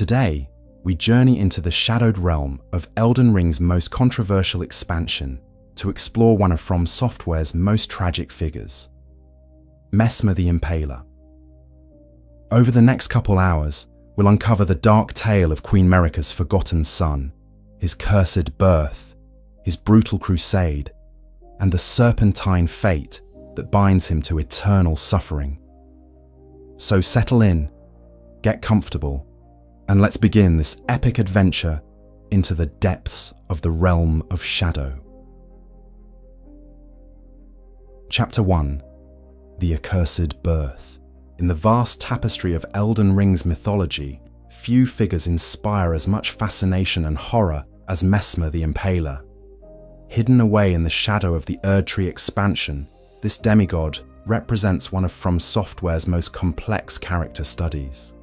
Today, we journey into the shadowed realm of Elden Ring's most controversial expansion to explore one of From Software's most tragic figures, Messmer the Impaler. Over the next couple hours, we'll uncover the dark tale of Queen Marika's forgotten son, his cursed birth, his brutal crusade, and the serpentine fate that binds him to eternal suffering. So settle in, get comfortable, and let's begin this epic adventure into the depths of the realm of shadow. Chapter 1. The Accursed Birth. In the vast tapestry of Elden Ring's mythology, few figures inspire as much fascination and horror as Messmer the Impaler. Hidden away in the shadow of the Erdtree expansion, this demigod represents one of From Software's most complex character studies.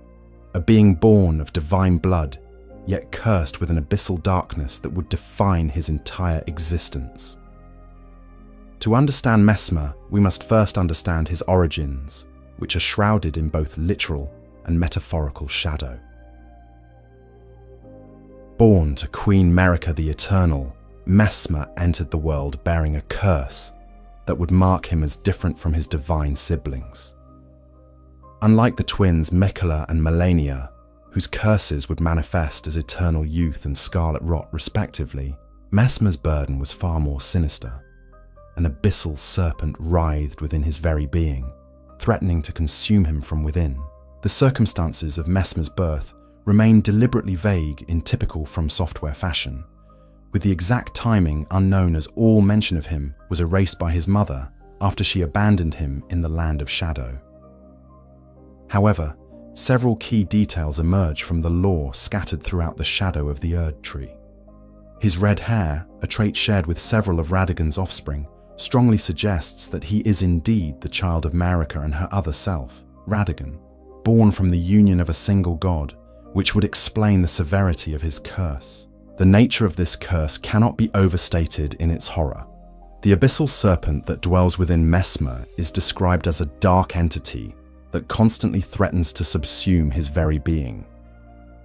A being born of divine blood, yet cursed with an abyssal darkness that would define his entire existence. To understand Messmer, we must first understand his origins, which are shrouded in both literal and metaphorical shadow. Born to Queen Marika the Eternal, Messmer entered the world bearing a curse that would mark him as different from his divine siblings. Unlike the twins Miquella and Melania, whose curses would manifest as eternal youth and scarlet rot respectively, Messmer's burden was far more sinister. An abyssal serpent writhed within his very being, threatening to consume him from within. The circumstances of Messmer's birth remain deliberately vague in typical From Software fashion, with the exact timing unknown as all mention of him was erased by his mother after she abandoned him in the Land of Shadow. However, several key details emerge from the lore scattered throughout the shadow of the Erdtree. His red hair, a trait shared with several of Radagon's offspring, strongly suggests that he is indeed the child of Marika and her other self, Radagon, born from the union of a single god, which would explain the severity of his curse. The nature of this curse cannot be overstated in its horror. The abyssal serpent that dwells within Messmer is described as a dark entity that constantly threatens to subsume his very being.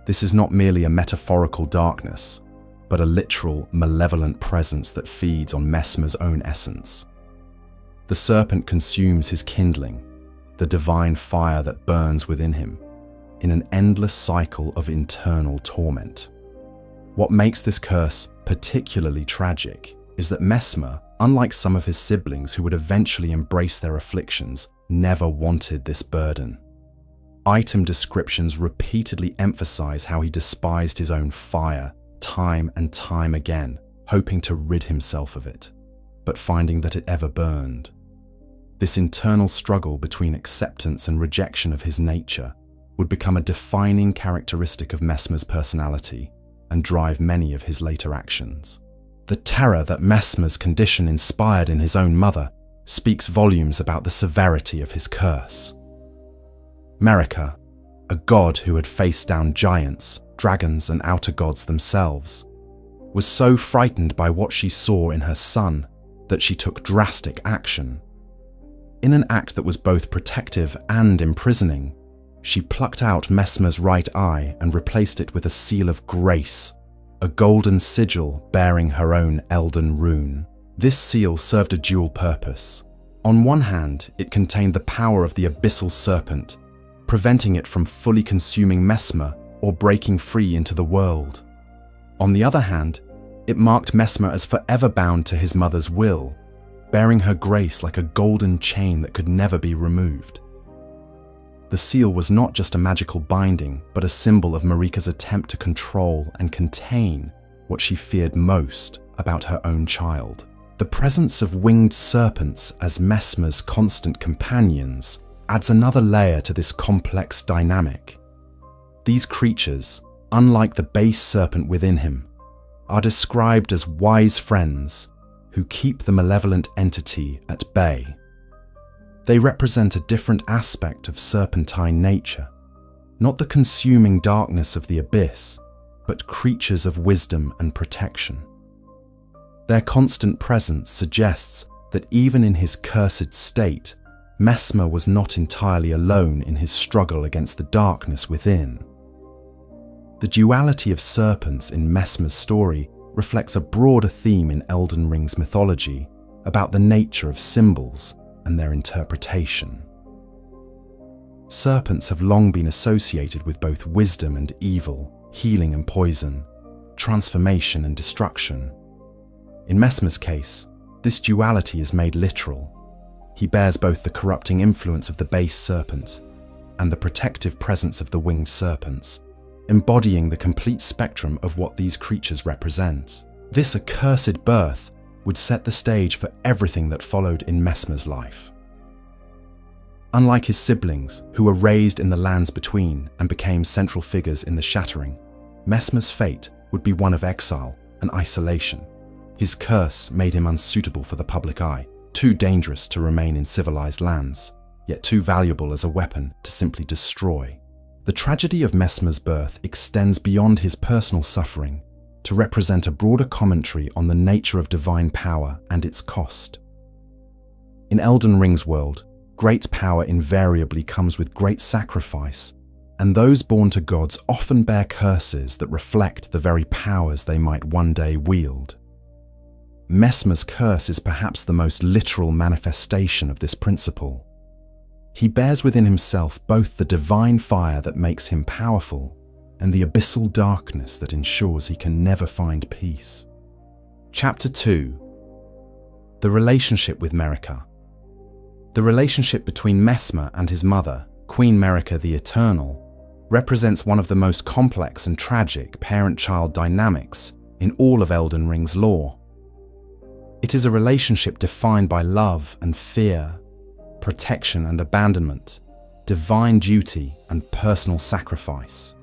This is not merely a metaphorical darkness, but a literal, malevolent presence that feeds on Messmer's own essence. The serpent consumes his kindling, the divine fire that burns within him, in an endless cycle of internal torment. What makes this curse particularly tragic is that Messmer, unlike some of his siblings who would eventually embrace their afflictions, never wanted this burden. Item descriptions repeatedly emphasize how he despised his own fire, time and time again, hoping to rid himself of it, but finding that it ever burned. This internal struggle between acceptance and rejection of his nature would become a defining characteristic of Messmer's personality and drive many of his later actions. The terror that Messmer's condition inspired in his own mother speaks volumes about the severity of his curse. Marika, a god who had faced down giants, dragons and outer gods themselves, was so frightened by what she saw in her son that she took drastic action. In an act that was both protective and imprisoning, she plucked out Messmer's right eye and replaced it with a seal of grace, a golden sigil bearing her own Elden rune. This seal served a dual purpose. On one hand, it contained the power of the abyssal serpent, preventing it from fully consuming Messmer or breaking free into the world. On the other hand, it marked Messmer as forever bound to his mother's will, bearing her grace like a golden chain that could never be removed. The seal was not just a magical binding, but a symbol of Marika's attempt to control and contain what she feared most about her own child. The presence of winged serpents as Messmer's constant companions adds another layer to this complex dynamic. These creatures, unlike the base serpent within him, are described as wise friends who keep the malevolent entity at bay. They represent a different aspect of serpentine nature, not the consuming darkness of the abyss, but creatures of wisdom and protection. Their constant presence suggests that even in his cursed state, Messmer was not entirely alone in his struggle against the darkness within. The duality of serpents in Messmer's story reflects a broader theme in Elden Ring's mythology about the nature of symbols and their interpretation. Serpents have long been associated with both wisdom and evil, healing and poison, transformation and destruction. In Messmer's case, this duality is made literal. He bears both the corrupting influence of the base serpent and the protective presence of the winged serpents, embodying the complete spectrum of what these creatures represent. This accursed birth would set the stage for everything that followed in Messmer's life. Unlike his siblings, who were raised in the lands between and became central figures in the Shattering, Messmer's fate would be one of exile and isolation. His curse made him unsuitable for the public eye, too dangerous to remain in civilized lands, yet too valuable as a weapon to simply destroy. The tragedy of Messmer's birth extends beyond his personal suffering to represent a broader commentary on the nature of divine power and its cost. In Elden Ring's world, great power invariably comes with great sacrifice, and those born to gods often bear curses that reflect the very powers they might one day wield. Messmer's curse is perhaps the most literal manifestation of this principle. He bears within himself both the divine fire that makes him powerful and the abyssal darkness that ensures he can never find peace. Chapter 2. The relationship with Marika. The relationship between Messmer and his mother, Queen Marika the Eternal, represents one of the most complex and tragic parent-child dynamics in all of Elden Ring's lore. It is a relationship defined by love and fear, protection and abandonment, divine duty and personal sacrifice.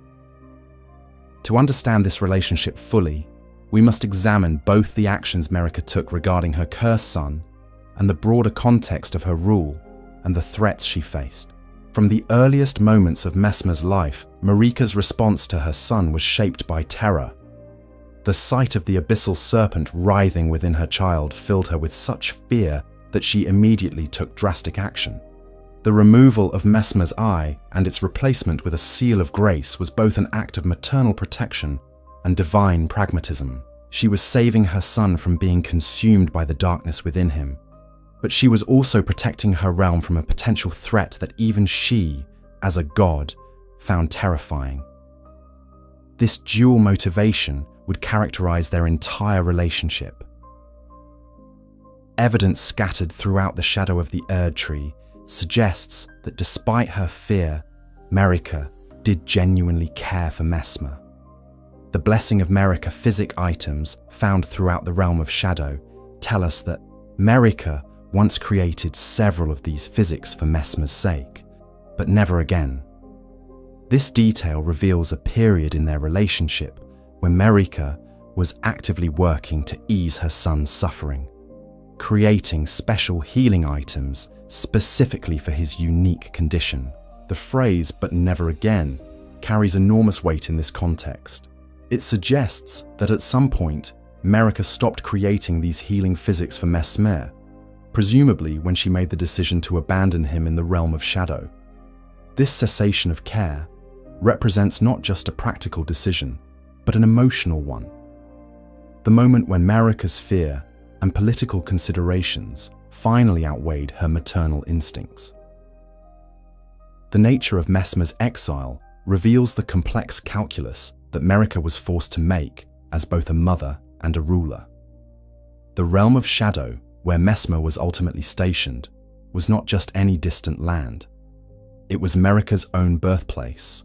To understand this relationship fully, we must examine both the actions Marika took regarding her cursed son and the broader context of her rule and the threats she faced. From the earliest moments of Messmer's life, Marika's response to her son was shaped by terror. The sight of the abyssal serpent writhing within her child filled her with such fear that she immediately took drastic action. The removal of Messmer's eye and its replacement with a seal of grace was both an act of maternal protection and divine pragmatism. She was saving her son from being consumed by the darkness within him, but she was also protecting her realm from a potential threat that even she, as a god, found terrifying. This dual motivation would characterize their entire relationship. Evidence scattered throughout the shadow of the Erdtree suggests that despite her fear, Marika did genuinely care for Messmer. The blessing of Marika physic items found throughout the realm of shadow tell us that Marika once created several of these physics for Messmer's sake, but never again. This detail reveals a period in their relationship when Marika was actively working to ease her son's suffering, creating special healing items specifically for his unique condition. The phrase, "but never again," carries enormous weight in this context. It suggests that at some point, Marika stopped creating these healing physics for Messmer, presumably when she made the decision to abandon him in the realm of shadow. This cessation of care represents not just a practical decision, but an emotional one. The moment when Marika's fear and political considerations finally outweighed her maternal instincts. The nature of Messmer's exile reveals the complex calculus that Marika was forced to make as both a mother and a ruler. The realm of shadow, where Messmer was ultimately stationed, was not just any distant land. It was Marika's own birthplace,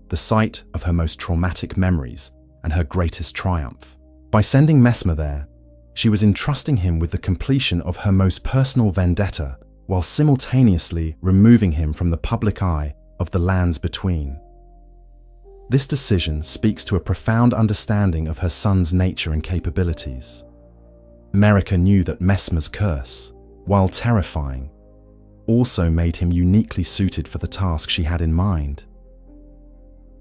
the site of her most traumatic memories and her greatest triumph. By sending Messmer there, she was entrusting him with the completion of her most personal vendetta, while simultaneously removing him from the public eye of the lands between. This decision speaks to a profound understanding of her son's nature and capabilities. Marika knew that Messmer's curse, while terrifying, also made him uniquely suited for the task she had in mind.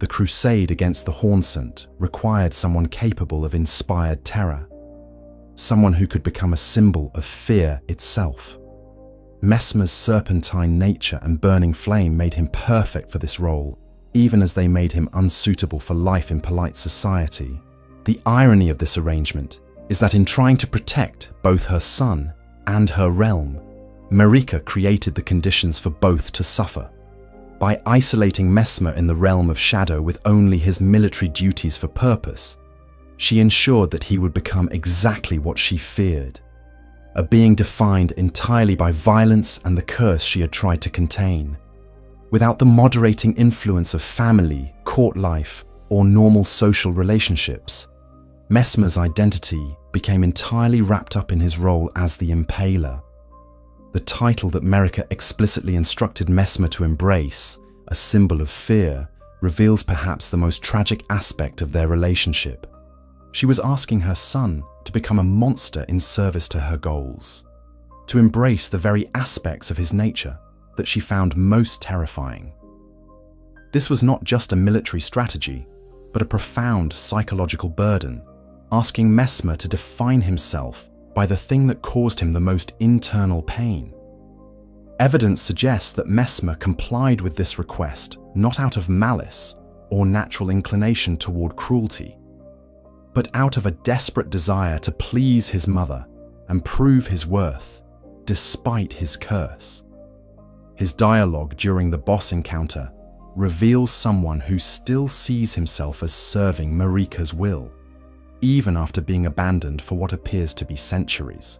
The crusade against the Hornsent required someone capable of inspired terror, someone who could become a symbol of fear itself. Messmer's serpentine nature and burning flame made him perfect for this role, even as they made him unsuitable for life in polite society. The irony of this arrangement is that in trying to protect both her son and her realm, Marika created the conditions for both to suffer. By isolating Messmer in the realm of shadow with only his military duties for purpose, she ensured that he would become exactly what she feared, a being defined entirely by violence and the curse she had tried to contain. Without the moderating influence of family, court life, or normal social relationships, Messmer's identity became entirely wrapped up in his role as the Impaler. The title that Marika explicitly instructed Messmer to embrace, a symbol of fear, reveals perhaps the most tragic aspect of their relationship. She was asking her son to become a monster in service to her goals, to embrace the very aspects of his nature that she found most terrifying. This was not just a military strategy, but a profound psychological burden, asking Messmer to define himself by the thing that caused him the most internal pain. Evidence suggests that Messmer complied with this request not out of malice or natural inclination toward cruelty, but out of a desperate desire to please his mother and prove his worth, despite his curse. His dialogue during the boss encounter reveals someone who still sees himself as serving Marika's will, even after being abandoned for what appears to be centuries.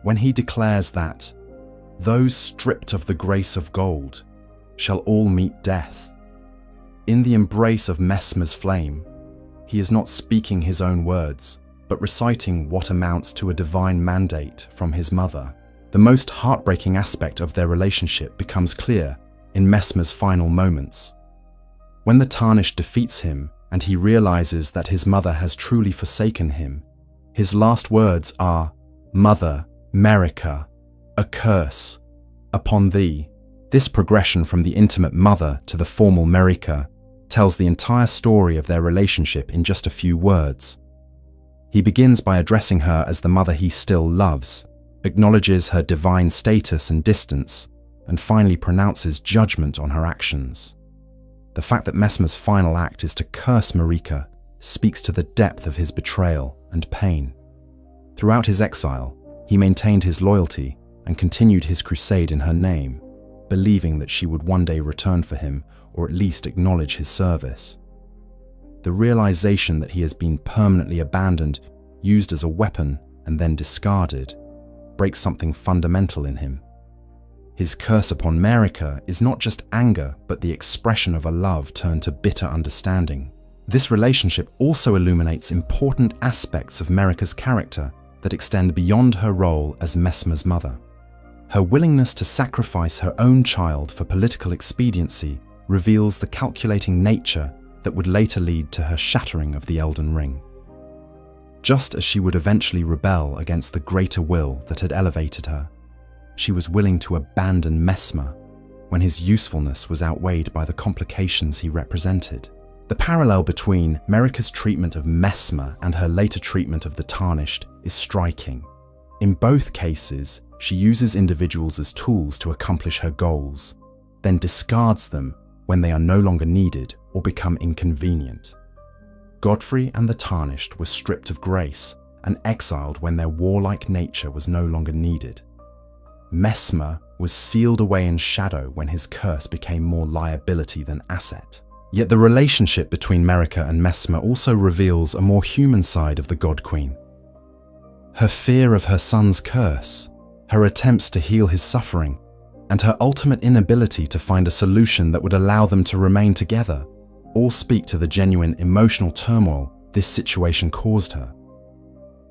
When he declares that, "Those stripped of the grace of gold shall all meet death," in the embrace of Messmer's flame, he is not speaking his own words, but reciting what amounts to a divine mandate from his mother. The most heartbreaking aspect of their relationship becomes clear in Messmer's final moments. When the Tarnished defeats him and he realizes that his mother has truly forsaken him, his last words are, "Mother, Marika, a curse upon thee." This progression from the intimate mother to the formal Marika tells the entire story of their relationship in just a few words. He begins by addressing her as the mother he still loves, acknowledges her divine status and distance, and finally pronounces judgment on her actions. The fact that Messmer's final act is to curse Marika speaks to the depth of his betrayal and pain. Throughout his exile, he maintained his loyalty and continued his crusade in her name, believing that she would one day return for him or at least acknowledge his service. The realization that he has been permanently abandoned, used as a weapon, and then discarded, breaks something fundamental in him. His curse upon Marika is not just anger, but the expression of a love turned to bitter understanding. This relationship also illuminates important aspects of Marika's character that extend beyond her role as Messmer's mother. Her willingness to sacrifice her own child for political expediency reveals the calculating nature that would later lead to her shattering of the Elden Ring. Just as she would eventually rebel against the greater will that had elevated her, she was willing to abandon Messmer when his usefulness was outweighed by the complications he represented. The parallel between Marika's treatment of Messmer and her later treatment of the Tarnished is striking. In both cases, she uses individuals as tools to accomplish her goals, then discards them when they are no longer needed or become inconvenient. Godfrey and the Tarnished were stripped of grace and exiled when their warlike nature was no longer needed. Messmer was sealed away in shadow when his curse became more liability than asset. Yet the relationship between Marika and Messmer also reveals a more human side of the God Queen. Her fear of her son's curse, her attempts to heal his suffering, and her ultimate inability to find a solution that would allow them to remain together, all speak to the genuine emotional turmoil this situation caused her.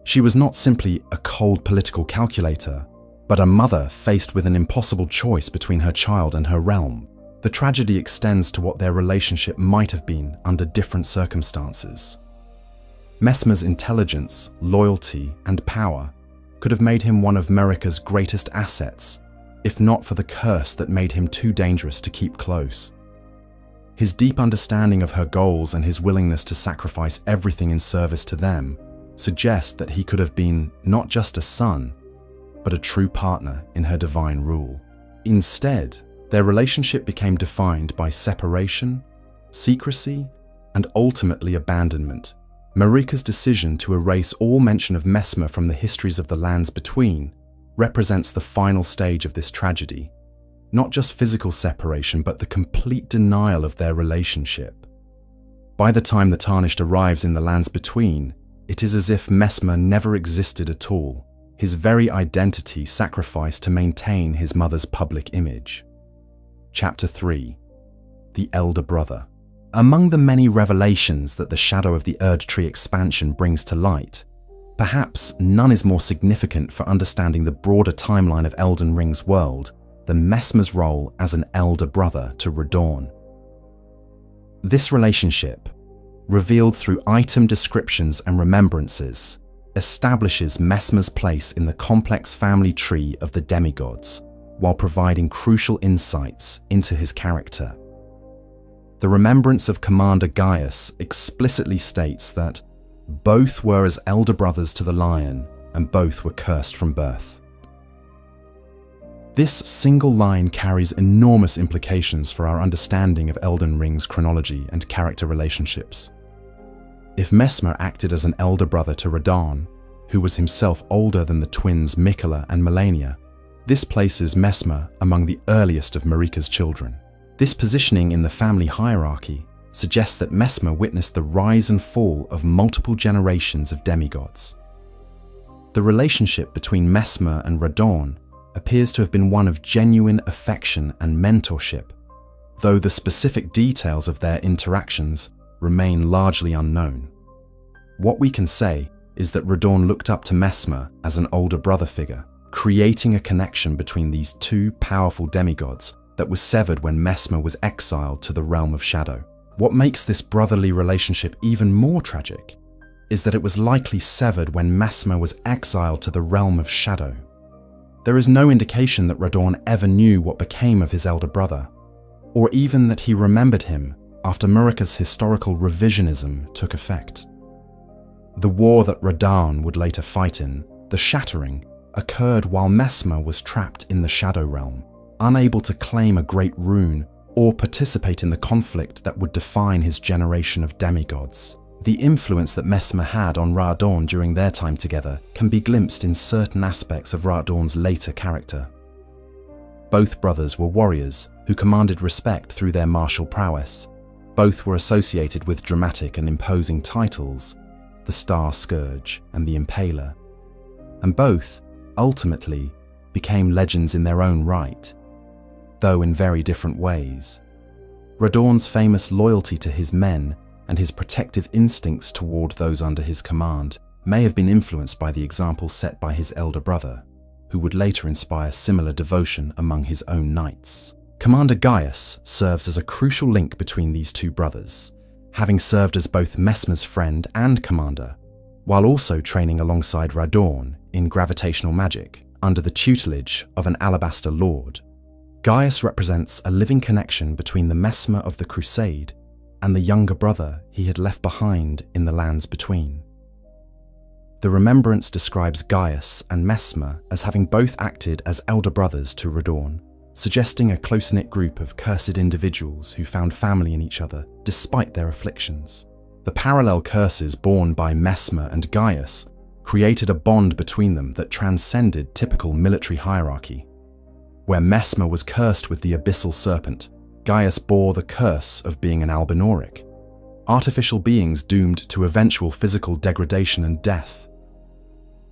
She was not simply a cold political calculator, but a mother faced with an impossible choice between her child and her realm. The tragedy extends to what their relationship might have been under different circumstances. Messmer's intelligence, loyalty, and power could have made him one of Marika's greatest assets, if not for the curse that made him too dangerous to keep close. His deep understanding of her goals and his willingness to sacrifice everything in service to them suggest that he could have been not just a son, but a true partner in her divine rule. Instead, their relationship became defined by separation, secrecy, and ultimately abandonment. Marika's decision to erase all mention of Messmer from the histories of the lands between represents the final stage of this tragedy. Not just physical separation, but the complete denial of their relationship. By the time the Tarnished arrives in the lands between, it is as if Messmer never existed at all, his very identity sacrificed to maintain his mother's public image. Chapter 3. The Elder Brother. Among the many revelations that the shadow of the Erdtree expansion brings to light, perhaps none is more significant for understanding the broader timeline of Elden Ring's world than Messmer's role as an elder brother to Radahn. This relationship, revealed through item descriptions and remembrances, establishes Messmer's place in the complex family tree of the demigods, while providing crucial insights into his character. The remembrance of Commander Gaius explicitly states that both were as elder brothers to the lion, and both were cursed from birth. This single line carries enormous implications for our understanding of Elden Ring's chronology and character relationships. If Messmer acted as an elder brother to Radahn, who was himself older than the twins Miquella and Malenia, this places Messmer among the earliest of Marika's children. This positioning in the family hierarchy suggests that Messmer witnessed the rise and fall of multiple generations of demigods. The relationship between Messmer and Radahn appears to have been one of genuine affection and mentorship, though the specific details of their interactions remain largely unknown. What we can say is that Radahn looked up to Messmer as an older brother figure, creating a connection between these two powerful demigods that was severed when Messmer was exiled to the realm of shadow. What makes this brotherly relationship even more tragic is that it was likely severed when Messmer was exiled to the realm of shadow. There is no indication that Radahn ever knew what became of his elder brother, or even that he remembered him after Marika's historical revisionism took effect. The war that Radahn would later fight in, the Shattering, occurred while Messmer was trapped in the Shadow Realm, unable to claim a great rune or participate in the conflict that would define his generation of demigods. The influence that Messmer had on Radahn during their time together can be glimpsed in certain aspects of Radahn's later character. Both brothers were warriors who commanded respect through their martial prowess. Both were associated with dramatic and imposing titles, the Star Scourge and the Impaler, and both, ultimately, became legends in their own right, though in very different ways. Radahn's famous loyalty to his men and his protective instincts toward those under his command may have been influenced by the example set by his elder brother, who would later inspire similar devotion among his own knights. Commander Gaius serves as a crucial link between these two brothers, having served as both Messmer's friend and commander, while also training alongside Radahn in gravitational magic under the tutelage of an alabaster lord. Gaius represents a living connection between the Messmer of the Crusade and the younger brother he had left behind in the lands between. The remembrance describes Gaius and Messmer as having both acted as elder brothers to Radahn, suggesting a close-knit group of cursed individuals who found family in each other despite their afflictions. The parallel curses borne by Messmer and Gaius created a bond between them that transcended typical military hierarchy. Where Messmer was cursed with the abyssal serpent, Gaius bore the curse of being an albinoric, artificial beings doomed to eventual physical degradation and death.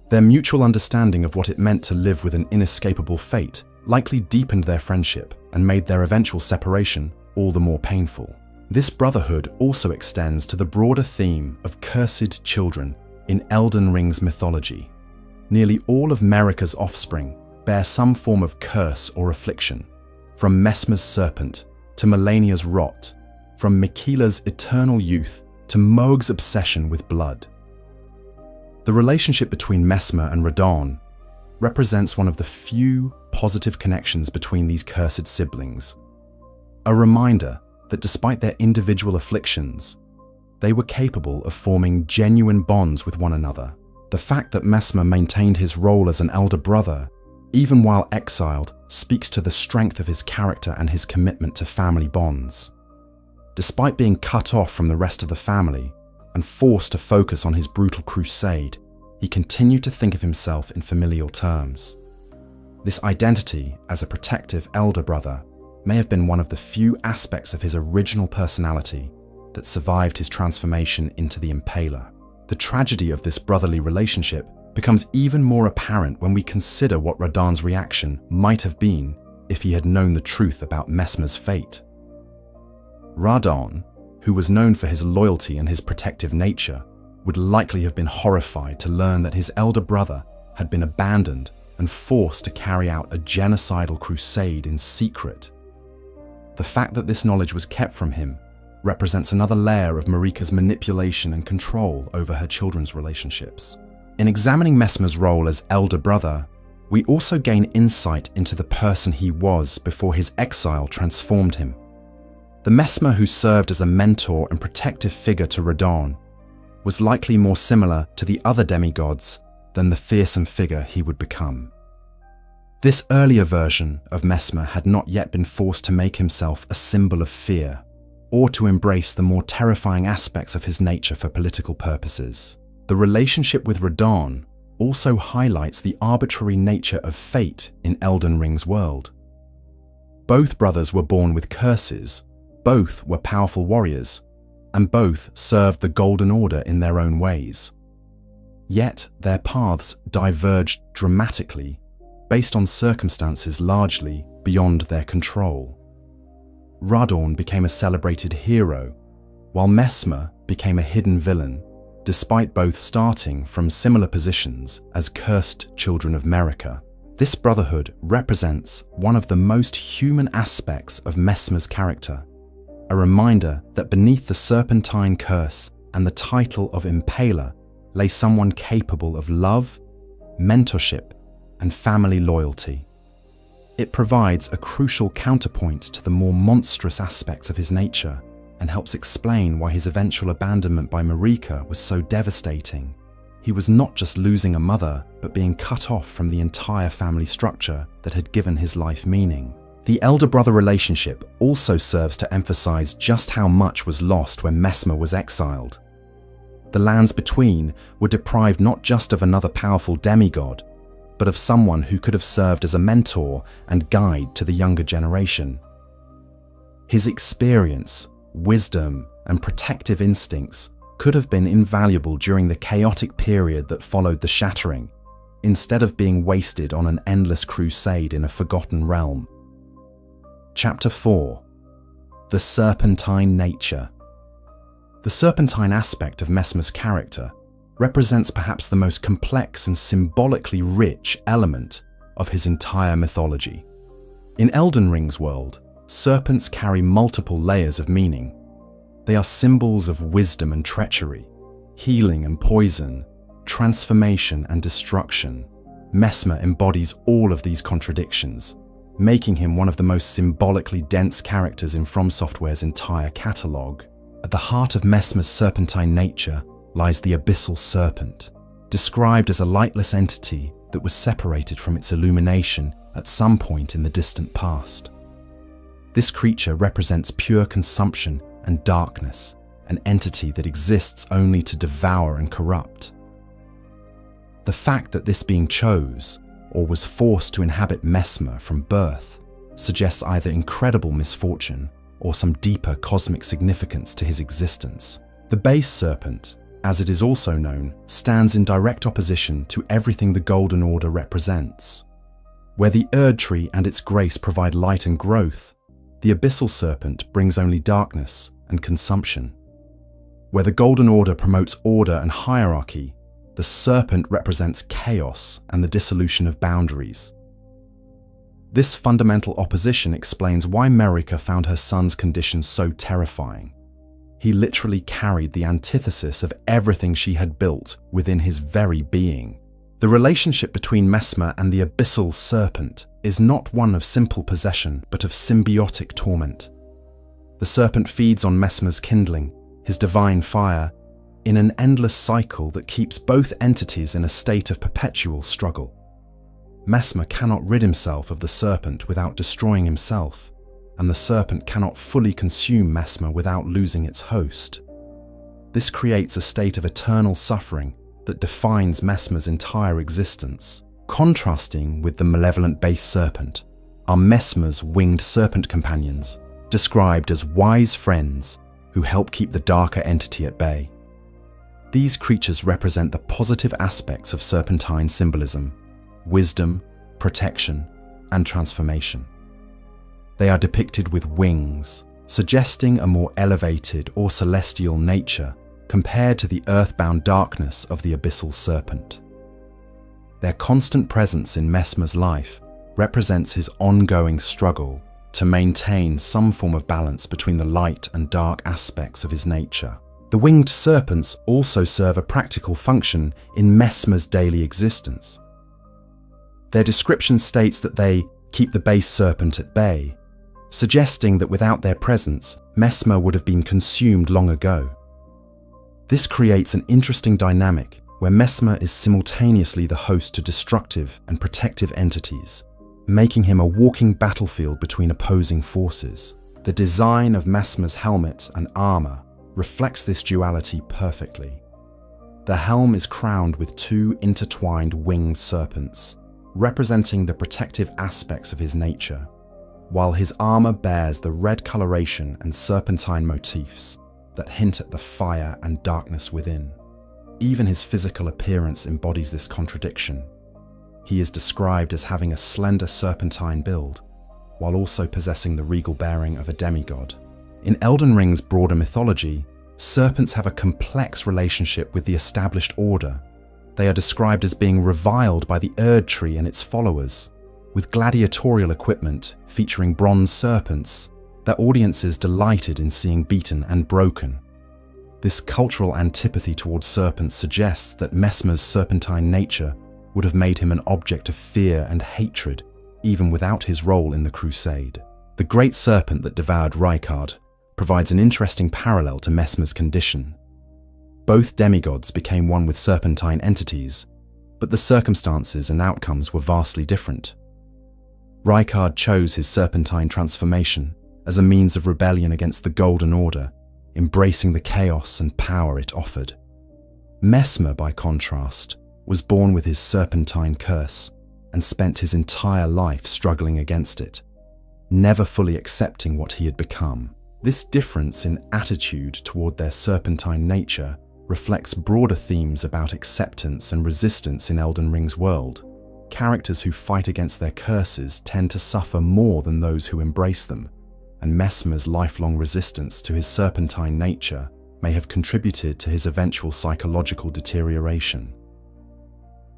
Their mutual understanding of what it meant to live with an inescapable fate likely deepened their friendship and made their eventual separation all the more painful. This brotherhood also extends to the broader theme of cursed children in Elden Ring's mythology. Nearly all of Marika's offspring bear some form of curse or affliction, from Messmer's serpent to Malenia's rot, from Miquella's eternal youth to Mohg's obsession with blood. The relationship between Messmer and Radahn represents one of the few positive connections between these cursed siblings, a reminder that despite their individual afflictions, they were capable of forming genuine bonds with one another. The fact that Messmer maintained his role as an elder brother even while exiled, speaks to the strength of his character and his commitment to family bonds. Despite being cut off from the rest of the family and forced to focus on his brutal crusade, he continued to think of himself in familial terms. This identity as a protective elder brother may have been one of the few aspects of his original personality that survived his transformation into the Impaler. The tragedy of this brotherly relationship becomes even more apparent when we consider what Radahn's reaction might have been if he had known the truth about Messmer's fate. Radahn, who was known for his loyalty and his protective nature, would likely have been horrified to learn that his elder brother had been abandoned and forced to carry out a genocidal crusade in secret. The fact that this knowledge was kept from him represents another layer of Marika's manipulation and control over her children's relationships. In examining Messmer's role as elder brother, we also gain insight into the person he was before his exile transformed him. The Messmer who served as a mentor and protective figure to Radahn was likely more similar to the other demigods than the fearsome figure he would become. This earlier version of Messmer had not yet been forced to make himself a symbol of fear, or to embrace the more terrifying aspects of his nature for political purposes. The relationship with Radahn also highlights the arbitrary nature of fate in Elden Ring's world. Both brothers were born with curses, both were powerful warriors, and both served the Golden Order in their own ways. Yet their paths diverged dramatically based on circumstances largely beyond their control. Radahn became a celebrated hero, while Messmer became a hidden villain, despite both starting from similar positions as cursed children of Marika. This brotherhood represents one of the most human aspects of Messmer's character, a reminder that beneath the serpentine curse and the title of Impaler lay someone capable of love, mentorship, and family loyalty. It provides a crucial counterpoint to the more monstrous aspects of his nature and helps explain why his eventual abandonment by Marika was so devastating. He was not just losing a mother, but being cut off from the entire family structure that had given his life meaning. The elder-brother relationship also serves to emphasize just how much was lost when Messmer was exiled. The lands between were deprived not just of another powerful demigod, but of someone who could have served as a mentor and guide to the younger generation. His experience, wisdom, and protective instincts could have been invaluable during the chaotic period that followed the shattering, instead of being wasted on an endless crusade in a forgotten realm. Chapter 4. The Serpentine Nature. The serpentine aspect of Messmer's character represents perhaps the most complex and symbolically rich element of his entire mythology. In Elden Ring's world, serpents carry multiple layers of meaning. They are symbols of wisdom and treachery, healing and poison, transformation and destruction. Messmer embodies all of these contradictions, making him one of the most symbolically dense characters in From Software's entire catalogue. At the heart of Messmer's serpentine nature lies the abyssal serpent, described as a lightless entity that was separated from its illumination at some point in the distant past. This creature represents pure consumption and darkness, an entity that exists only to devour and corrupt. The fact that this being chose, or was forced to inhabit Messmer from birth, suggests either incredible misfortune or some deeper cosmic significance to his existence. The base serpent, as it is also known, stands in direct opposition to everything the Golden Order represents. Where the Erdtree and its grace provide light and growth, the abyssal serpent brings only darkness and consumption. Where the Golden Order promotes order and hierarchy, the serpent represents chaos and the dissolution of boundaries. This fundamental opposition explains why Marika found her son's condition so terrifying. He literally carried the antithesis of everything she had built within his very being. The relationship between Messmer and the abyssal serpent is not one of simple possession, but of symbiotic torment. The serpent feeds on Messmer's kindling, his divine fire, in an endless cycle that keeps both entities in a state of perpetual struggle. Messmer cannot rid himself of the serpent without destroying himself, and the serpent cannot fully consume Messmer without losing its host. This creates a state of eternal suffering that defines Messmer's entire existence. Contrasting with the malevolent base serpent are Messmer's winged serpent companions, described as wise friends who help keep the darker entity at bay. These creatures represent the positive aspects of serpentine symbolism: wisdom, protection, and transformation. They are depicted with wings, suggesting a more elevated or celestial nature compared to the earthbound darkness of the abyssal serpent. Their constant presence in Messmer's life represents his ongoing struggle to maintain some form of balance between the light and dark aspects of his nature. The winged serpents also serve a practical function in Messmer's daily existence. Their description states that they keep the base serpent at bay, suggesting that without their presence, Messmer would have been consumed long ago. This creates an interesting dynamic where Messmer is simultaneously the host to destructive and protective entities, making him a walking battlefield between opposing forces. The design of Messmer's helmet and armor reflects this duality perfectly. The helm is crowned with two intertwined winged serpents, representing the protective aspects of his nature, while his armor bears the red coloration and serpentine motifs that hint at the fire and darkness within. Even his physical appearance embodies this contradiction. He is described as having a slender serpentine build, while also possessing the regal bearing of a demigod. In Elden Ring's broader mythology, serpents have a complex relationship with the established order. They are described as being reviled by the Erdtree and its followers, with gladiatorial equipment featuring bronze serpents that audiences delighted in seeing beaten and broken. This cultural antipathy towards serpents suggests that Messmer's serpentine nature would have made him an object of fear and hatred, even without his role in the crusade. The great serpent that devoured Rykard provides an interesting parallel to Messmer's condition. Both demigods became one with serpentine entities, but the circumstances and outcomes were vastly different. Rykard chose his serpentine transformation as a means of rebellion against the Golden Order, embracing the chaos and power it offered. Messmer, by contrast, was born with his serpentine curse and spent his entire life struggling against it, never fully accepting what he had become. This difference in attitude toward their serpentine nature reflects broader themes about acceptance and resistance in Elden Ring's world. Characters who fight against their curses tend to suffer more than those who embrace them, and Messmer's lifelong resistance to his serpentine nature may have contributed to his eventual psychological deterioration.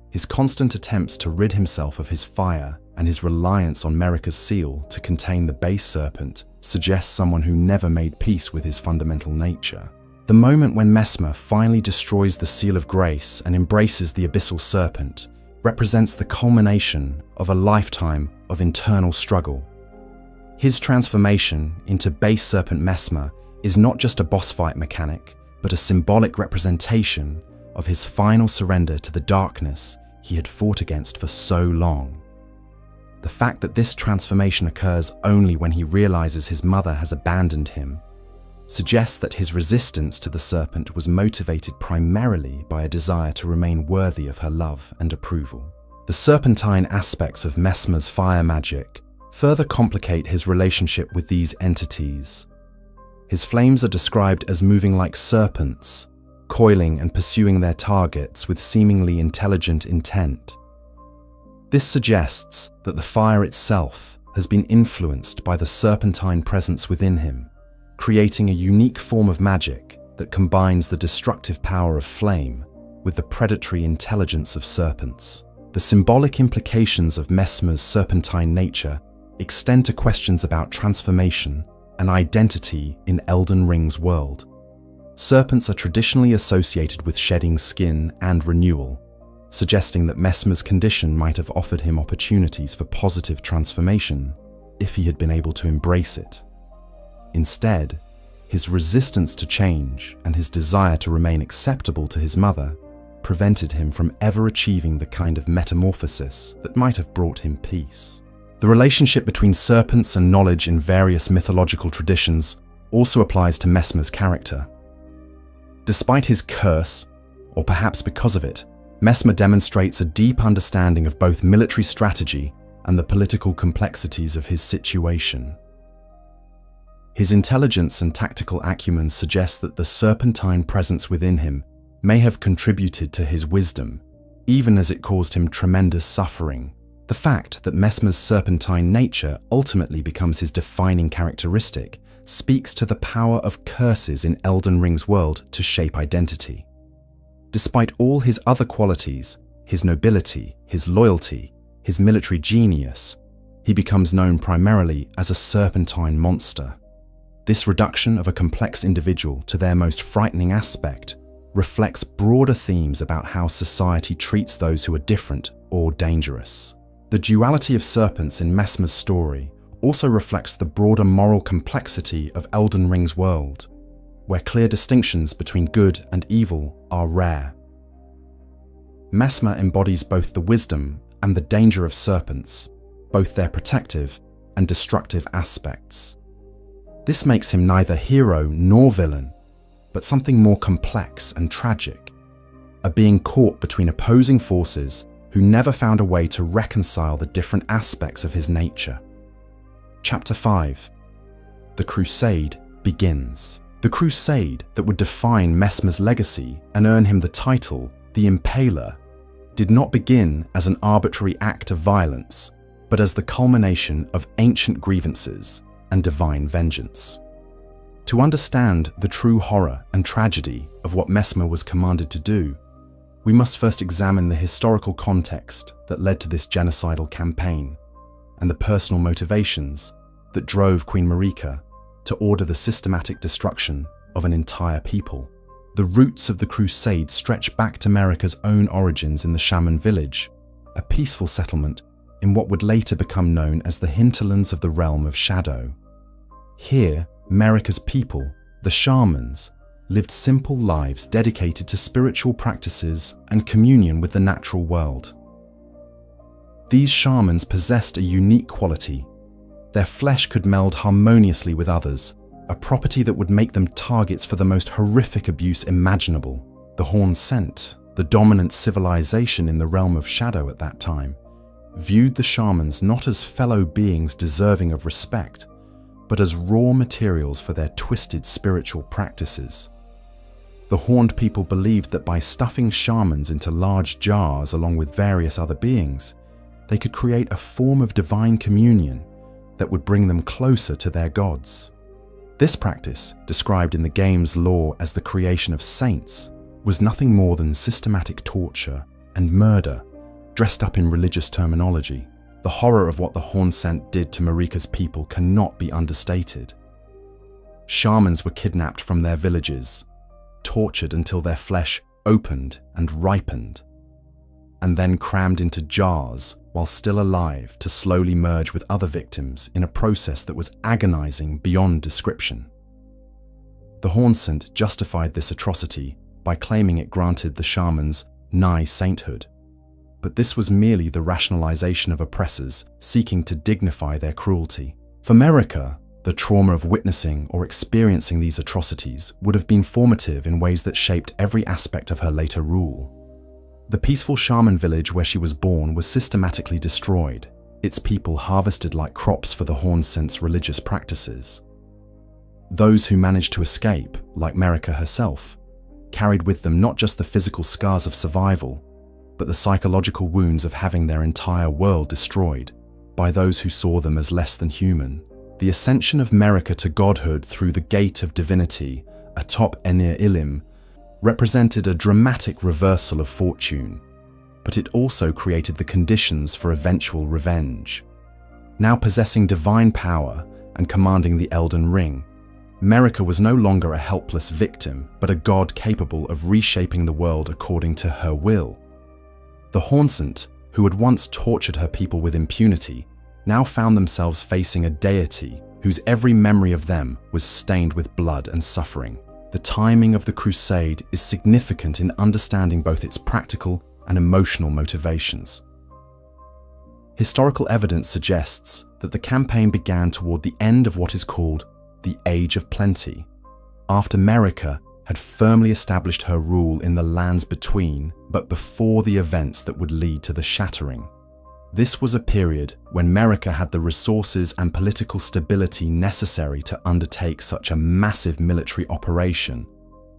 His constant attempts to rid himself of his fire and his reliance on Marika's seal to contain the base serpent suggests someone who never made peace with his fundamental nature. The moment when Messmer finally destroys the Seal of Grace and embraces the abyssal serpent represents the culmination of a lifetime of internal struggle. His transformation into base serpent Messmer is not just a boss fight mechanic, but a symbolic representation of his final surrender to the darkness he had fought against for so long. The fact that this transformation occurs only when he realizes his mother has abandoned him suggests that his resistance to the serpent was motivated primarily by a desire to remain worthy of her love and approval. The serpentine aspects of Messmer's fire magic further complicate his relationship with these entities. His flames are described as moving like serpents, coiling and pursuing their targets with seemingly intelligent intent. This suggests that the fire itself has been influenced by the serpentine presence within him, creating a unique form of magic that combines the destructive power of flame with the predatory intelligence of serpents. The symbolic implications of Messmer's serpentine nature extend to questions about transformation and identity in Elden Ring's world. Serpents are traditionally associated with shedding skin and renewal, suggesting that Messmer's condition might have offered him opportunities for positive transformation if he had been able to embrace it. Instead, his resistance to change and his desire to remain acceptable to his mother prevented him from ever achieving the kind of metamorphosis that might have brought him peace. The relationship between serpents and knowledge in various mythological traditions also applies to Messmer's character. Despite his curse, or perhaps because of it, Messmer demonstrates a deep understanding of both military strategy and the political complexities of his situation. His intelligence and tactical acumen suggest that the serpentine presence within him may have contributed to his wisdom, even as it caused him tremendous suffering. The fact that Messmer's serpentine nature ultimately becomes his defining characteristic speaks to the power of curses in Elden Ring's world to shape identity. Despite all his other qualities, his nobility, his loyalty, his military genius, he becomes known primarily as a serpentine monster. This reduction of a complex individual to their most frightening aspect reflects broader themes about how society treats those who are different or dangerous. The duality of serpents in Messmer's story also reflects the broader moral complexity of Elden Ring's world, where clear distinctions between good and evil are rare. Messmer embodies both the wisdom and the danger of serpents, both their protective and destructive aspects. This makes him neither hero nor villain, but something more complex and tragic, a being caught between opposing forces who never found a way to reconcile the different aspects of his nature. Chapter 5. The Crusade begins. The crusade that would define Messmer's legacy and earn him the title, the Impaler, did not begin as an arbitrary act of violence, but as the culmination of ancient grievances and divine vengeance. To understand the true horror and tragedy of what Messmer was commanded to do, we must first examine the historical context that led to this genocidal campaign and the personal motivations that drove Queen Marika to order the systematic destruction of an entire people. The roots of the crusade stretch back to Marika's own origins in the shaman village, a peaceful settlement in what would later become known as the hinterlands of the realm of shadow. Here, Marika's people, the shamans, lived simple lives dedicated to spiritual practices and communion with the natural world. These shamans possessed a unique quality. Their flesh could meld harmoniously with others, a property that would make them targets for the most horrific abuse imaginable. The Hornsent, the dominant civilization in the realm of shadow at that time, viewed the shamans not as fellow beings deserving of respect, but as raw materials for their twisted spiritual practices. The Horned people believed that by stuffing shamans into large jars along with various other beings, they could create a form of divine communion that would bring them closer to their gods. This practice, described in the game's lore as the creation of saints, was nothing more than systematic torture and murder dressed up in religious terminology. The horror of what the Hornsent did to Marika's people cannot be understated. Shamans were kidnapped from their villages, tortured until their flesh opened and ripened, and then crammed into jars while still alive to slowly merge with other victims in a process that was agonizing beyond description. The Hornsent justified this atrocity by claiming it granted the shamans nigh sainthood, but this was merely the rationalization of oppressors seeking to dignify their cruelty. For Marika, the trauma of witnessing or experiencing these atrocities would have been formative in ways that shaped every aspect of her later rule. The peaceful shaman village where she was born was systematically destroyed, its people harvested like crops for the Hornsent's religious practices. Those who managed to escape, like Marika herself, carried with them not just the physical scars of survival, but the psychological wounds of having their entire world destroyed by those who saw them as less than human. The ascension of Marika to godhood through the gate of divinity, atop Enir Ilim, represented a dramatic reversal of fortune, but it also created the conditions for eventual revenge. Now possessing divine power and commanding the Elden Ring, Marika was no longer a helpless victim, but a god capable of reshaping the world according to her will. The Hornsent, who had once tortured her people with impunity, now found themselves facing a deity whose every memory of them was stained with blood and suffering. The timing of the crusade is significant in understanding both its practical and emotional motivations. Historical evidence suggests that the campaign began toward the end of what is called the Age of Plenty, after Marika had firmly established her rule in the lands between, but before the events that would lead to the Shattering. This was a period when Marika had the resources and political stability necessary to undertake such a massive military operation,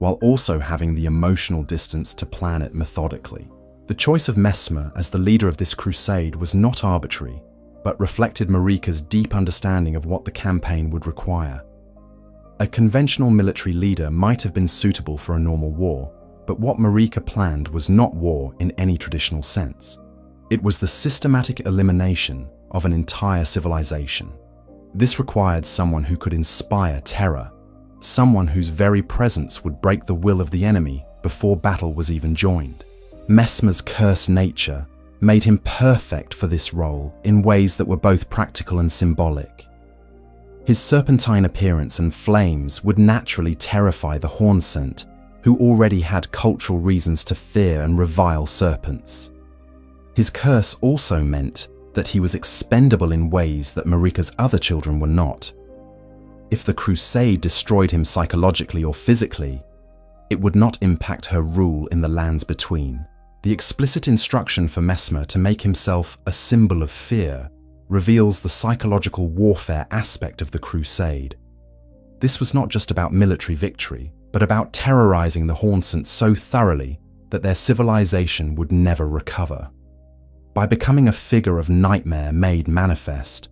while also having the emotional distance to plan it methodically. The choice of Messmer as the leader of this crusade was not arbitrary, but reflected Marika's deep understanding of what the campaign would require. A conventional military leader might have been suitable for a normal war, but what Marika planned was not war in any traditional sense. It was the systematic elimination of an entire civilization. This required someone who could inspire terror, someone whose very presence would break the will of the enemy before battle was even joined. Messmer's cursed nature made him perfect for this role in ways that were both practical and symbolic. His serpentine appearance and flames would naturally terrify the Hornsent, who already had cultural reasons to fear and revile serpents. His curse also meant that he was expendable in ways that Marika's other children were not. If the crusade destroyed him psychologically or physically, it would not impact her rule in the lands between. The explicit instruction for Messmer to make himself a symbol of fear reveals the psychological warfare aspect of the crusade. This was not just about military victory, but about terrorizing the Hornsent so thoroughly that their civilization would never recover. By becoming a figure of nightmare made manifest,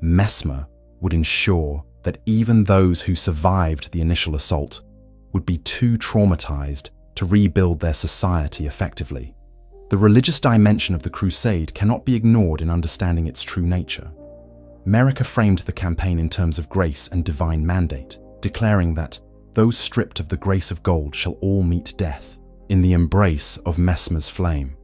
Messmer would ensure that even those who survived the initial assault would be too traumatized to rebuild their society effectively. The religious dimension of the crusade cannot be ignored in understanding its true nature. Marika framed the campaign in terms of grace and divine mandate, declaring that those stripped of the grace of gold shall all meet death in the embrace of Messmer's flame.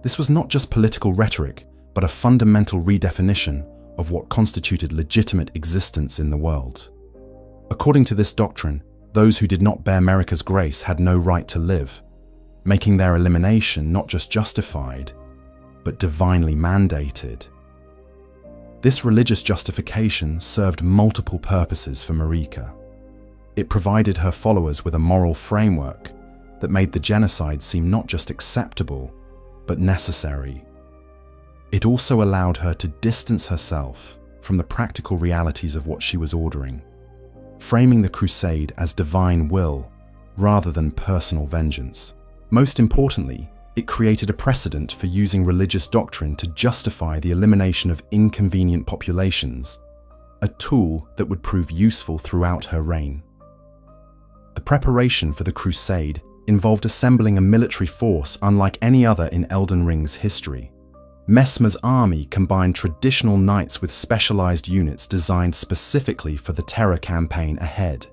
This was not just political rhetoric, but a fundamental redefinition of what constituted legitimate existence in the world. According to this doctrine, those who did not bear Marika's grace had no right to live, making their elimination not just justified, but divinely mandated. This religious justification served multiple purposes for Marika. It provided her followers with a moral framework that made the genocide seem not just acceptable, but necessary. It also allowed her to distance herself from the practical realities of what she was ordering, framing the crusade as divine will rather than personal vengeance. Most importantly, it created a precedent for using religious doctrine to justify the elimination of inconvenient populations, a tool that would prove useful throughout her reign. The preparation for the crusade involved assembling a military force unlike any other in Elden Ring's history. Messmer's army combined traditional knights with specialized units designed specifically for the terror campaign ahead.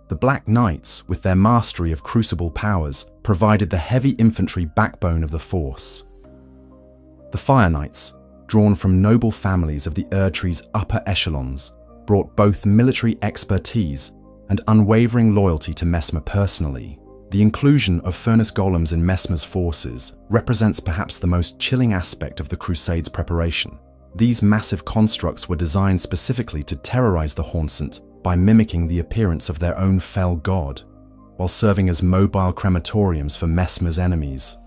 The Black Knights, with their mastery of crucible powers, provided the heavy infantry backbone of the force. The Fire Knights, drawn from noble families of the Erdtree's upper echelons, brought both military expertise and unwavering loyalty to Messmer personally. The inclusion of furnace golems in Messmer's forces represents perhaps the most chilling aspect of the Crusade's preparation. These massive constructs were designed specifically to terrorize the Hornsent by mimicking the appearance of their own fell god, while serving as mobile crematoriums for Messmer's enemies.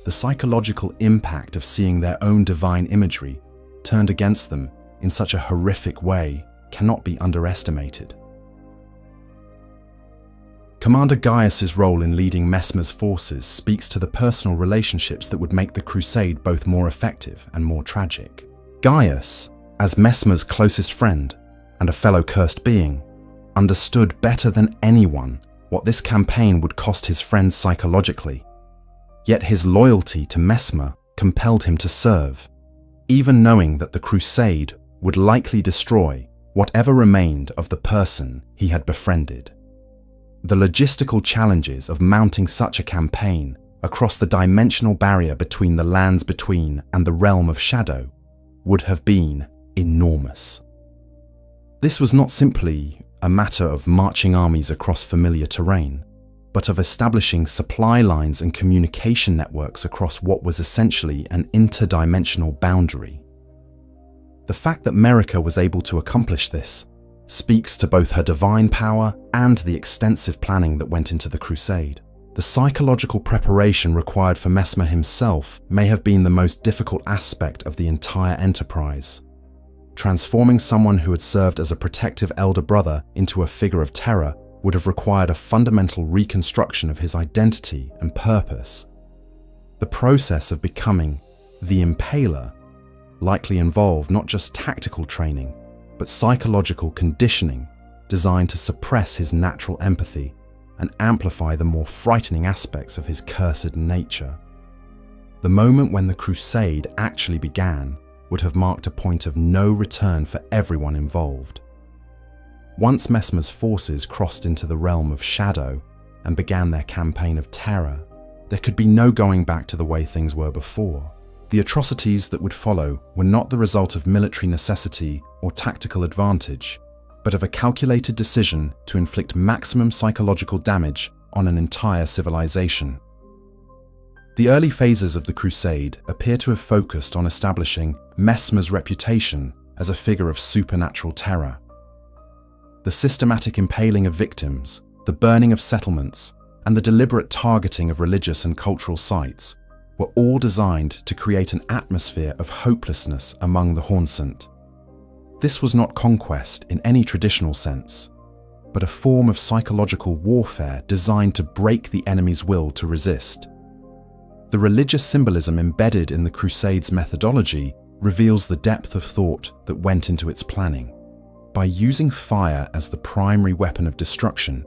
The psychological impact of seeing their own divine imagery turned against them in such a horrific way cannot be underestimated. Commander Gaius's role in leading Messmer's forces speaks to the personal relationships that would make the crusade both more effective and more tragic. Gaius, as Messmer's closest friend and a fellow cursed being, understood better than anyone what this campaign would cost his friends psychologically. Yet his loyalty to Messmer compelled him to serve, even knowing that the crusade would likely destroy whatever remained of the person he had befriended. The logistical challenges of mounting such a campaign across the dimensional barrier between the lands between and the realm of shadow would have been enormous. This was not simply a matter of marching armies across familiar terrain. but of establishing supply lines and communication networks across what was essentially an interdimensional boundary. The fact that Marika was able to accomplish this speaks to both her divine power and the extensive planning that went into the crusade. The psychological preparation required for Messmer himself may have been the most difficult aspect of the entire enterprise. Transforming someone who had served as a protective elder brother into a figure of terror would have required a fundamental reconstruction of his identity and purpose. The process of becoming the Impaler likely involved not just tactical training, but psychological conditioning designed to suppress his natural empathy and amplify the more frightening aspects of his cursed nature. The moment when the crusade actually began would have marked a point of no return for everyone involved. Once Messmer's forces crossed into the realm of shadow and began their campaign of terror, there could be no going back to the way things were before. The atrocities that would follow were not the result of military necessity or tactical advantage, but of a calculated decision to inflict maximum psychological damage on an entire civilization. The early phases of the crusade appear to have focused on establishing Messmer's reputation as a figure of supernatural terror. The systematic impaling of victims, the burning of settlements, and the deliberate targeting of religious and cultural sites were all designed to create an atmosphere of hopelessness among the Hornsent. This was not conquest in any traditional sense, but a form of psychological warfare designed to break the enemy's will to resist. The religious symbolism embedded in the Crusade's methodology reveals the depth of thought that went into its planning. By using fire as the primary weapon of destruction,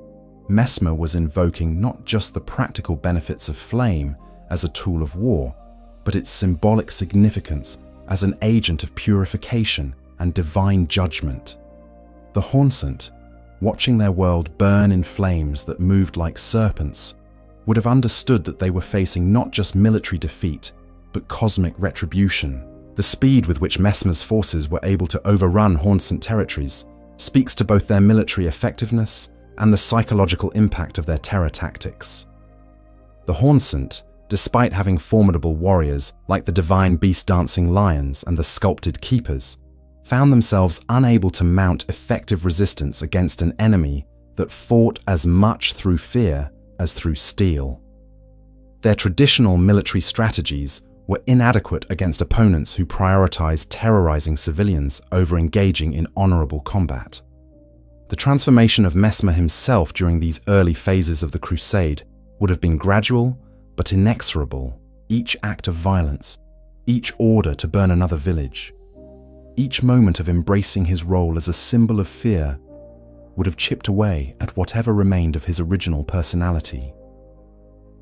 Messmer was invoking not just the practical benefits of flame as a tool of war, but its symbolic significance as an agent of purification and divine judgment. The Hornsent, watching their world burn in flames that moved like serpents, would have understood that they were facing not just military defeat, but cosmic retribution. The speed with which Messmer's forces were able to overrun Hornsent territories speaks to both their military effectiveness and the psychological impact of their terror tactics. The Hornsent, despite having formidable warriors like the divine beast-dancing lions and the sculpted keepers, found themselves unable to mount effective resistance against an enemy that fought as much through fear as through steel. Their traditional military strategies were inadequate against opponents who prioritized terrorizing civilians over engaging in honorable combat. The transformation of Messmer himself during these early phases of the crusade would have been gradual but inexorable. Each act of violence, each order to burn another village, each moment of embracing his role as a symbol of fear would have chipped away at whatever remained of his original personality.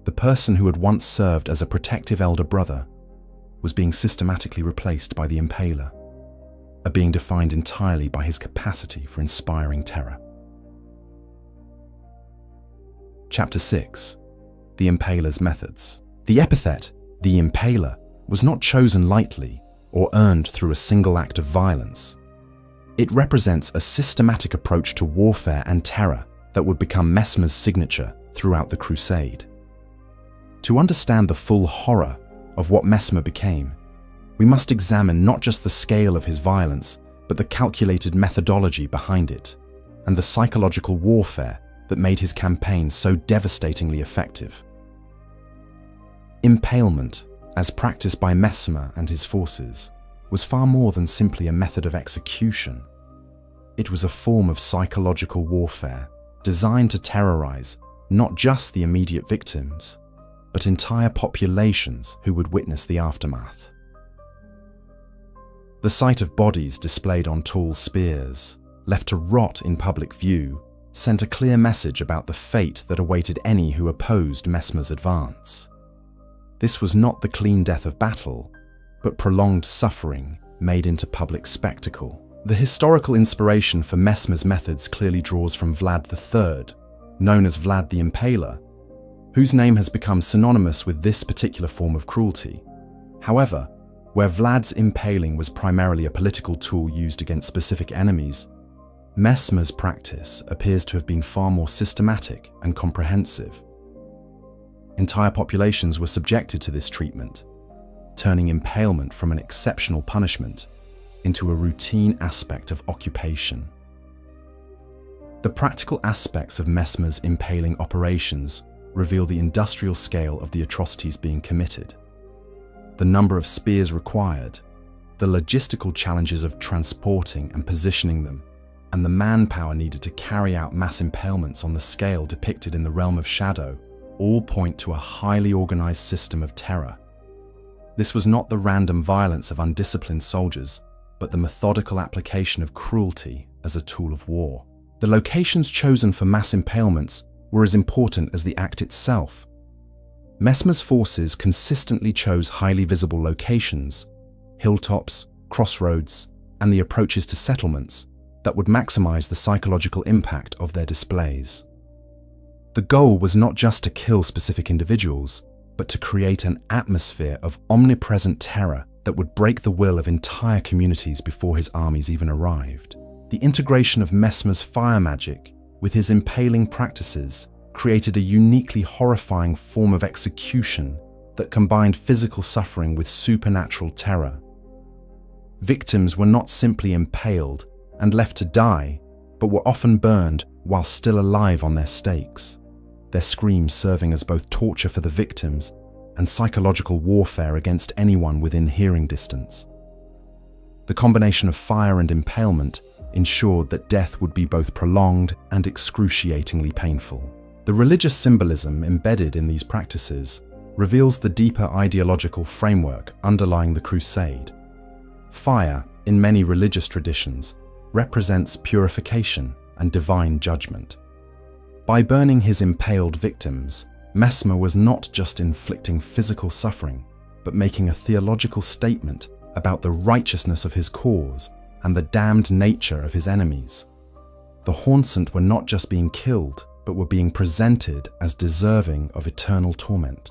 The person who had once served as a protective elder brother was being systematically replaced by the Impaler, a being defined entirely by his capacity for inspiring terror. Chapter 6. The Impaler's Methods. The epithet, the Impaler, was not chosen lightly or earned through a single act of violence. It represents a systematic approach to warfare and terror that would become Messmer's signature throughout the crusade. To understand the full horror of what Messmer became, we must examine not just the scale of his violence, but the calculated methodology behind it, and the psychological warfare that made his campaign so devastatingly effective. Impalement, as practiced by Messmer and his forces, was far more than simply a method of execution. It was a form of psychological warfare designed to terrorize not just the immediate victims, but entire populations who would witness the aftermath. The sight of bodies displayed on tall spears, left to rot in public view, sent a clear message about the fate that awaited any who opposed Messmer's advance. This was not the clean death of battle, but prolonged suffering made into public spectacle. The historical inspiration for Messmer's methods clearly draws from Vlad III, known as Vlad the Impaler, whose name has become synonymous with this particular form of cruelty. However, where Vlad's impaling was primarily a political tool used against specific enemies, Messmer's practice appears to have been far more systematic and comprehensive. entire populations were subjected to this treatment, turning impalement from an exceptional punishment into a routine aspect of occupation. The practical aspects of Messmer's impaling operations reveal the industrial scale of the atrocities being committed. The number of spears required, the logistical challenges of transporting and positioning them, and the manpower needed to carry out mass impalements on the scale depicted in the realm of shadow all point to a highly organized system of terror. This was not the random violence of undisciplined soldiers, but the methodical application of cruelty as a tool of war. The locations chosen for mass impalements were as important as the act itself. Messmer's forces consistently chose highly visible locations, hilltops, crossroads, and the approaches to settlements that would maximize the psychological impact of their displays. The goal was not just to kill specific individuals, but to create an atmosphere of omnipresent terror that would break the will of entire communities before his armies even arrived. The integration of Messmer's fire magic with his impaling practices created a uniquely horrifying form of execution that combined physical suffering with supernatural terror. Victims were not simply impaled and left to die, but were often burned while still alive on their stakes, their screams serving as both torture for the victims and psychological warfare against anyone within hearing distance. The combination of fire and impalement ensured that death would be both prolonged and excruciatingly painful. The religious symbolism embedded in these practices reveals the deeper ideological framework underlying the crusade. Fire, in many religious traditions, represents purification and divine judgment. By burning his impaled victims, Messmer was not just inflicting physical suffering, but making a theological statement about the righteousness of his cause and the damned nature of his enemies. The Hornsent were not just being killed, but were being presented as deserving of eternal torment.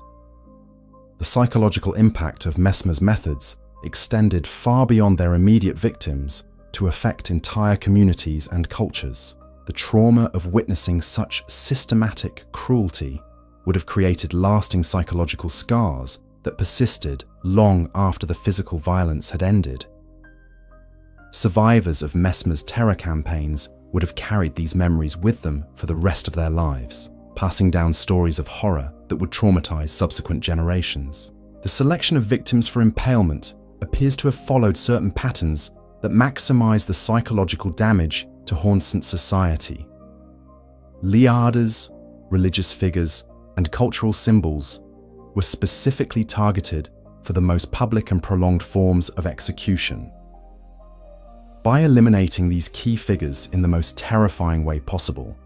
The psychological impact of Messmer's methods extended far beyond their immediate victims to affect entire communities and cultures. The trauma of witnessing such systematic cruelty would have created lasting psychological scars that persisted long after the physical violence had ended. Survivors of Messmer's terror campaigns would have carried these memories with them for the rest of their lives, passing down stories of horror that would traumatize subsequent generations. The selection of victims for impalement appears to have followed certain patterns that maximize the psychological damage to Hornsent society. Liardas, religious figures, and cultural symbols were specifically targeted for the most public and prolonged forms of execution. By eliminating these key figures in the most terrifying way possible,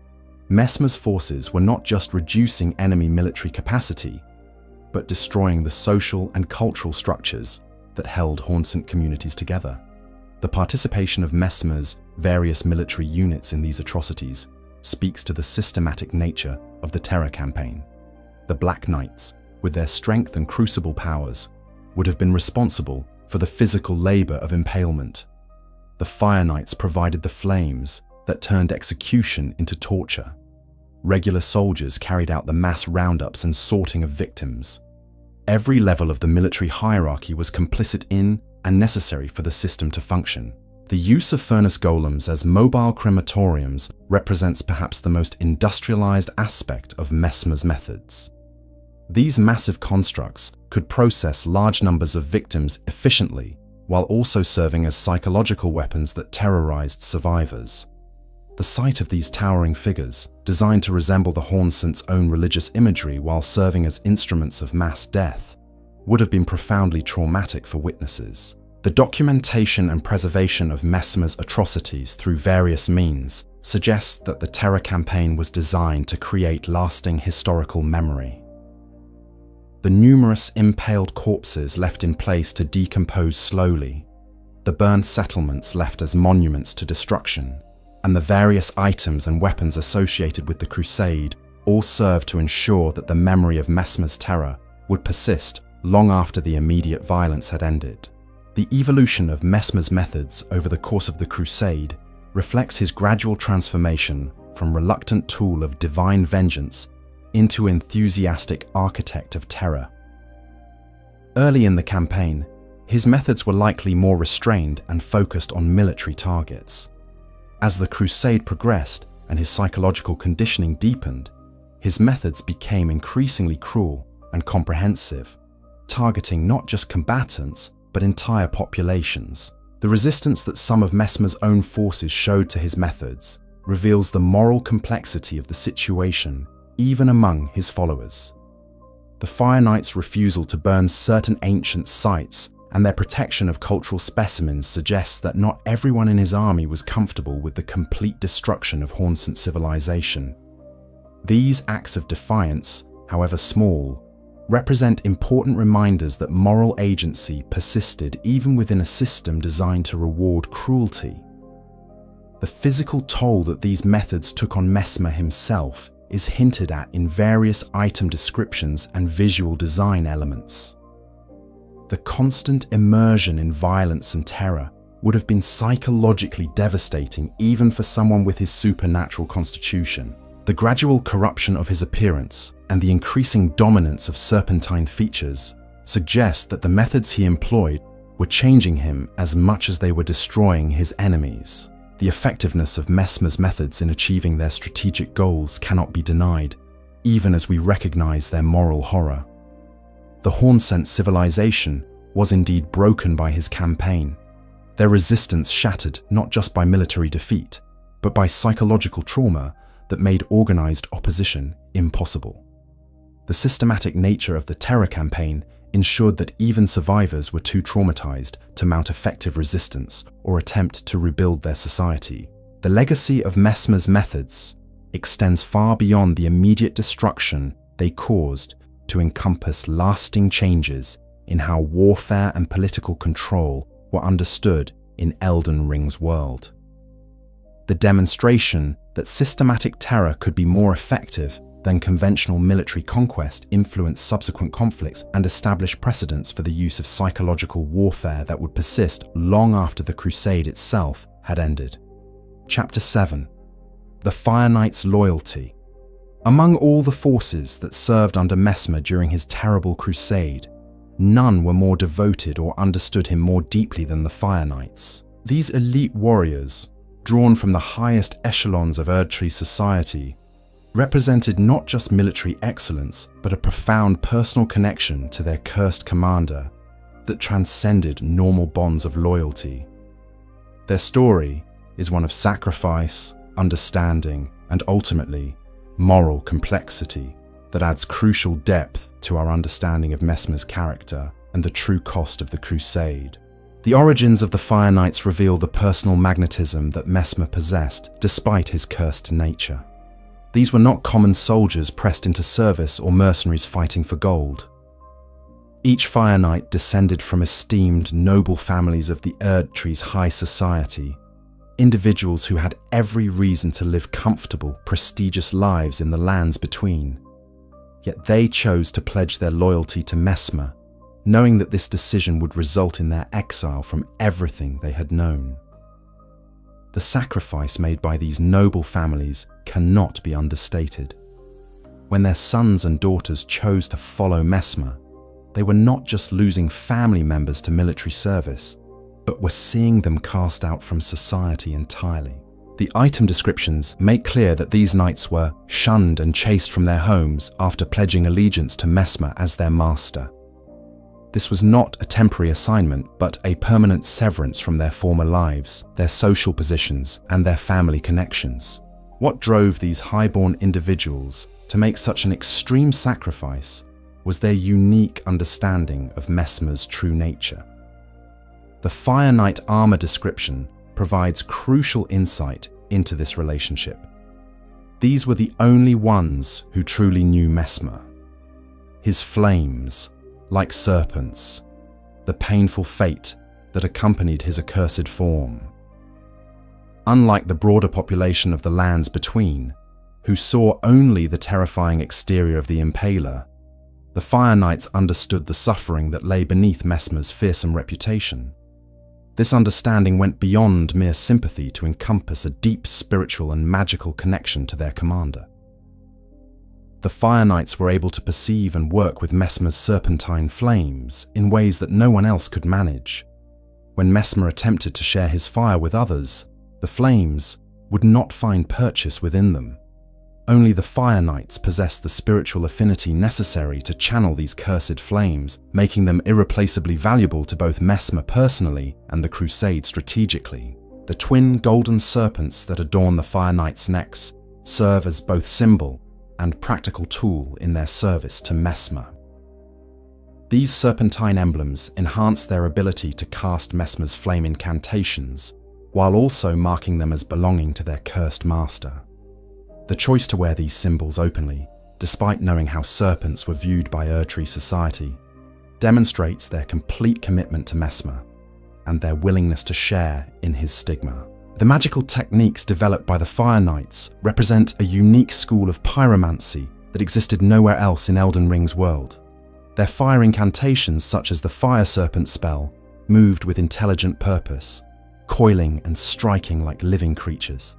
Messmer's forces were not just reducing enemy military capacity, but destroying the social and cultural structures that held Hornsent communities together. The participation of Messmer's various military units in these atrocities speaks to the systematic nature of the terror campaign. The Black Knights, with their strength and crucible powers, would have been responsible for the physical labor of impalement. The Fire Knights provided the flames that turned execution into torture. Regular soldiers carried out the mass roundups and sorting of victims. Every level of the military hierarchy was complicit in and necessary for the system to function. The use of furnace golems as mobile crematoriums represents perhaps the most industrialized aspect of Messmer's methods. These massive constructs could process large numbers of victims efficiently, while also serving as psychological weapons that terrorized survivors. The sight of these towering figures, designed to resemble the Hornsent's own religious imagery while serving as instruments of mass death, would have been profoundly traumatic for witnesses. The documentation and preservation of Messmer's atrocities through various means suggests that the terror campaign was designed to create lasting historical memory. The numerous impaled corpses left in place to decompose slowly, the burned settlements left as monuments to destruction, and the various items and weapons associated with the crusade all served to ensure that the memory of Messmer's terror would persist long after the immediate violence had ended. The evolution of Messmer's methods over the course of the crusade reflects his gradual transformation from reluctant tool of divine vengeance into enthusiastic architect of terror. Early in the campaign, his methods were likely more restrained and focused on military targets. As the crusade progressed and his psychological conditioning deepened, his methods became increasingly cruel and comprehensive, targeting not just combatants, but entire populations. The resistance that some of Messmer's own forces showed to his methods reveals the moral complexity of the situation, even among his followers. The Fire Knight's refusal to burn certain ancient sites and their protection of cultural specimens suggests that not everyone in his army was comfortable with the complete destruction of Hornsent civilization. These acts of defiance, however small, represent important reminders that moral agency persisted even within a system designed to reward cruelty. The physical toll that these methods took on Messmer himself is hinted at in various item descriptions and visual design elements. The constant immersion in violence and terror would have been psychologically devastating even for someone with his supernatural constitution. The gradual corruption of his appearance and the increasing dominance of serpentine features suggest that the methods he employed were changing him as much as they were destroying his enemies. The effectiveness of Messmer's methods in achieving their strategic goals cannot be denied, even as we recognize their moral horror. The Hornsent civilization was indeed broken by his campaign, their resistance shattered not just by military defeat, but by psychological trauma that made organized opposition impossible. The systematic nature of the terror campaign ensured that even survivors were too traumatized to mount effective resistance or attempt to rebuild their society. The legacy of Messmer's methods extends far beyond the immediate destruction they caused to encompass lasting changes in how warfare and political control were understood in Elden Ring's world. The demonstration that systematic terror could be more effective than conventional military conquest influenced subsequent conflicts and established precedents for the use of psychological warfare that would persist long after the crusade itself had ended. Chapter 7. The Fire Knight's Loyalty. Among all the forces that served under Messmer during his terrible crusade, none were more devoted or understood him more deeply than the Fire Knights. These elite warriors, drawn from the highest echelons of Erdtree society, represented not just military excellence, but a profound personal connection to their cursed commander that transcended normal bonds of loyalty. Their story is one of sacrifice, understanding, and ultimately, moral complexity that adds crucial depth to our understanding of Messmer's character and the true cost of the crusade. The origins of the Fire Knights reveal the personal magnetism that Messmer possessed despite his cursed nature. These were not common soldiers pressed into service or mercenaries fighting for gold. Each Fire Knight descended from esteemed, noble families of the Erdtree's high society, individuals who had every reason to live comfortable, prestigious lives in the lands between. Yet they chose to pledge their loyalty to Messmer, knowing that this decision would result in their exile from everything they had known. The sacrifice made by these noble families cannot be understated. When their sons and daughters chose to follow Messmer, they were not just losing family members to military service, but were seeing them cast out from society entirely. The item descriptions make clear that these knights were shunned and chased from their homes after pledging allegiance to Messmer as their master. This was not a temporary assignment, but a permanent severance from their former lives, their social positions, and their family connections. What drove these highborn individuals to make such an extreme sacrifice was their unique understanding of Messmer's true nature. The Fire Knight armor description provides crucial insight into this relationship. These were the only ones who truly knew Messmer. His flames, like serpents, the painful fate that accompanied his accursed form. Unlike the broader population of the lands between, who saw only the terrifying exterior of the Impaler, the Fire Knights understood the suffering that lay beneath Messmer's fearsome reputation. This understanding went beyond mere sympathy to encompass a deep spiritual and magical connection to their commander. the Fire Knights were able to perceive and work with Messmer's serpentine flames in ways that no one else could manage. When Messmer attempted to share his fire with others, the flames would not find purchase within them. Only the Fire Knights possessed the spiritual affinity necessary to channel these cursed flames, making them irreplaceably valuable to both Messmer personally and the crusade strategically. The twin golden serpents that adorn the Fire Knights' necks serve as both symbol and practical tool in their service to Messmer. These serpentine emblems enhance their ability to cast Messmer's flame incantations, while also marking them as belonging to their cursed master. The choice to wear these symbols openly, despite knowing how serpents were viewed by Erdtree society, demonstrates their complete commitment to Messmer and their willingness to share in his stigma. The magical techniques developed by the Fire Knights represent a unique school of pyromancy that existed nowhere else in Elden Ring's world. Their fire incantations, such as the Fire Serpent spell, moved with intelligent purpose, coiling and striking like living creatures.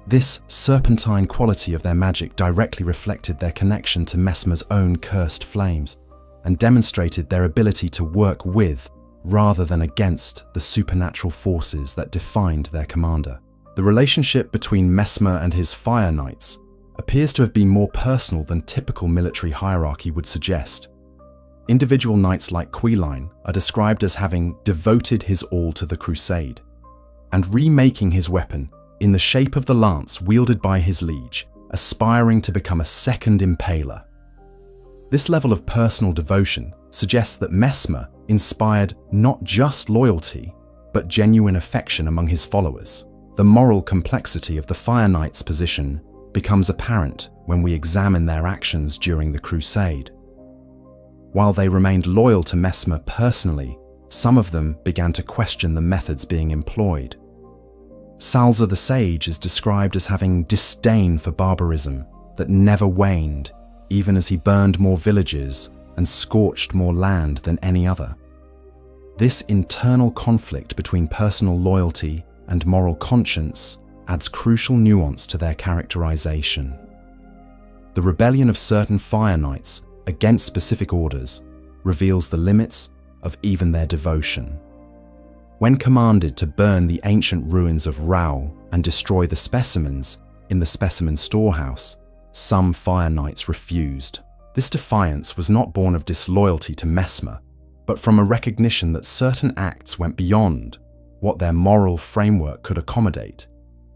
This serpentine quality of their magic directly reflected their connection to Messmer's own cursed flames and demonstrated their ability to work with rather than against the supernatural forces that defined their commander. The relationship between Messmer and his Fire Knights appears to have been more personal than typical military hierarchy would suggest. Individual knights like Quailine are described as having devoted his all to the crusade and remaking his weapon in the shape of the lance wielded by his liege, aspiring to become a second impaler. This level of personal devotion suggests that Messmer inspired not just loyalty, but genuine affection among his followers. The moral complexity of the Fire Knights' position becomes apparent when we examine their actions during the crusade. While they remained loyal to Messmer personally, some of them began to question the methods being employed. Salza the Sage is described as having disdain for barbarism that never waned, even as he burned more villages and scorched more land than any other. This internal conflict between personal loyalty and moral conscience adds crucial nuance to their characterization. The rebellion of certain Fire Knights against specific orders reveals the limits of even their devotion. When commanded to burn the ancient ruins of Rao and destroy the specimens in the specimen storehouse, some Fire Knights refused. This defiance was not born of disloyalty to Messmer, but from a recognition that certain acts went beyond what their moral framework could accommodate,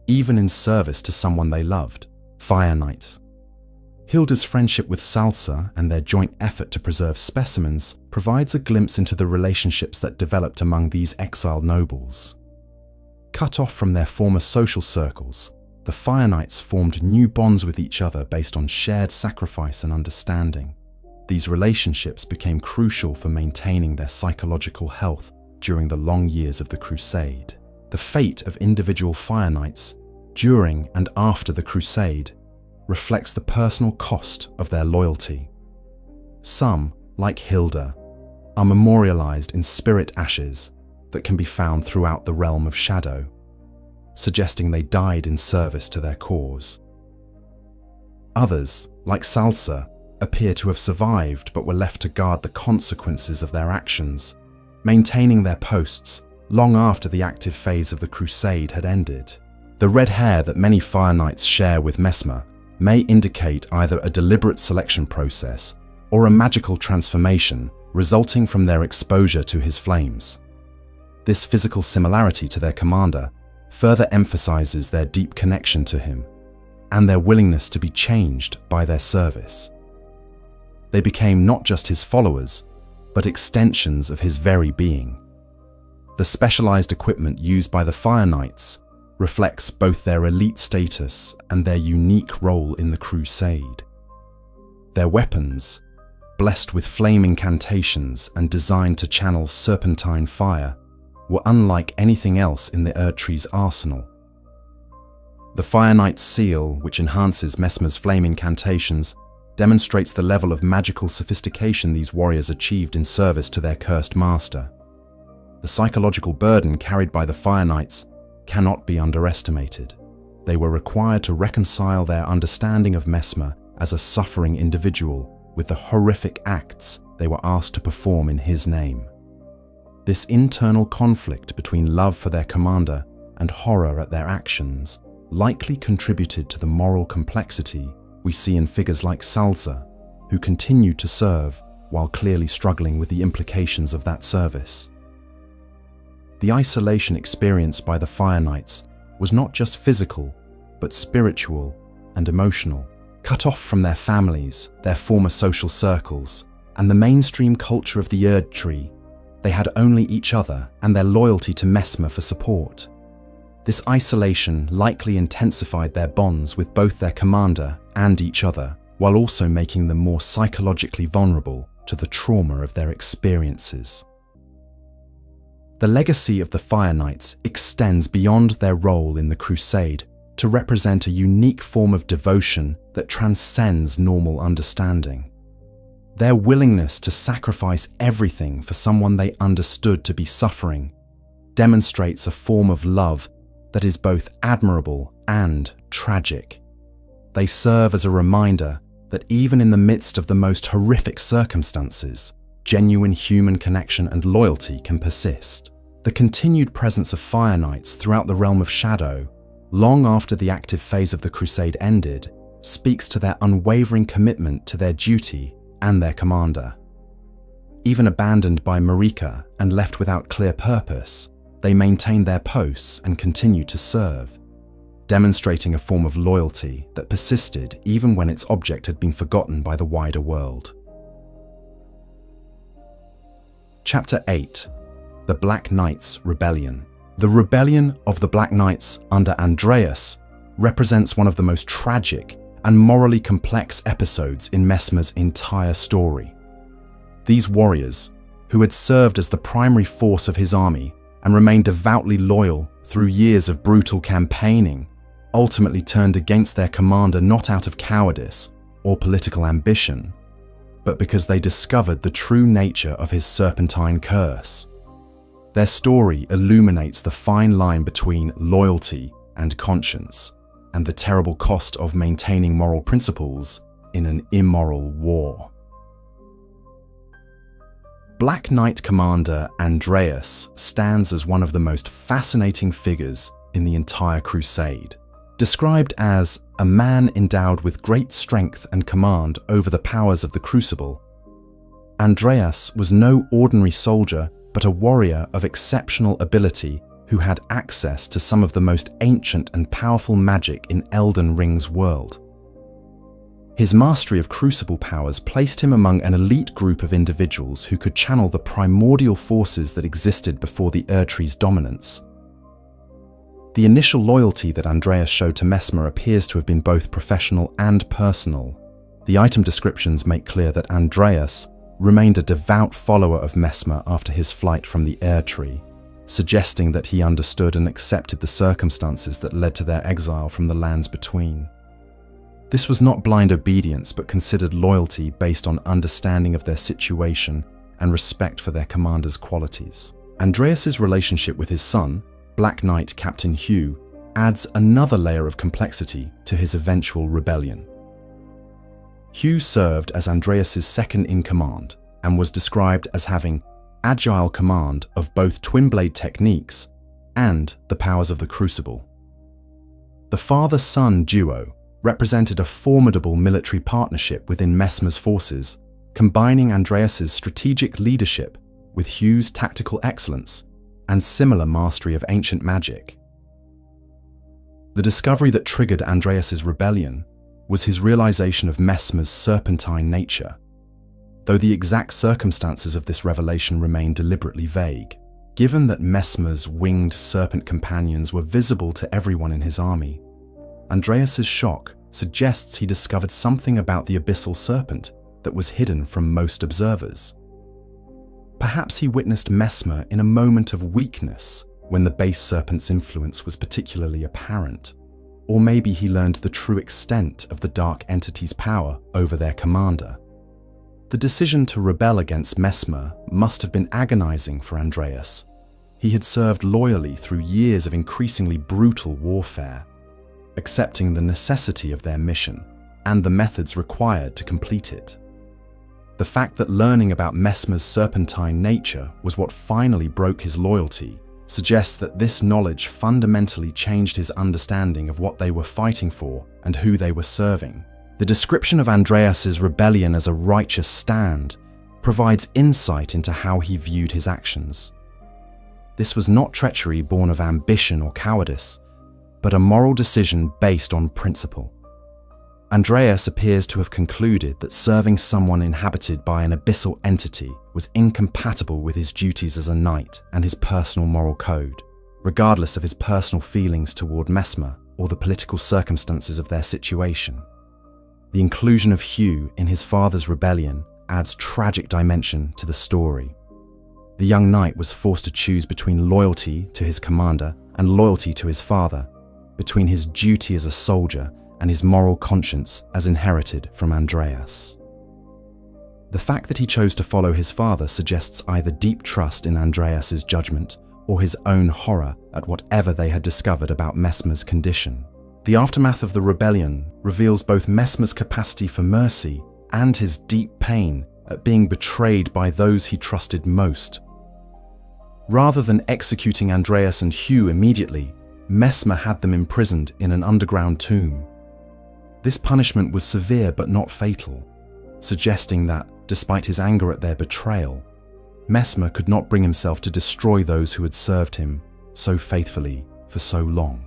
even in service to someone they loved. Fire Knight. Hilda's friendship with Salza and their joint effort to preserve specimens provides a glimpse into the relationships that developed among these exiled nobles. Cut off from their former social circles, the Fire Knights formed new bonds with each other based on shared sacrifice and understanding. These relationships became crucial for maintaining their psychological health during the long years of the crusade. The fate of individual Fire Knights during and after the crusade reflects the personal cost of their loyalty. Some, like Hilda, are memorialized in spirit ashes that can be found throughout the realm of shadow, suggesting they died in service to their cause. Others, like Salza, appear to have survived but were left to guard the consequences of their actions, maintaining their posts long after the active phase of the crusade had ended. The red hair that many Fire Knights share with Messmer may indicate either a deliberate selection process or a magical transformation resulting from their exposure to his flames. This physical similarity to their commander further emphasizes their deep connection to him and their willingness to be changed by their service. They became not just his followers, but extensions of his very being. The specialized equipment used by the Fire Knights reflects both their elite status and their unique role in the crusade. Their weapons, blessed with flame incantations and designed to channel serpentine fire, were unlike anything else in the Erdtree's arsenal. The Fire Knight's seal, which enhances Messmer's flame incantations, demonstrates the level of magical sophistication these warriors achieved in service to their cursed master. The psychological burden carried by the Fire Knights cannot be underestimated. They were required to reconcile their understanding of Messmer as a suffering individual with the horrific acts they were asked to perform in his name. This internal conflict between love for their commander and horror at their actions likely contributed to the moral complexity we see in figures like Salza, who continued to serve while clearly struggling with the implications of that service. The isolation experienced by the Fire Knights was not just physical, but spiritual and emotional. Cut off from their families, their former social circles, and the mainstream culture of the Erdtree, they had only each other and their loyalty to Messmer for support. This isolation likely intensified their bonds with both their commander and each other, while also making them more psychologically vulnerable to the trauma of their experiences. The legacy of the Fire Knights extends beyond their role in the crusade to represent a unique form of devotion that transcends normal understanding. Their willingness to sacrifice everything for someone they understood to be suffering demonstrates a form of love that is both admirable and tragic. They serve as a reminder that even in the midst of the most horrific circumstances, genuine human connection and loyalty can persist. The continued presence of Fire Knights throughout the realm of Shadow, long after the active phase of the crusade ended, speaks to their unwavering commitment to their duty and their commander. Even abandoned by Marika and left without clear purpose, they maintained their posts and continued to serve, demonstrating a form of loyalty that persisted even when its object had been forgotten by the wider world. Chapter 8. The Black Knights' Rebellion. The rebellion of the Black Knights under Andreas represents one of the most tragic and morally complex episodes in Messmer's entire story. These warriors, who had served as the primary force of his army and remained devoutly loyal through years of brutal campaigning, ultimately turned against their commander not out of cowardice or political ambition, but because they discovered the true nature of his serpentine curse. Their story illuminates the fine line between loyalty and conscience, and the terrible cost of maintaining moral principles in an immoral war. Black Knight Commander Andreas stands as one of the most fascinating figures in the entire crusade. Described as a man endowed with great strength and command over the powers of the Crucible, Andreas was no ordinary soldier but a warrior of exceptional ability who had access to some of the most ancient and powerful magic in Elden Ring's world. His mastery of Crucible powers placed him among an elite group of individuals who could channel the primordial forces that existed before the Erdtree's dominance. The initial loyalty that Andreas showed to Messmer appears to have been both professional and personal. The item descriptions make clear that Andreas remained a devout follower of Messmer after his flight from the Erdtree, suggesting that he understood and accepted the circumstances that led to their exile from the lands between. This was not blind obedience, but considered loyalty based on understanding of their situation and respect for their commander's qualities. Andreas's relationship with his son, Black Knight Captain Hugh, adds another layer of complexity to his eventual rebellion. Hugh served as Andreas's second-in-command and was described as having agile command of both twin-blade techniques and the powers of the Crucible. The father-son duo represented a formidable military partnership within Messmer's forces, combining Andreas's strategic leadership with Hugh's tactical excellence and similar mastery of ancient magic. The discovery that triggered Andreas's rebellion was his realization of Messmer's serpentine nature, though the exact circumstances of this revelation remain deliberately vague. Given that Messmer's winged serpent companions were visible to everyone in his army, Andreas's shock suggests he discovered something about the abyssal serpent that was hidden from most observers. Perhaps he witnessed Messmer in a moment of weakness when the base serpent's influence was particularly apparent. Or maybe he learned the true extent of the dark entity's power over their commander. The decision to rebel against Messmer must have been agonizing for Andreas. He had served loyally through years of increasingly brutal warfare. Accepting the necessity of their mission and the methods required to complete it. The fact that learning about Messmer's serpentine nature was what finally broke his loyalty suggests that this knowledge fundamentally changed his understanding of what they were fighting for and who they were serving. The description of Andreas's rebellion as a righteous stand provides insight into how he viewed his actions. This was not treachery born of ambition or cowardice, but a moral decision based on principle. Andreas appears to have concluded that serving someone inhabited by an abyssal entity was incompatible with his duties as a knight and his personal moral code, regardless of his personal feelings toward Messmer or the political circumstances of their situation. The inclusion of Hugh in his father's rebellion adds tragic dimension to the story. The young knight was forced to choose between loyalty to his commander and loyalty to his father, between his duty as a soldier and his moral conscience as inherited from Andreas. The fact that he chose to follow his father suggests either deep trust in Andreas's judgment or his own horror at whatever they had discovered about Messmer's condition. The aftermath of the rebellion reveals both Messmer's capacity for mercy and his deep pain at being betrayed by those he trusted most. Rather than executing Andreas and Hugh immediately, Messmer had them imprisoned in an underground tomb. This punishment was severe but not fatal, suggesting that, despite his anger at their betrayal, Messmer could not bring himself to destroy those who had served him so faithfully for so long.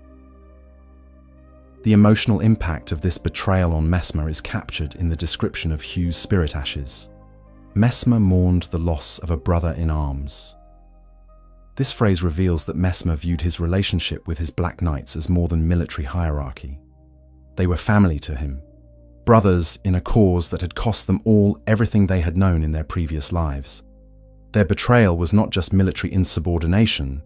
The emotional impact of this betrayal on Messmer is captured in the description of Hugh's spirit ashes. Messmer mourned the loss of a brother in arms. This phrase reveals that Messmer viewed his relationship with his Black Knights as more than military hierarchy. They were family to him, brothers in a cause that had cost them all everything they had known in their previous lives. Their betrayal was not just military insubordination,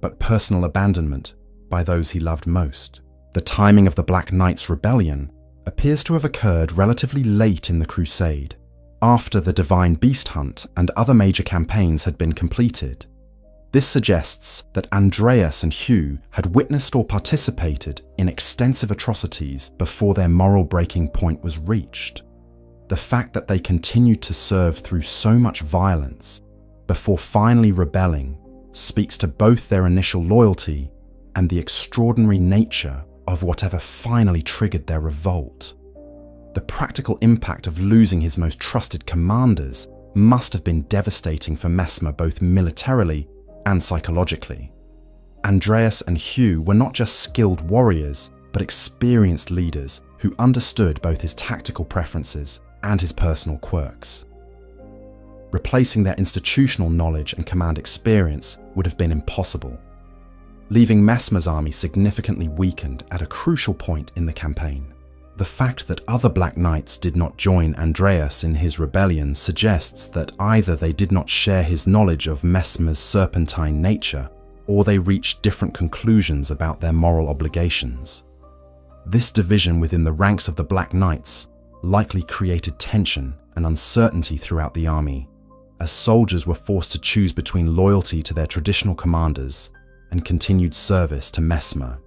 but personal abandonment by those he loved most. The timing of the Black Knights' rebellion appears to have occurred relatively late in the crusade, after the Divine Beast Hunt and other major campaigns had been completed. This suggests that Andreas and Hugh had witnessed or participated in extensive atrocities before their moral breaking point was reached. The fact that they continued to serve through so much violence before finally rebelling speaks to both their initial loyalty and the extraordinary nature of whatever finally triggered their revolt. The practical impact of losing his most trusted commanders must have been devastating for Messmer both militarily and psychologically. Andreas and Hugh were not just skilled warriors, but experienced leaders who understood both his tactical preferences and his personal quirks. Replacing their institutional knowledge and command experience would have been impossible, leaving Messmer's army significantly weakened at a crucial point in the campaign. The fact that other Black Knights did not join Andreas in his rebellion suggests that either they did not share his knowledge of Messmer's serpentine nature, or they reached different conclusions about their moral obligations. This division within the ranks of the Black Knights likely created tension and uncertainty throughout the army, as soldiers were forced to choose between loyalty to their traditional commanders and continued service to Messmer.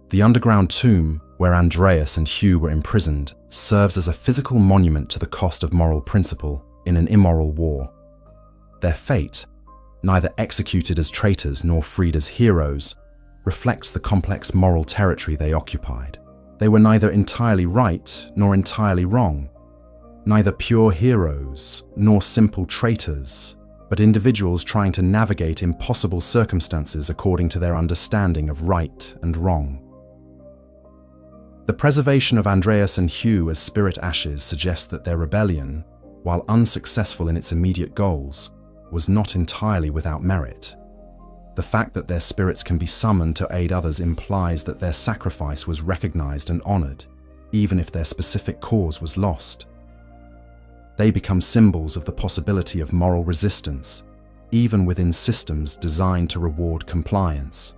The underground tomb where Andreas and Hugh were imprisoned serves as a physical monument to the cost of moral principle in an immoral war. Their fate, neither executed as traitors nor freed as heroes, reflects the complex moral territory they occupied. They were neither entirely right nor entirely wrong, neither pure heroes nor simple traitors, but individuals trying to navigate impossible circumstances according to their understanding of right and wrong. The preservation of Andreas and Hugh as spirit ashes suggests that their rebellion, while unsuccessful in its immediate goals, was not entirely without merit. The fact that their spirits can be summoned to aid others implies that their sacrifice was recognized and honored, even if their specific cause was lost. They become symbols of the possibility of moral resistance, even within systems designed to reward compliance.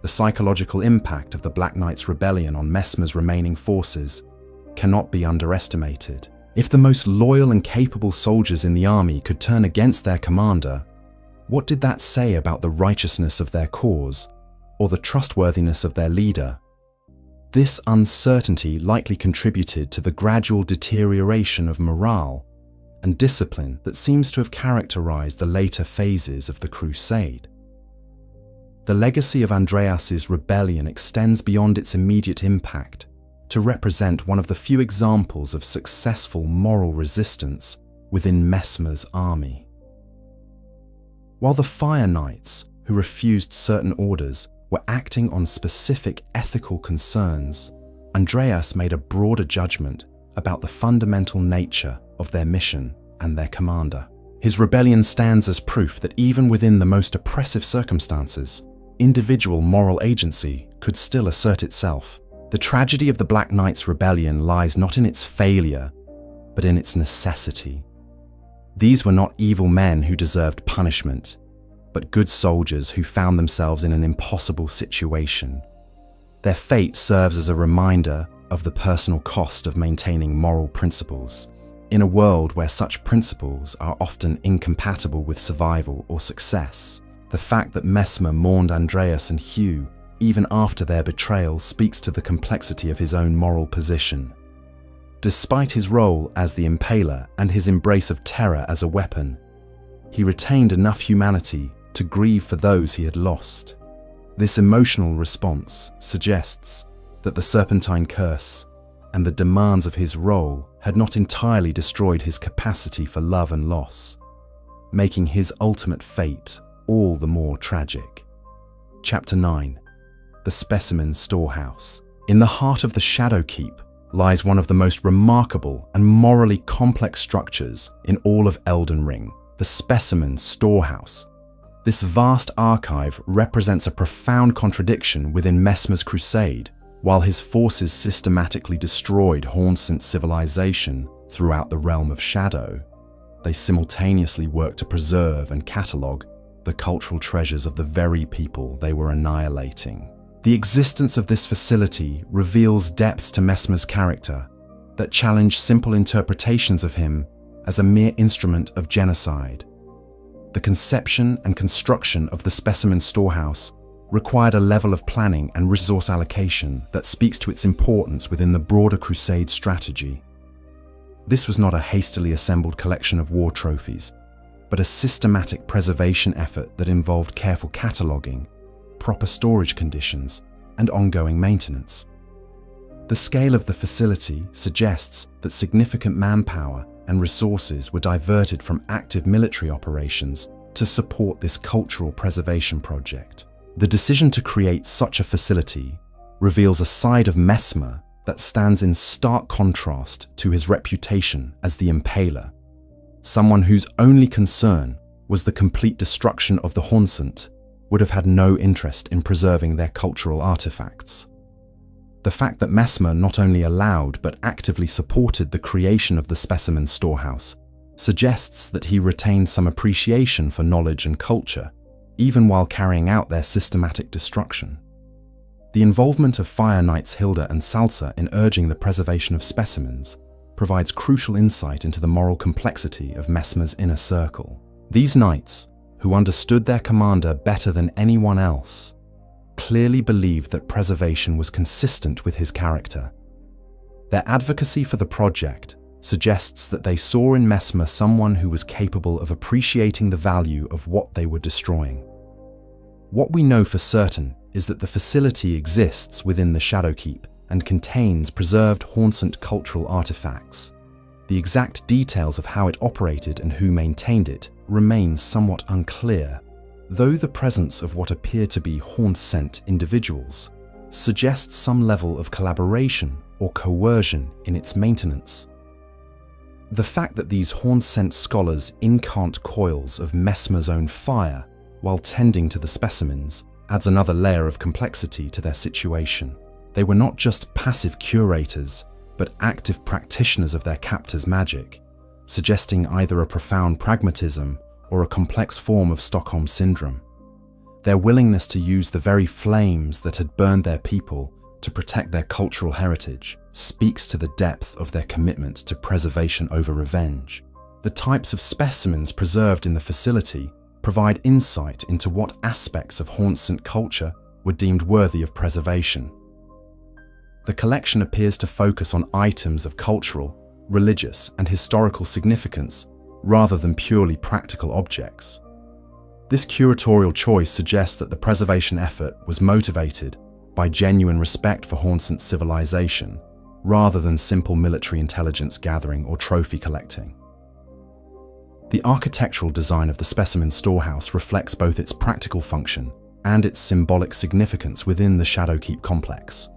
The psychological impact of the Black Knight's rebellion on Messmer's remaining forces cannot be underestimated. If the most loyal and capable soldiers in the army could turn against their commander, what did that say about the righteousness of their cause or the trustworthiness of their leader? This uncertainty likely contributed to the gradual deterioration of morale and discipline that seems to have characterized the later phases of the crusade. The legacy of Andreas's rebellion extends beyond its immediate impact to represent one of the few examples of successful moral resistance within Messmer's army. While the Fire Knights, who refused certain orders, were acting on specific ethical concerns, Andreas made a broader judgment about the fundamental nature of their mission and their commander. His rebellion stands as proof that even within the most oppressive circumstances, individual moral agency could still assert itself. The tragedy of the Black Knight's rebellion lies not in its failure, but in its necessity. These were not evil men who deserved punishment, but good soldiers who found themselves in an impossible situation. Their fate serves as a reminder of the personal cost of maintaining moral principles, in a world where such principles are often incompatible with survival or success. The fact that Messmer mourned Andreas and Hugh even after their betrayal speaks to the complexity of his own moral position. Despite his role as the Impaler and his embrace of terror as a weapon, he retained enough humanity to grieve for those he had lost. This emotional response suggests that the serpentine curse and the demands of his role had not entirely destroyed his capacity for love and loss, making his ultimate fate all the more tragic. Chapter 9. The Specimen Storehouse. In the heart of the Shadowkeep lies one of the most remarkable and morally complex structures in all of Elden Ring, the Specimen Storehouse. This vast archive represents a profound contradiction within Messmer's crusade. While his forces systematically destroyed Hornsent civilization throughout the realm of Shadow, they simultaneously worked to preserve and catalogue the cultural treasures of the very people they were annihilating. The existence of this facility reveals depths to Messmer's character that challenge simple interpretations of him as a mere instrument of genocide. The conception and construction of the Specimen Storehouse required a level of planning and resource allocation that speaks to its importance within the broader Crusade strategy. This was not a hastily assembled collection of war trophies, but a systematic preservation effort that involved careful cataloguing, proper storage conditions, and ongoing maintenance. The scale of the facility suggests that significant manpower and resources were diverted from active military operations to support this cultural preservation project. The decision to create such a facility reveals a side of Messmer that stands in stark contrast to his reputation as the Impaler, someone whose only concern was the complete destruction of the Hornsent would have had no interest in preserving their cultural artifacts. The fact that Messmer not only allowed but actively supported the creation of the Specimen Storehouse suggests that he retained some appreciation for knowledge and culture, even while carrying out their systematic destruction. The involvement of Fire Knights Hilda and Salsa in urging the preservation of specimens provides crucial insight into the moral complexity of Messmer's inner circle. These knights, who understood their commander better than anyone else, clearly believed that preservation was consistent with his character. Their advocacy for the project suggests that they saw in Messmer someone who was capable of appreciating the value of what they were destroying. What we know for certain is that the facility exists within the Shadowkeep and contains preserved Hornsent cultural artifacts. The exact details of how it operated and who maintained it remains somewhat unclear, though the presence of what appear to be Hornsent individuals suggests some level of collaboration or coercion in its maintenance. The fact that these Hornsent scholars incant coils of Messmer's own fire while tending to the specimens adds another layer of complexity to their situation. They were not just passive curators, but active practitioners of their captor's magic, suggesting either a profound pragmatism or a complex form of Stockholm Syndrome. Their willingness to use the very flames that had burned their people to protect their cultural heritage speaks to the depth of their commitment to preservation over revenge. The types of specimens preserved in the facility provide insight into what aspects of Hornsent culture were deemed worthy of preservation. The collection appears to focus on items of cultural, religious, and historical significance rather than purely practical objects. This curatorial choice suggests that the preservation effort was motivated by genuine respect for Hornsent civilization rather than simple military intelligence gathering or trophy collecting. The architectural design of the specimen storehouse reflects both its practical function and its symbolic significance within the Shadowkeep complex.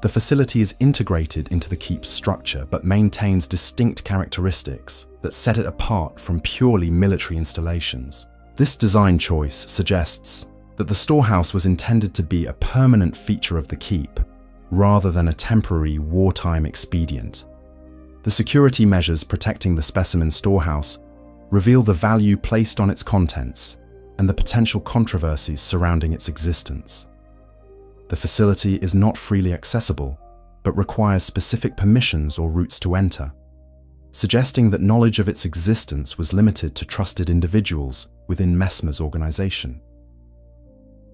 The facility is integrated into the keep's structure but maintains distinct characteristics that set it apart from purely military installations. This design choice suggests that the storehouse was intended to be a permanent feature of the keep, rather than a temporary wartime expedient. The security measures protecting the specimen storehouse reveal the value placed on its contents and the potential controversies surrounding its existence. The facility is not freely accessible, but requires specific permissions or routes to enter, suggesting that knowledge of its existence was limited to trusted individuals within Messmer's organization.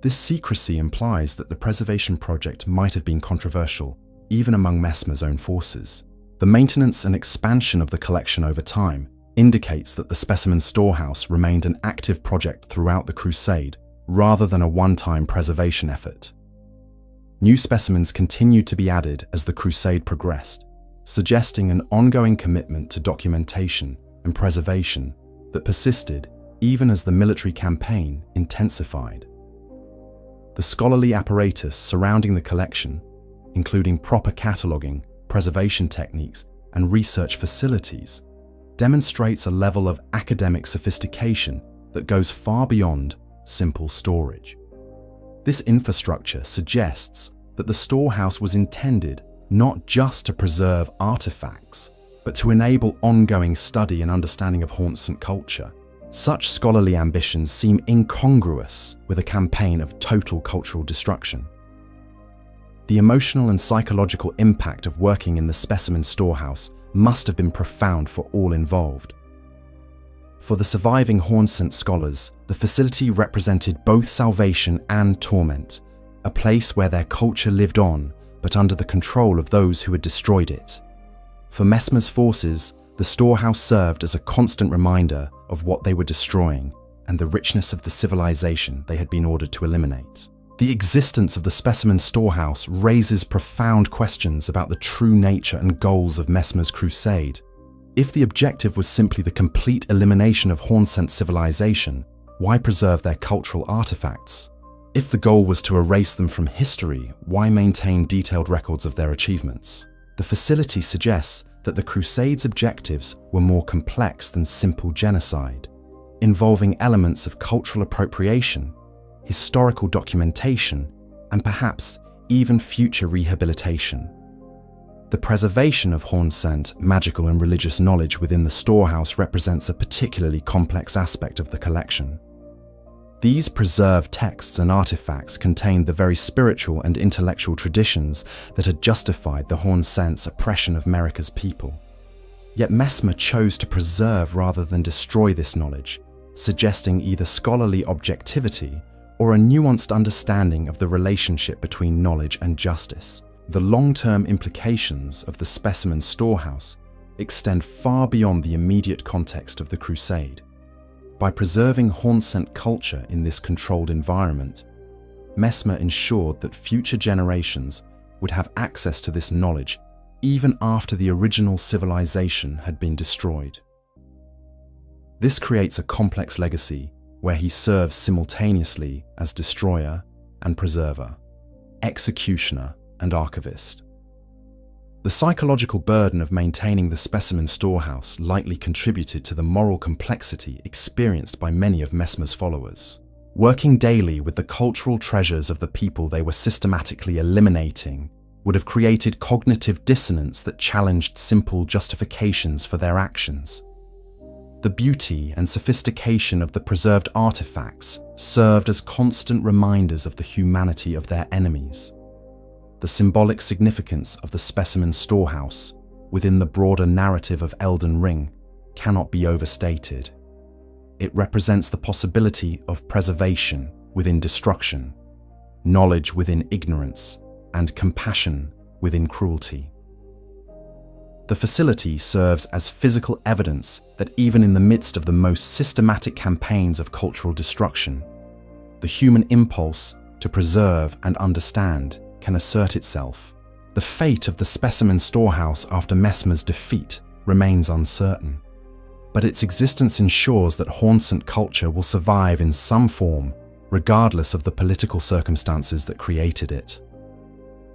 This secrecy implies that the preservation project might have been controversial, even among Messmer's own forces. The maintenance and expansion of the collection over time indicates that the specimen storehouse remained an active project throughout the crusade, rather than a one-time preservation effort. New specimens continued to be added as the crusade progressed, suggesting an ongoing commitment to documentation and preservation that persisted even as the military campaign intensified. The scholarly apparatus surrounding the collection, including proper cataloging, preservation techniques, and research facilities, demonstrates a level of academic sophistication that goes far beyond simple storage. This infrastructure suggests that the storehouse was intended not just to preserve artifacts, but to enable ongoing study and understanding of Hornsent culture. Such scholarly ambitions seem incongruous with a campaign of total cultural destruction. The emotional and psychological impact of working in the specimen storehouse must have been profound for all involved. For the surviving Hornsent scholars, the facility represented both salvation and torment, a place where their culture lived on, but under the control of those who had destroyed it. For Messmer's forces, the storehouse served as a constant reminder of what they were destroying and the richness of the civilization they had been ordered to eliminate. The existence of the specimen storehouse raises profound questions about the true nature and goals of Messmer's crusade. If the objective was simply the complete elimination of Hornsent civilization, why preserve their cultural artifacts? If the goal was to erase them from history, why maintain detailed records of their achievements? The facility suggests that the Crusade's objectives were more complex than simple genocide, involving elements of cultural appropriation, historical documentation, and perhaps even future rehabilitation. The preservation of Hornsent magical and religious knowledge within the storehouse represents a particularly complex aspect of the collection. These preserved texts and artifacts contain the very spiritual and intellectual traditions that had justified the Hornsent's oppression of Marika's people. Yet Messmer chose to preserve rather than destroy this knowledge, suggesting either scholarly objectivity or a nuanced understanding of the relationship between knowledge and justice. The long-term implications of the specimen storehouse extend far beyond the immediate context of the crusade. By preserving Hornsent culture in this controlled environment, Messmer ensured that future generations would have access to this knowledge even after the original civilization had been destroyed. This creates a complex legacy where he serves simultaneously as destroyer and preserver, executioner and archivist. The psychological burden of maintaining the specimen storehouse likely contributed to the moral complexity experienced by many of Messmer's followers. Working daily with the cultural treasures of the people they were systematically eliminating would have created cognitive dissonance that challenged simple justifications for their actions. The beauty and sophistication of the preserved artifacts served as constant reminders of the humanity of their enemies. The symbolic significance of the specimen storehouse within the broader narrative of Elden Ring cannot be overstated. It represents the possibility of preservation within destruction, knowledge within ignorance, and compassion within cruelty. The facility serves as physical evidence that even in the midst of the most systematic campaigns of cultural destruction, the human impulse to preserve and understand can assert itself. The fate of the specimen storehouse after Messmer's defeat remains uncertain, but its existence ensures that Hornsent culture will survive in some form, regardless of the political circumstances that created it.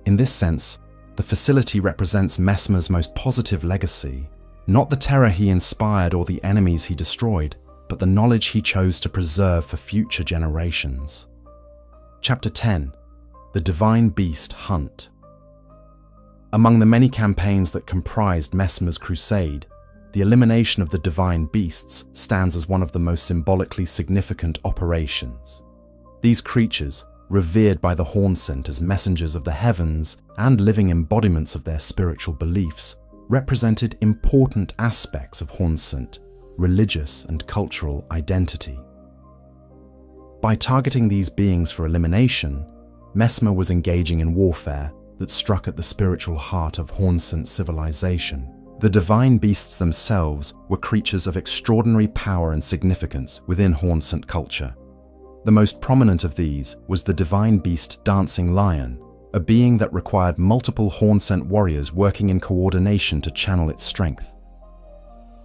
In this sense, the facility represents Messmer's most positive legacy, not the terror he inspired or the enemies he destroyed, but the knowledge he chose to preserve for future generations. Chapter 10. The Divine Beast Hunt. Among the many campaigns that comprised Messmer's crusade, the elimination of the divine beasts stands as one of the most symbolically significant operations. These creatures, revered by the Hornsent as messengers of the heavens and living embodiments of their spiritual beliefs, represented important aspects of Hornsent religious and cultural identity. By targeting these beings for elimination, Messmer was engaging in warfare that struck at the spiritual heart of Hornsent civilization. The divine beasts themselves were creatures of extraordinary power and significance within Hornsent culture. The most prominent of these was the divine beast Dancing Lion, a being that required multiple Hornsent warriors working in coordination to channel its strength.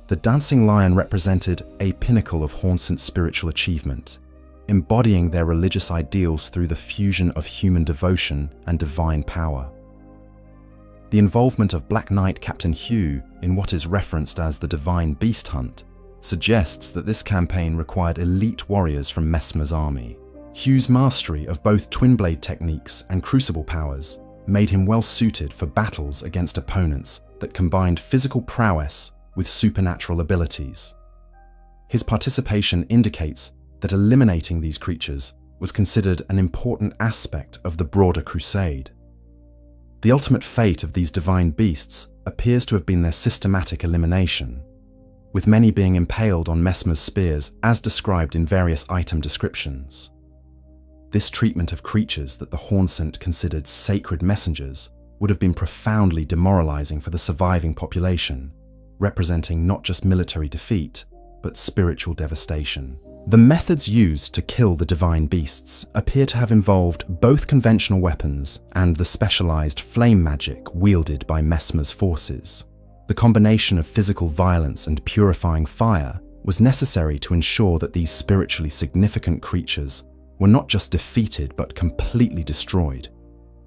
The Dancing Lion represented a pinnacle of Hornsent spiritual achievement, embodying their religious ideals through the fusion of human devotion and divine power. The involvement of Black Knight Captain Hugh in what is referenced as the Divine Beast Hunt suggests that this campaign required elite warriors from Messmer's army. Hugh's mastery of both twin blade techniques and crucible powers made him well suited for battles against opponents that combined physical prowess with supernatural abilities. His participation indicates that eliminating these creatures was considered an important aspect of the broader crusade. The ultimate fate of these divine beasts appears to have been their systematic elimination, with many being impaled on Messmer's spears as described in various item descriptions. This treatment of creatures that the Hornsent considered sacred messengers would have been profoundly demoralizing for the surviving population, representing not just military defeat, but spiritual devastation. The methods used to kill the divine beasts appear to have involved both conventional weapons and the specialized flame magic wielded by Messmer's forces. The combination of physical violence and purifying fire was necessary to ensure that these spiritually significant creatures were not just defeated but completely destroyed,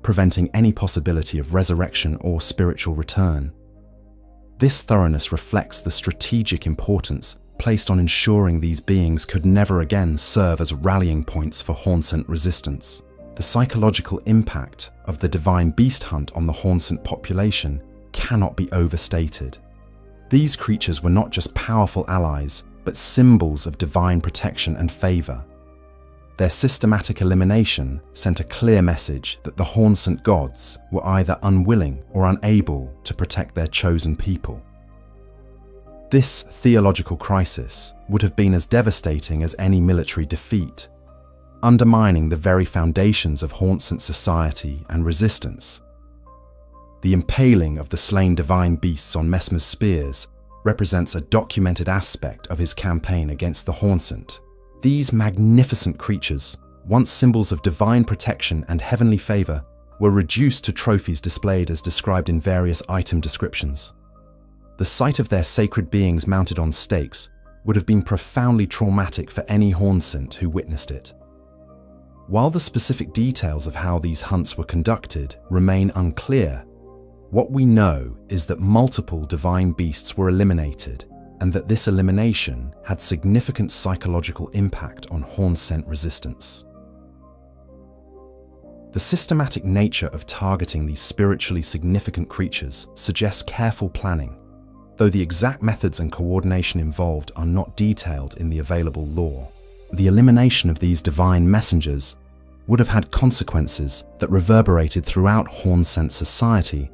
preventing any possibility of resurrection or spiritual return. This thoroughness reflects the strategic importance placed on ensuring these beings could never again serve as rallying points for Hornsent resistance. The psychological impact of the divine beast hunt on the Hornsent population cannot be overstated. These creatures were not just powerful allies, but symbols of divine protection and favor. Their systematic elimination sent a clear message that the Hornsent gods were either unwilling or unable to protect their chosen people. This theological crisis would have been as devastating as any military defeat, undermining the very foundations of Hornsent society and resistance. The impaling of the slain divine beasts on Messmer's spears represents a documented aspect of his campaign against the Hornsent. These magnificent creatures, once symbols of divine protection and heavenly favor, were reduced to trophies displayed as described in various item descriptions. The sight of their sacred beings mounted on stakes would have been profoundly traumatic for any Hornsent who witnessed it. While the specific details of how these hunts were conducted remain unclear, what we know is that multiple divine beasts were eliminated, and that this elimination had significant psychological impact on Hornsent resistance. The systematic nature of targeting these spiritually significant creatures suggests careful planning, though the exact methods and coordination involved are not detailed in the available lore. The elimination of these divine messengers would have had consequences that reverberated throughout Hornsent society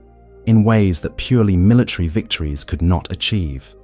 in ways that purely military victories could not achieve.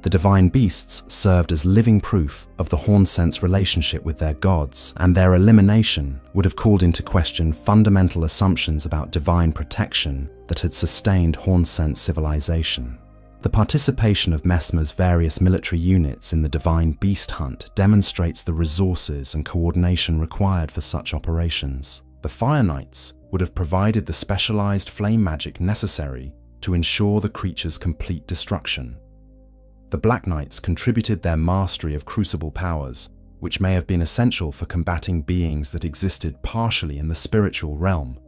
The divine beasts served as living proof of the Hornsent's relationship with their gods, and their elimination would have called into question fundamental assumptions about divine protection that had sustained Hornsent civilization. The participation of Messmer's various military units in the divine beast hunt demonstrates the resources and coordination required for such operations. The Fire Knights would have provided the specialized flame magic necessary to ensure the creature's complete destruction. The Black Knights contributed their mastery of crucible powers, which may have been essential for combating beings that existed partially in the spiritual realm.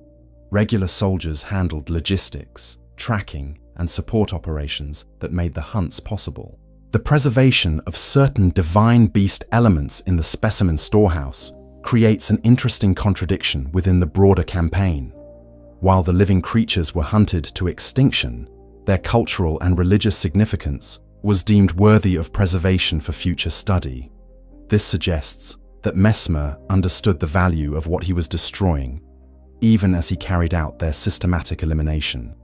Regular soldiers handled logistics, tracking, and support operations that made the hunts possible. The preservation of certain divine beast elements in the specimen storehouse creates an interesting contradiction within the broader campaign. While the living creatures were hunted to extinction, their cultural and religious significance was deemed worthy of preservation for future study. This suggests that Messmer understood the value of what he was destroying, even as he carried out their systematic elimination,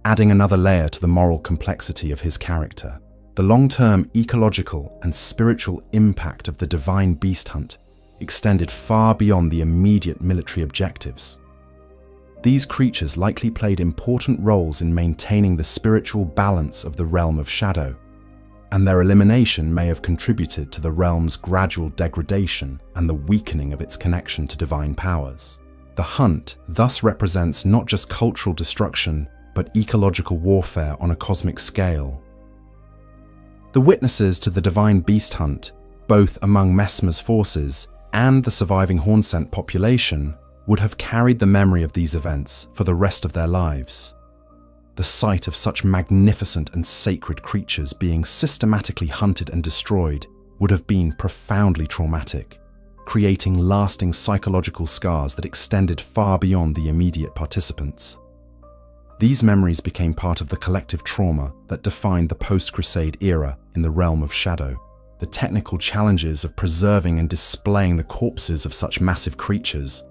adding another layer to the moral complexity of his character. The long-term ecological and spiritual impact of the divine beast hunt extended far beyond the immediate military objectives. These creatures likely played important roles in maintaining the spiritual balance of the realm of shadow, and their elimination may have contributed to the realm's gradual degradation and the weakening of its connection to divine powers. The hunt thus represents not just cultural destruction, but ecological warfare on a cosmic scale. The witnesses to the divine beast hunt, both among Messmer's forces and the surviving Hornsent population, would have carried the memory of these events for the rest of their lives. The sight of such magnificent and sacred creatures being systematically hunted and destroyed would have been profoundly traumatic, creating lasting psychological scars that extended far beyond the immediate participants. These memories became part of the collective trauma that defined the post-crusade era in the realm of shadow. The technical challenges of preserving and displaying the corpses of such massive creatures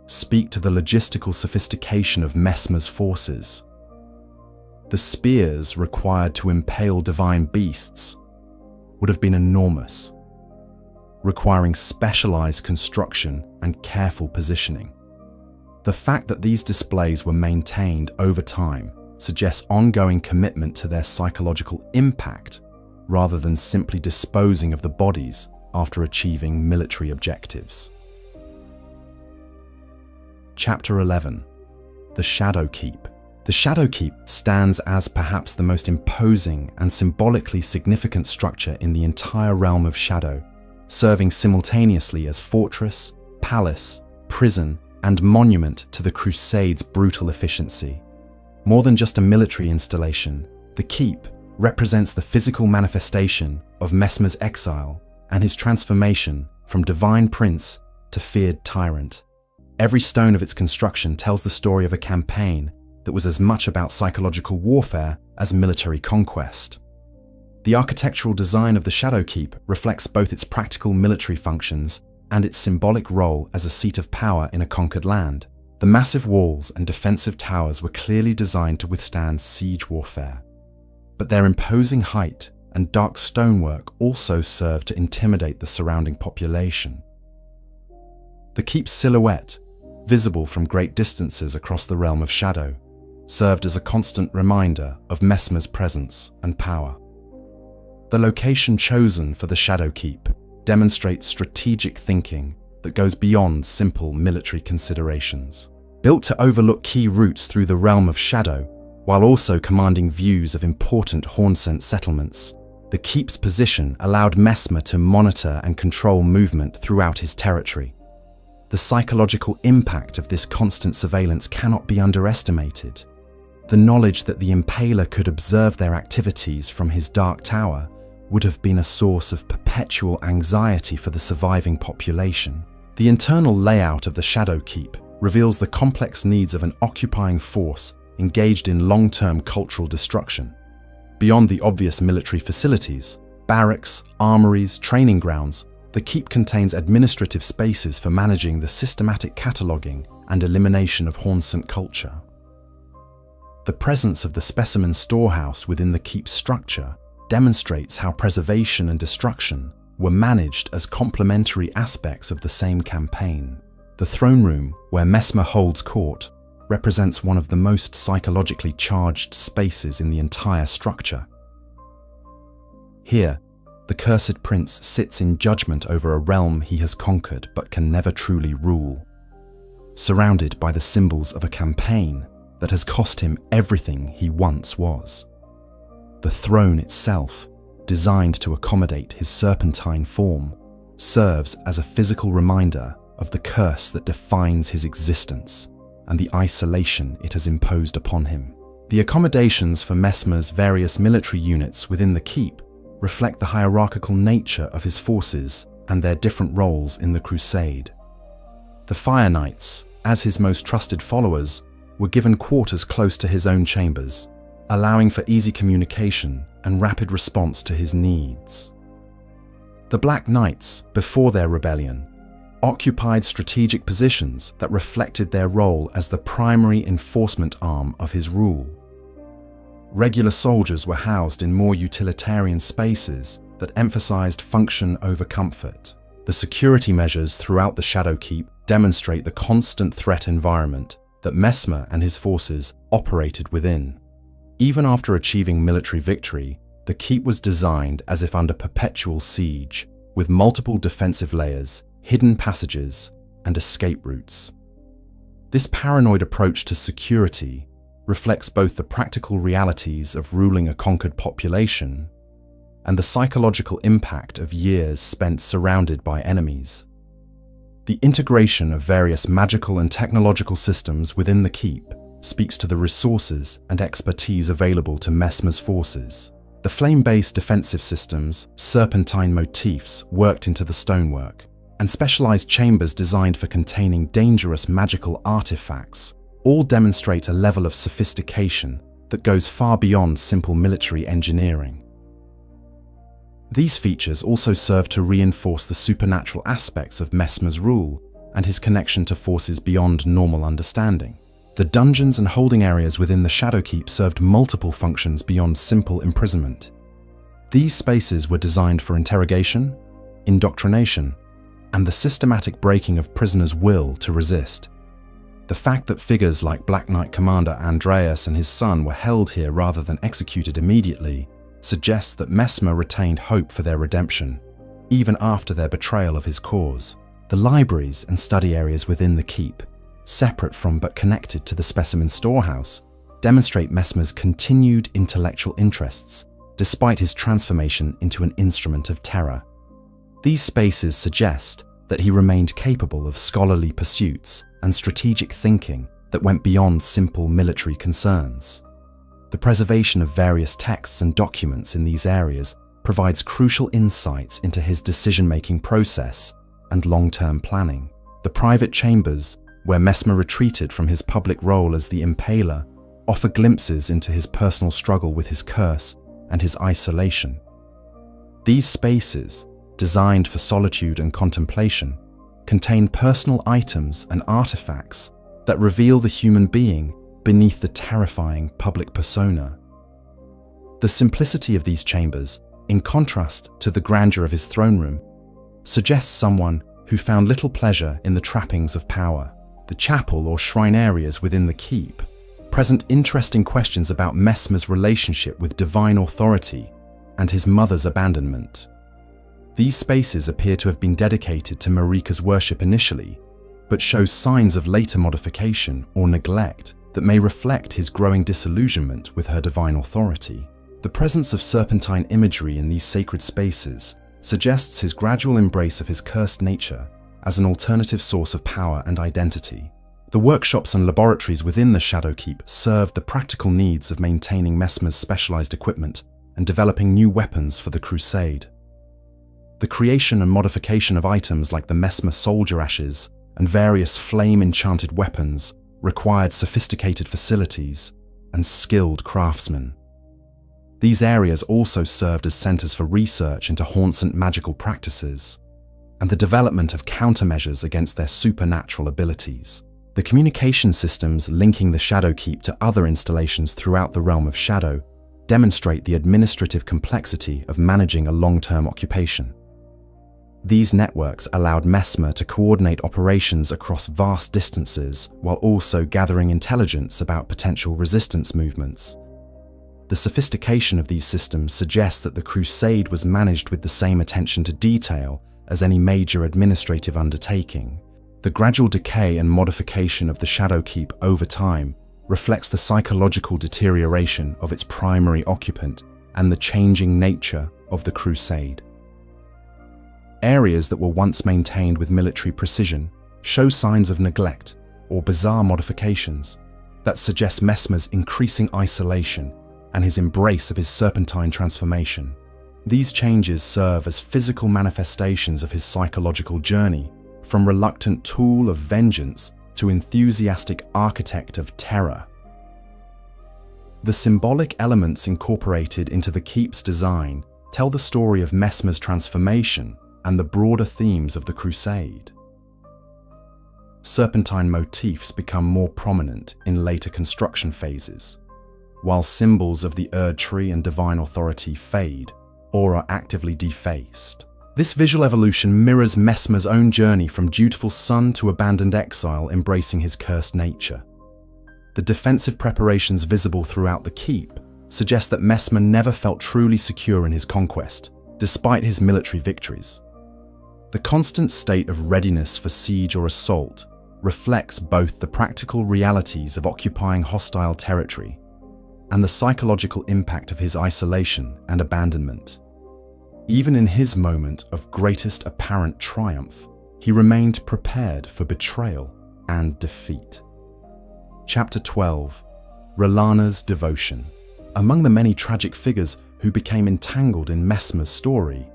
speak to the logistical sophistication of Messmer's forces. The spears required to impale divine beasts would have been enormous, requiring specialized construction and careful positioning. The fact that these displays were maintained over time suggests ongoing commitment to their psychological impact rather than simply disposing of the bodies after achieving military objectives. Chapter 11. The Shadow Keep. The Shadow Keep stands as perhaps the most imposing and symbolically significant structure in the entire realm of shadow, serving simultaneously as fortress, palace, prison, and monument to the Crusade's brutal efficiency. More than just a military installation, the Keep represents the physical manifestation of Messmer's exile and his transformation from divine prince to feared tyrant. Every stone of its construction tells the story of a campaign that was as much about psychological warfare as military conquest. The architectural design of the Shadow Keep reflects both its practical military functions and its symbolic role as a seat of power in a conquered land. The massive walls and defensive towers were clearly designed to withstand siege warfare, but their imposing height and dark stonework also served to intimidate the surrounding population. The Keep's silhouette, visible from great distances across the realm of shadow, served as a constant reminder of Messmer's presence and power. The location chosen for the Shadow Keep demonstrates strategic thinking that goes beyond simple military considerations. Built to overlook key routes through the realm of shadow, while also commanding views of important Hornsent settlements, the Keep's position allowed Messmer to monitor and control movement throughout his territory. The psychological impact of this constant surveillance cannot be underestimated. The knowledge that the Impaler could observe their activities from his dark tower would have been a source of perpetual anxiety for the surviving population. The internal layout of the Shadow Keep reveals the complex needs of an occupying force engaged in long-term cultural destruction. Beyond the obvious military facilities, barracks, armories, training grounds, the Keep contains administrative spaces for managing the systematic cataloguing and elimination of Hornsent culture. The presence of the specimen storehouse within the Keep's structure demonstrates how preservation and destruction were managed as complementary aspects of the same campaign. The throne room, where Messmer holds court, represents one of the most psychologically charged spaces in the entire structure. Here, the cursed prince sits in judgment over a realm he has conquered but can never truly rule, surrounded by the symbols of a campaign that has cost him everything he once was. The throne itself, designed to accommodate his serpentine form, serves as a physical reminder of the curse that defines his existence and the isolation it has imposed upon him. The accommodations for Messmer's various military units within the keep reflect the hierarchical nature of his forces and their different roles in the crusade. The Fire Knights, as his most trusted followers, were given quarters close to his own chambers, allowing for easy communication and rapid response to his needs. The Black Knights, before their rebellion, occupied strategic positions that reflected their role as the primary enforcement arm of his rule. Regular soldiers were housed in more utilitarian spaces that emphasized function over comfort. The security measures throughout the Shadow Keep demonstrate the constant threat environment that Messmer and his forces operated within. Even after achieving military victory, the keep was designed as if under perpetual siege, with multiple defensive layers, hidden passages, and escape routes. This paranoid approach to security reflects both the practical realities of ruling a conquered population and the psychological impact of years spent surrounded by enemies. The integration of various magical and technological systems within the keep speaks to the resources and expertise available to Messmer's forces. The flame-based defensive systems, serpentine motifs worked into the stonework, and specialized chambers designed for containing dangerous magical artifacts all demonstrate a level of sophistication that goes far beyond simple military engineering. These features also serve to reinforce the supernatural aspects of Messmer's rule and his connection to forces beyond normal understanding. The dungeons and holding areas within the Shadowkeep served multiple functions beyond simple imprisonment. These spaces were designed for interrogation, indoctrination, and the systematic breaking of prisoners' will to resist. The fact that figures like Black Knight Commander Andreas and his son were held here rather than executed immediately suggests that Messmer retained hope for their redemption, even after their betrayal of his cause. The libraries and study areas within the keep, separate from but connected to the specimen storehouse, demonstrate Messmer's continued intellectual interests, despite his transformation into an instrument of terror. These spaces suggest that he remained capable of scholarly pursuits and strategic thinking that went beyond simple military concerns. The preservation of various texts and documents in these areas provides crucial insights into his decision-making process and long-term planning. The private chambers, where Messmer retreated from his public role as the Impaler, offer glimpses into his personal struggle with his curse and his isolation. These spaces, designed for solitude and contemplation, contain personal items and artifacts that reveal the human being beneath the terrifying public persona. The simplicity of these chambers, in contrast to the grandeur of his throne room, suggests someone who found little pleasure in the trappings of power. The chapel or shrine areas within the keep present interesting questions about Messmer's relationship with divine authority and his mother's abandonment. These spaces appear to have been dedicated to Marika's worship initially, but show signs of later modification or neglect that may reflect his growing disillusionment with her divine authority. The presence of serpentine imagery in these sacred spaces suggests his gradual embrace of his cursed nature as an alternative source of power and identity. The workshops and laboratories within the Shadowkeep serve the practical needs of maintaining Messmer's specialized equipment and developing new weapons for the crusade. The creation and modification of items like the Messmer soldier ashes and various flame-enchanted weapons required sophisticated facilities and skilled craftsmen. These areas also served as centers for research into Hornsent magical practices and the development of countermeasures against their supernatural abilities. The communication systems linking the Shadowkeep to other installations throughout the realm of Shadow demonstrate the administrative complexity of managing a long-term occupation. These networks allowed Messmer to coordinate operations across vast distances while also gathering intelligence about potential resistance movements. The sophistication of these systems suggests that the crusade was managed with the same attention to detail as any major administrative undertaking. The gradual decay and modification of the Shadowkeep over time reflects the psychological deterioration of its primary occupant and the changing nature of the crusade. Areas that were once maintained with military precision show signs of neglect or bizarre modifications that suggest Messmer's increasing isolation and his embrace of his serpentine transformation. These changes serve as physical manifestations of his psychological journey, from reluctant tool of vengeance to enthusiastic architect of terror. The symbolic elements incorporated into the keep's design tell the story of Messmer's transformation and the broader themes of the crusade. Serpentine motifs become more prominent in later construction phases, while symbols of the Erdtree and divine authority fade or are actively defaced. This visual evolution mirrors Messmer's own journey from dutiful son to abandoned exile, embracing his cursed nature. The defensive preparations visible throughout the keep suggest that Messmer never felt truly secure in his conquest, despite his military victories. The constant state of readiness for siege or assault reflects both the practical realities of occupying hostile territory and the psychological impact of his isolation and abandonment. Even in his moment of greatest apparent triumph, he remained prepared for betrayal and defeat. Chapter 12. R'hllana's Devotion. Among the many tragic figures who became entangled in Messmer's story,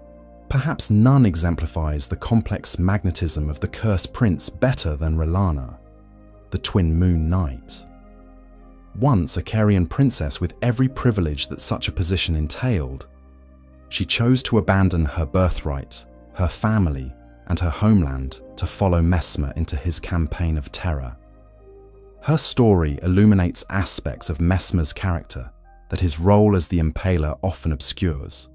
perhaps none exemplifies the complex magnetism of the cursed prince better than R'hllana, the Twin Moon Knight. Once a Carian princess with every privilege that such a position entailed, she chose to abandon her birthright, her family, and her homeland to follow Messmer into his campaign of terror. Her story illuminates aspects of Messmer's character that his role as the Impaler often obscures,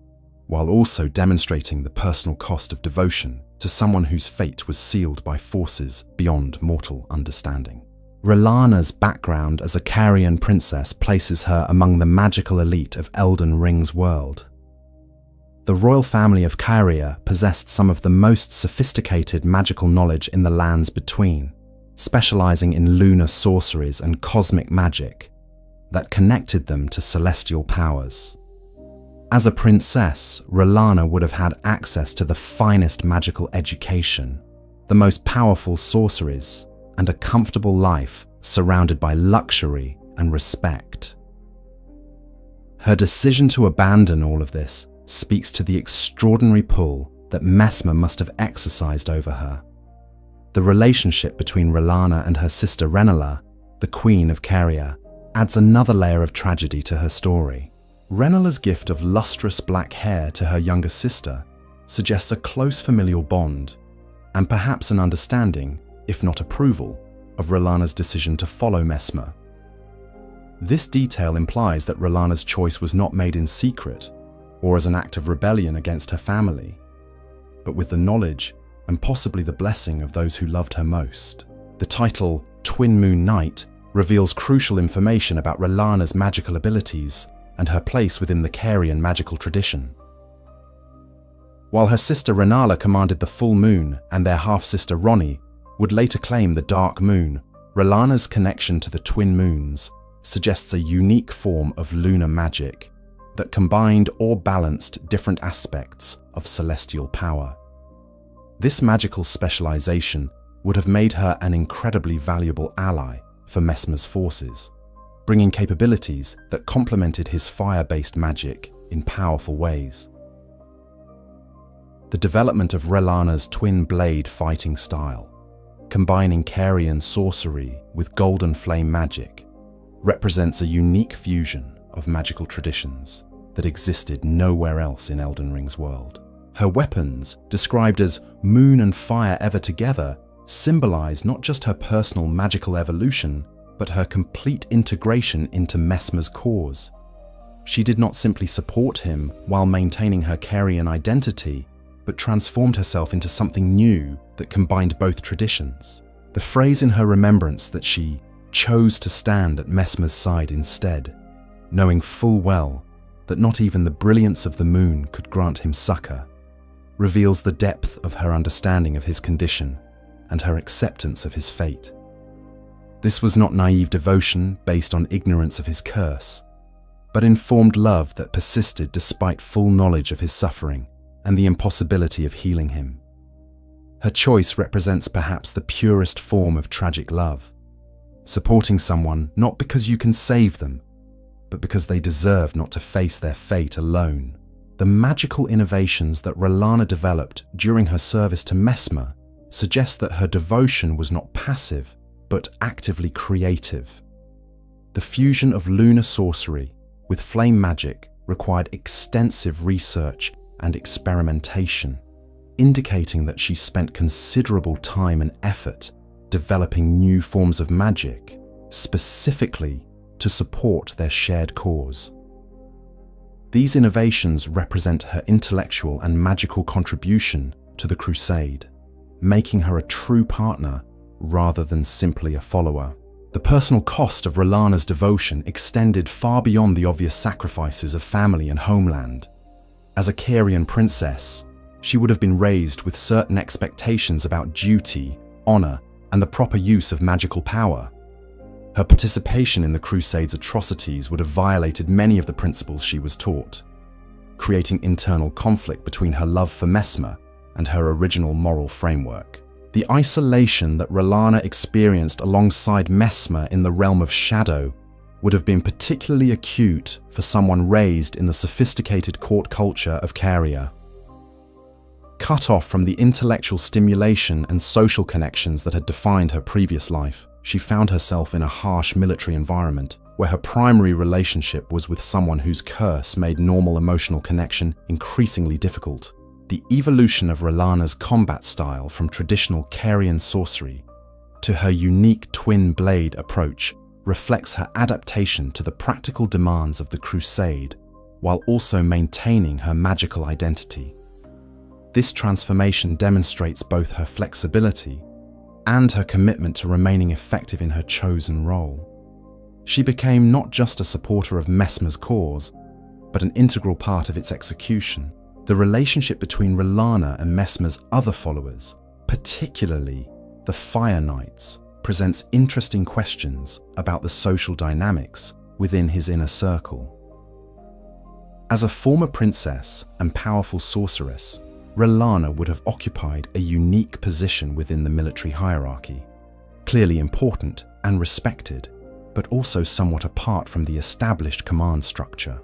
while also demonstrating the personal cost of devotion to someone whose fate was sealed by forces beyond mortal understanding. R'hllana's background as a Carian princess places her among the magical elite of Elden Ring's world. The royal family of Caria possessed some of the most sophisticated magical knowledge in the lands between, specializing in lunar sorceries and cosmic magic that connected them to celestial powers. As a princess, R'hllana would have had access to the finest magical education, the most powerful sorceries, and a comfortable life surrounded by luxury and respect. Her decision to abandon all of this speaks to the extraordinary pull that Messmer must have exercised over her. The relationship between R'hllana and her sister Rennala, the Queen of Caria, adds another layer of tragedy to her story. Rennala's gift of lustrous black hair to her younger sister suggests a close familial bond, and perhaps an understanding, if not approval, of R'hllana's decision to follow Messmer. This detail implies that R'hllana's choice was not made in secret, or as an act of rebellion against her family, but with the knowledge and possibly the blessing of those who loved her most. The title, Twin Moon Knight, reveals crucial information about R'hllana's magical abilities and her place within the Carian magical tradition. While her sister Rennala commanded the full moon and their half-sister Ronnie would later claim the dark moon, R'hllana's connection to the twin moons suggests a unique form of lunar magic that combined or balanced different aspects of celestial power. This magical specialization would have made her an incredibly valuable ally for Messmer's forces, bringing capabilities that complemented his fire-based magic in powerful ways. The development of R'hllana's twin blade fighting style, combining Carian sorcery with golden flame magic, represents a unique fusion of magical traditions that existed nowhere else in Elden Ring's world. Her weapons, described as moon and fire ever together, symbolize not just her personal magical evolution, but her complete integration into Messmer's cause. She did not simply support him while maintaining her Carian identity, but transformed herself into something new that combined both traditions. The phrase in her remembrance that she chose to stand at Messmer's side instead, knowing full well that not even the brilliance of the moon could grant him succor, reveals the depth of her understanding of his condition and her acceptance of his fate. This was not naive devotion based on ignorance of his curse, but informed love that persisted despite full knowledge of his suffering and the impossibility of healing him. Her choice represents perhaps the purest form of tragic love, supporting someone not because you can save them, but because they deserve not to face their fate alone. The magical innovations that R'hllana developed during her service to Messmer suggest that her devotion was not passive, but actively creative. The fusion of lunar sorcery with flame magic required extensive research and experimentation, indicating that she spent considerable time and effort developing new forms of magic, specifically to support their shared cause. These innovations represent her intellectual and magical contribution to the crusade, making her a true partner rather than simply a follower. The personal cost of R'hllana's devotion extended far beyond the obvious sacrifices of family and homeland. As a Carian princess, she would have been raised with certain expectations about duty, honor, and the proper use of magical power. Her participation in the Crusade's atrocities would have violated many of the principles she was taught, creating internal conflict between her love for Messmer and her original moral framework. The isolation that R'hllana experienced alongside Messmer in the realm of shadow would have been particularly acute for someone raised in the sophisticated court culture of Caria. Cut off from the intellectual stimulation and social connections that had defined her previous life, she found herself in a harsh military environment where her primary relationship was with someone whose curse made normal emotional connection increasingly difficult. The evolution of R'hllana's combat style from traditional Carian sorcery to her unique twin blade approach reflects her adaptation to the practical demands of the crusade while also maintaining her magical identity. This transformation demonstrates both her flexibility and her commitment to remaining effective in her chosen role. She became not just a supporter of Messmer's cause, but an integral part of its execution. The relationship between R'hllana and Messmer's other followers, particularly the Fire Knights, presents interesting questions about the social dynamics within his inner circle. As a former princess and powerful sorceress, R'hllana would have occupied a unique position within the military hierarchy, clearly important and respected, but also somewhat apart from the established command structure.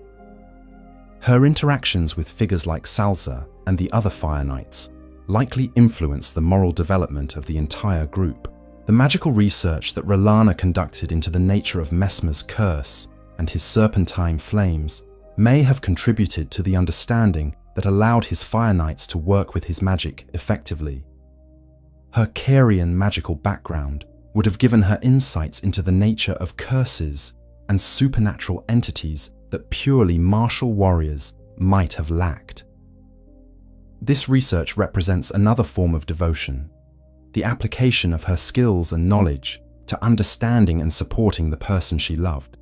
Her interactions with figures like Salza and the other Fire Knights likely influenced the moral development of the entire group. The magical research that R'hllana conducted into the nature of Messmer's curse and his serpentine flames may have contributed to the understanding that allowed his Fire Knights to work with his magic effectively. Her Carian magical background would have given her insights into the nature of curses and supernatural entities that purely martial warriors might have lacked. This research represents another form of devotion, the application of her skills and knowledge to understanding and supporting the person she loved.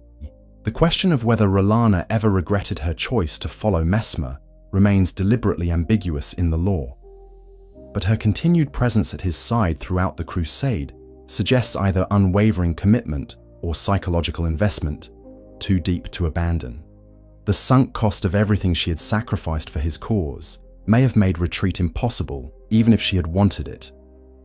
The question of whether R'hllana ever regretted her choice to follow Messmer remains deliberately ambiguous in the lore, but her continued presence at his side throughout the crusade suggests either unwavering commitment or psychological investment, too deep to abandon. The sunk cost of everything she had sacrificed for his cause may have made retreat impossible even if she had wanted it,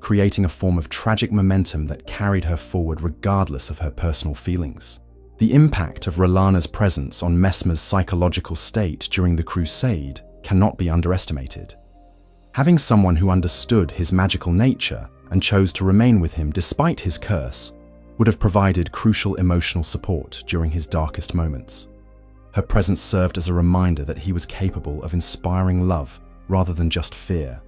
creating a form of tragic momentum that carried her forward regardless of her personal feelings. The impact of R'hllana's presence on Messmer's psychological state during the crusade cannot be underestimated. Having someone who understood his magical nature and chose to remain with him despite his curse would have provided crucial emotional support during his darkest moments. Her presence served as a reminder that he was capable of inspiring love rather than just fear,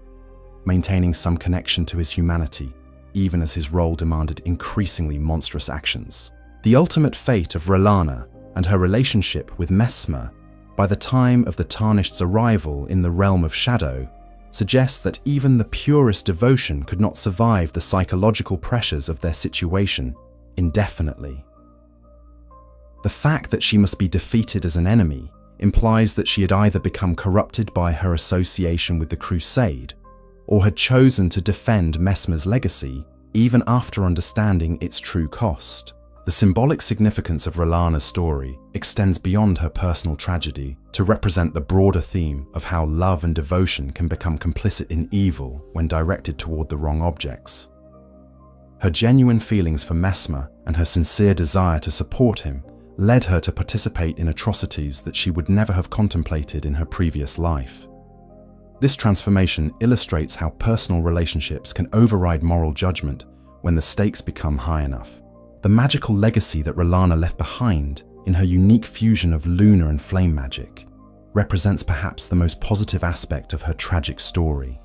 maintaining some connection to his humanity, even as his role demanded increasingly monstrous actions. The ultimate fate of R'hllana and her relationship with Messmer by the time of the Tarnished's arrival in the realm of shadow, suggests that even the purest devotion could not survive the psychological pressures of their situation indefinitely. The fact that she must be defeated as an enemy implies that she had either become corrupted by her association with the crusade, or had chosen to defend Messmer's legacy even after understanding its true cost. The symbolic significance of R'hllana's story extends beyond her personal tragedy to represent the broader theme of how love and devotion can become complicit in evil when directed toward the wrong objects. Her genuine feelings for Messmer and her sincere desire to support him led her to participate in atrocities that she would never have contemplated in her previous life. This transformation illustrates how personal relationships can override moral judgment when the stakes become high enough. The magical legacy that R'hllana left behind in her unique fusion of lunar and flame magic represents perhaps the most positive aspect of her tragic story.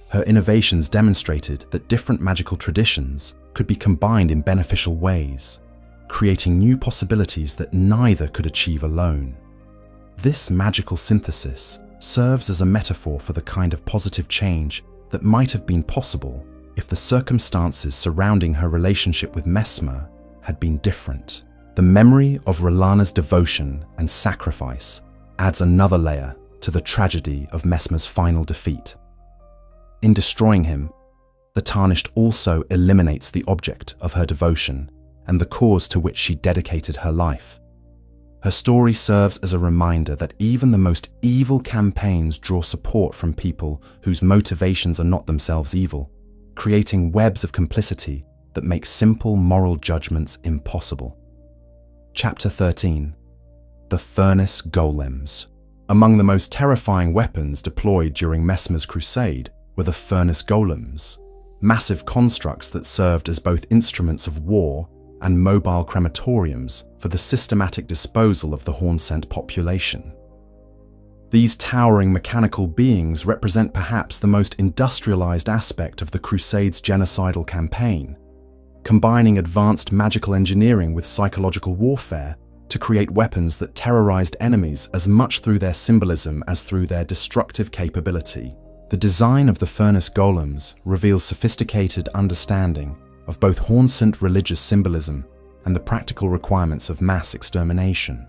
Her innovations demonstrated that different magical traditions could be combined in beneficial ways, creating new possibilities that neither could achieve alone. This magical synthesis serves as a metaphor for the kind of positive change that might have been possible if the circumstances surrounding her relationship with Messmer had been different. The memory of R'hllana's devotion and sacrifice adds another layer to the tragedy of Messmer's final defeat. In destroying him, the Tarnished also eliminates the object of her devotion and the cause to which she dedicated her life. Her story serves as a reminder that even the most evil campaigns draw support from people whose motivations are not themselves evil, creating webs of complicity that make simple moral judgments impossible. Chapter 13. The Furnace Golems. Among the most terrifying weapons deployed during Messmer's crusade were the Furnace Golems, massive constructs that served as both instruments of war and mobile crematoriums for the systematic disposal of the Hornsent population. These towering mechanical beings represent perhaps the most industrialized aspect of the Crusade's genocidal campaign, combining advanced magical engineering with psychological warfare to create weapons that terrorized enemies as much through their symbolism as through their destructive capability. The design of the Furnace Golems reveals sophisticated understanding of both Hornsent religious symbolism and the practical requirements of mass extermination.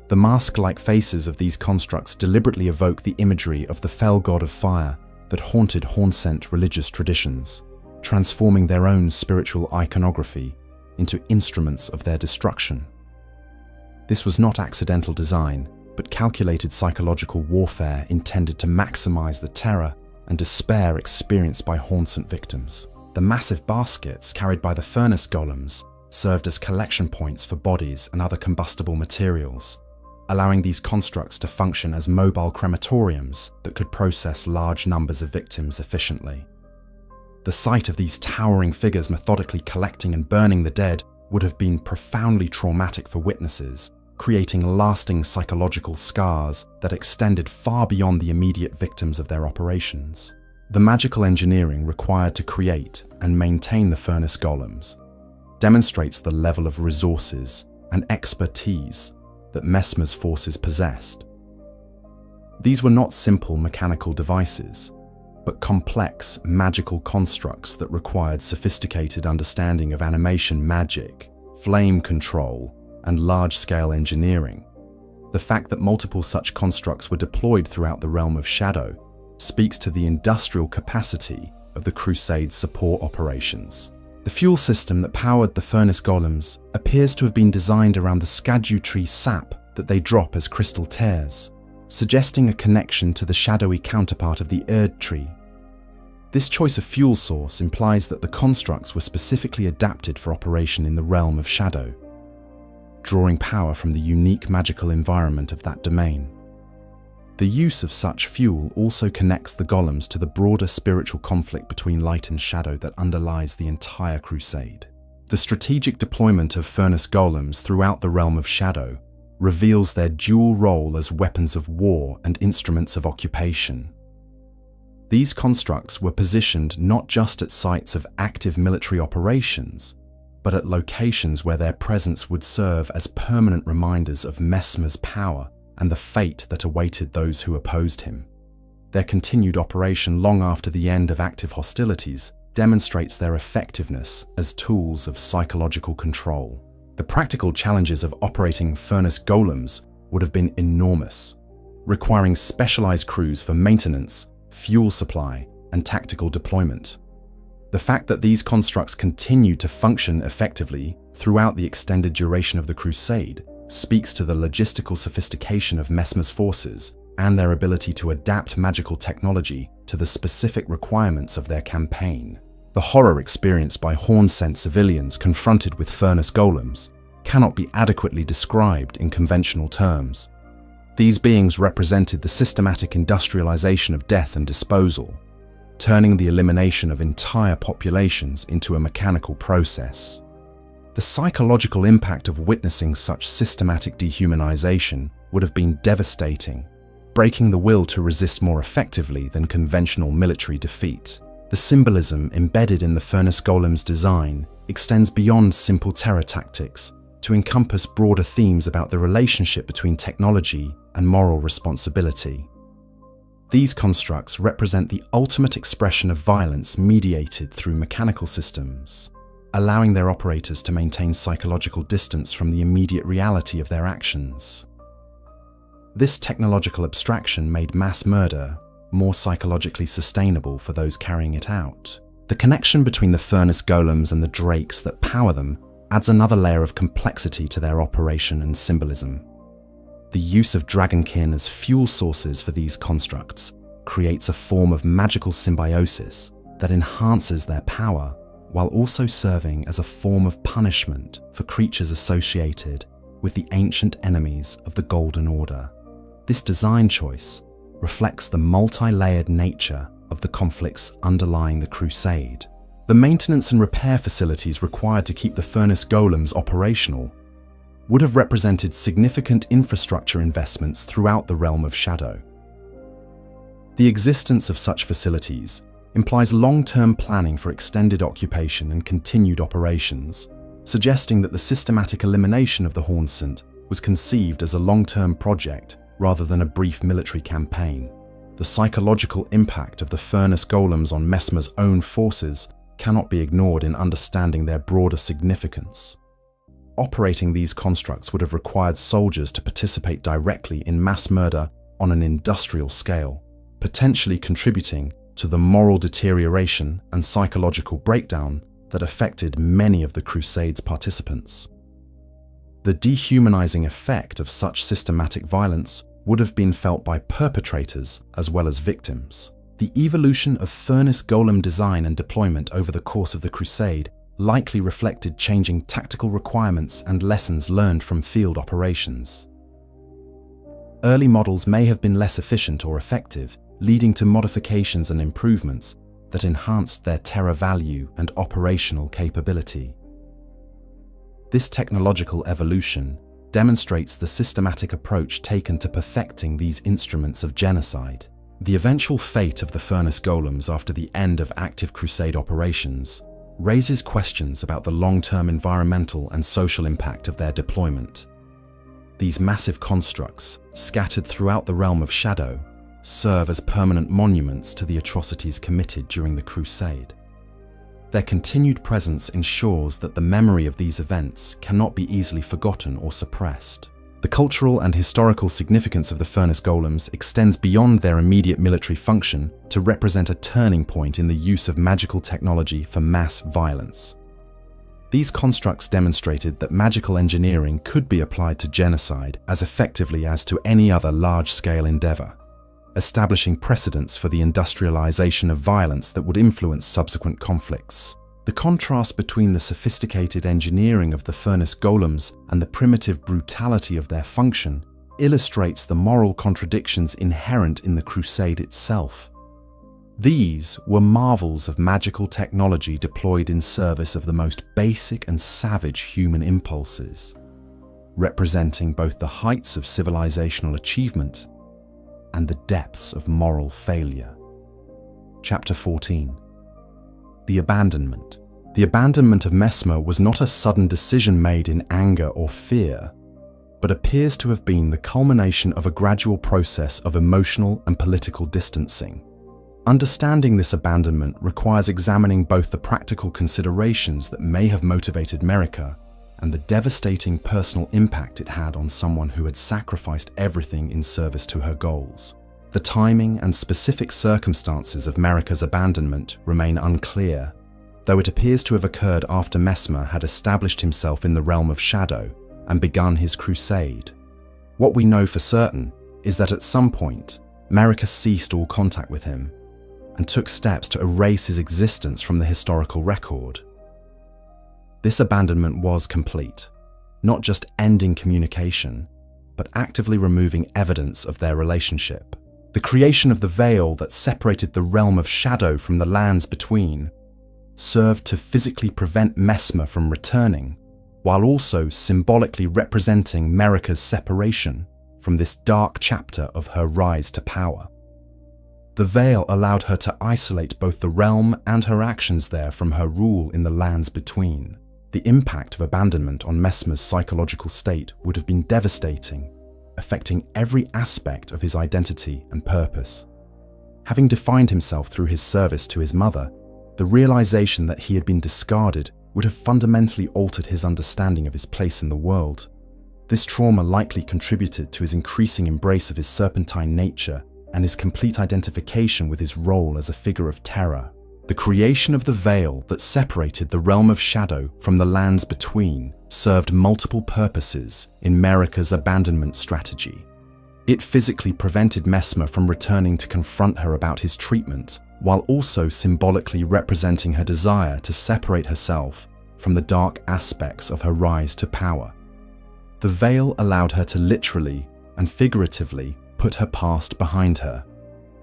The mask-like faces of these constructs deliberately evoke the imagery of the fell god of fire that haunted Hornsent religious traditions, transforming their own spiritual iconography into instruments of their destruction. This was not accidental design, but calculated psychological warfare intended to maximize the terror and despair experienced by Hornsent victims. The massive baskets carried by the Furnace Golems served as collection points for bodies and other combustible materials, allowing these constructs to function as mobile crematoriums that could process large numbers of victims efficiently. The sight of these towering figures methodically collecting and burning the dead would have been profoundly traumatic for witnesses, creating lasting psychological scars that extended far beyond the immediate victims of their operations. The magical engineering required to create and maintain the Furnace Golems demonstrates the level of resources and expertise that Messmer's forces possessed. These were not simple mechanical devices, but complex magical constructs that required sophisticated understanding of animation magic, flame control, and large-scale engineering. The fact that multiple such constructs were deployed throughout the realm of shadow speaks to the industrial capacity of the Crusade's support operations. The fuel system that powered the Furnace Golems appears to have been designed around the Erdtree sap that they drop as crystal tears, suggesting a connection to the shadowy counterpart of the Erdtree. This choice of fuel source implies that the constructs were specifically adapted for operation in the realm of shadow, drawing power from the unique magical environment of that domain. The use of such fuel also connects the golems to the broader spiritual conflict between light and shadow that underlies the entire crusade. The strategic deployment of Furnace Golems throughout the realm of shadow reveals their dual role as weapons of war and instruments of occupation. These constructs were positioned not just at sites of active military operations, but at locations where their presence would serve as permanent reminders of Messmer's power and the fate that awaited those who opposed him. Their continued operation long after the end of active hostilities demonstrates their effectiveness as tools of psychological control. The practical challenges of operating furnace golems would have been enormous, requiring specialized crews for maintenance, fuel supply, and tactical deployment. The fact that these constructs continued to function effectively throughout the extended duration of the crusade speaks to the logistical sophistication of Messmer's forces and their ability to adapt magical technology to the specific requirements of their campaign. The horror experienced by Hornsent civilians confronted with furnace golems cannot be adequately described in conventional terms. These beings represented the systematic industrialization of death and disposal, turning the elimination of entire populations into a mechanical process. The psychological impact of witnessing such systematic dehumanization would have been devastating, breaking the will to resist more effectively than conventional military defeat. The symbolism embedded in the furnace golem's design extends beyond simple terror tactics to encompass broader themes about the relationship between technology and moral responsibility. These constructs represent the ultimate expression of violence mediated through mechanical systems, allowing their operators to maintain psychological distance from the immediate reality of their actions. This technological abstraction made mass murder more psychologically sustainable for those carrying it out. The connection between the furnace golems and the drakes that power them adds another layer of complexity to their operation and symbolism. The use of dragonkin as fuel sources for these constructs creates a form of magical symbiosis that enhances their power while also serving as a form of punishment for creatures associated with the ancient enemies of the Golden Order. This design choice reflects the multi-layered nature of the conflicts underlying the crusade. The maintenance and repair facilities required to keep the furnace golems operational would have represented significant infrastructure investments throughout the realm of shadow. The existence of such facilities implies long-term planning for extended occupation and continued operations, suggesting that the systematic elimination of the Hornsent was conceived as a long-term project rather than a brief military campaign. The psychological impact of the furnace golems on Messmer's own forces cannot be ignored in understanding their broader significance. Operating these constructs would have required soldiers to participate directly in mass murder on an industrial scale, potentially contributing to the moral deterioration and psychological breakdown that affected many of the Crusade's participants. The dehumanizing effect of such systematic violence would have been felt by perpetrators as well as victims. The evolution of furnace golem design and deployment over the course of the Crusade likely reflected changing tactical requirements and lessons learned from field operations. Early models may have been less efficient or effective, leading to modifications and improvements that enhanced their terror value and operational capability. This technological evolution demonstrates the systematic approach taken to perfecting these instruments of genocide. The eventual fate of the furnace golems after the end of active crusade operations raises questions about the long-term environmental and social impact of their deployment. These massive constructs, scattered throughout the realm of shadow, serve as permanent monuments to the atrocities committed during the crusade. Their continued presence ensures that the memory of these events cannot be easily forgotten or suppressed. The cultural and historical significance of the furnace golems extends beyond their immediate military function to represent a turning point in the use of magical technology for mass violence. These constructs demonstrated that magical engineering could be applied to genocide as effectively as to any other large-scale endeavor, establishing precedents for the industrialization of violence that would influence subsequent conflicts. The contrast between the sophisticated engineering of the furnace golems and the primitive brutality of their function illustrates the moral contradictions inherent in the crusade itself. These were marvels of magical technology deployed in service of the most basic and savage human impulses, representing both the heights of civilizational achievement and the depths of moral failure. Chapter 14. The abandonment. The abandonment of Messmer was not a sudden decision made in anger or fear. but appears to have been the culmination of a gradual process of emotional and political distancing. Understanding this abandonment requires examining both the practical considerations that may have motivated Marika and the devastating personal impact it had on someone who had sacrificed everything in service to her goals. The timing and specific circumstances of Marika's abandonment remain unclear, though it appears to have occurred after Messmer had established himself in the realm of shadow and begun his crusade. What we know for certain is that at some point, Marika ceased all contact with him and took steps to erase his existence from the historical record. This abandonment was complete, not just ending communication, but actively removing evidence of their relationship. The creation of the veil that separated the realm of shadow from the lands between served to physically prevent Messmer from returning, while also symbolically representing Marika's separation from this dark chapter of her rise to power. The veil allowed her to isolate both the realm and her actions there from her rule in the lands between. The impact of abandonment on Messmer's psychological state would have been devastating, affecting every aspect of his identity and purpose. Having defined himself through his service to his mother, the realization that he had been discarded would have fundamentally altered his understanding of his place in the world. This trauma likely contributed to his increasing embrace of his serpentine nature and his complete identification with his role as a figure of terror. The creation of the veil that separated the realm of shadow from the lands between served multiple purposes in Marika's abandonment strategy. It physically prevented Messmer from returning to confront her about his treatment, while also symbolically representing her desire to separate herself from the dark aspects of her rise to power. The veil allowed her to literally and figuratively put her past behind her,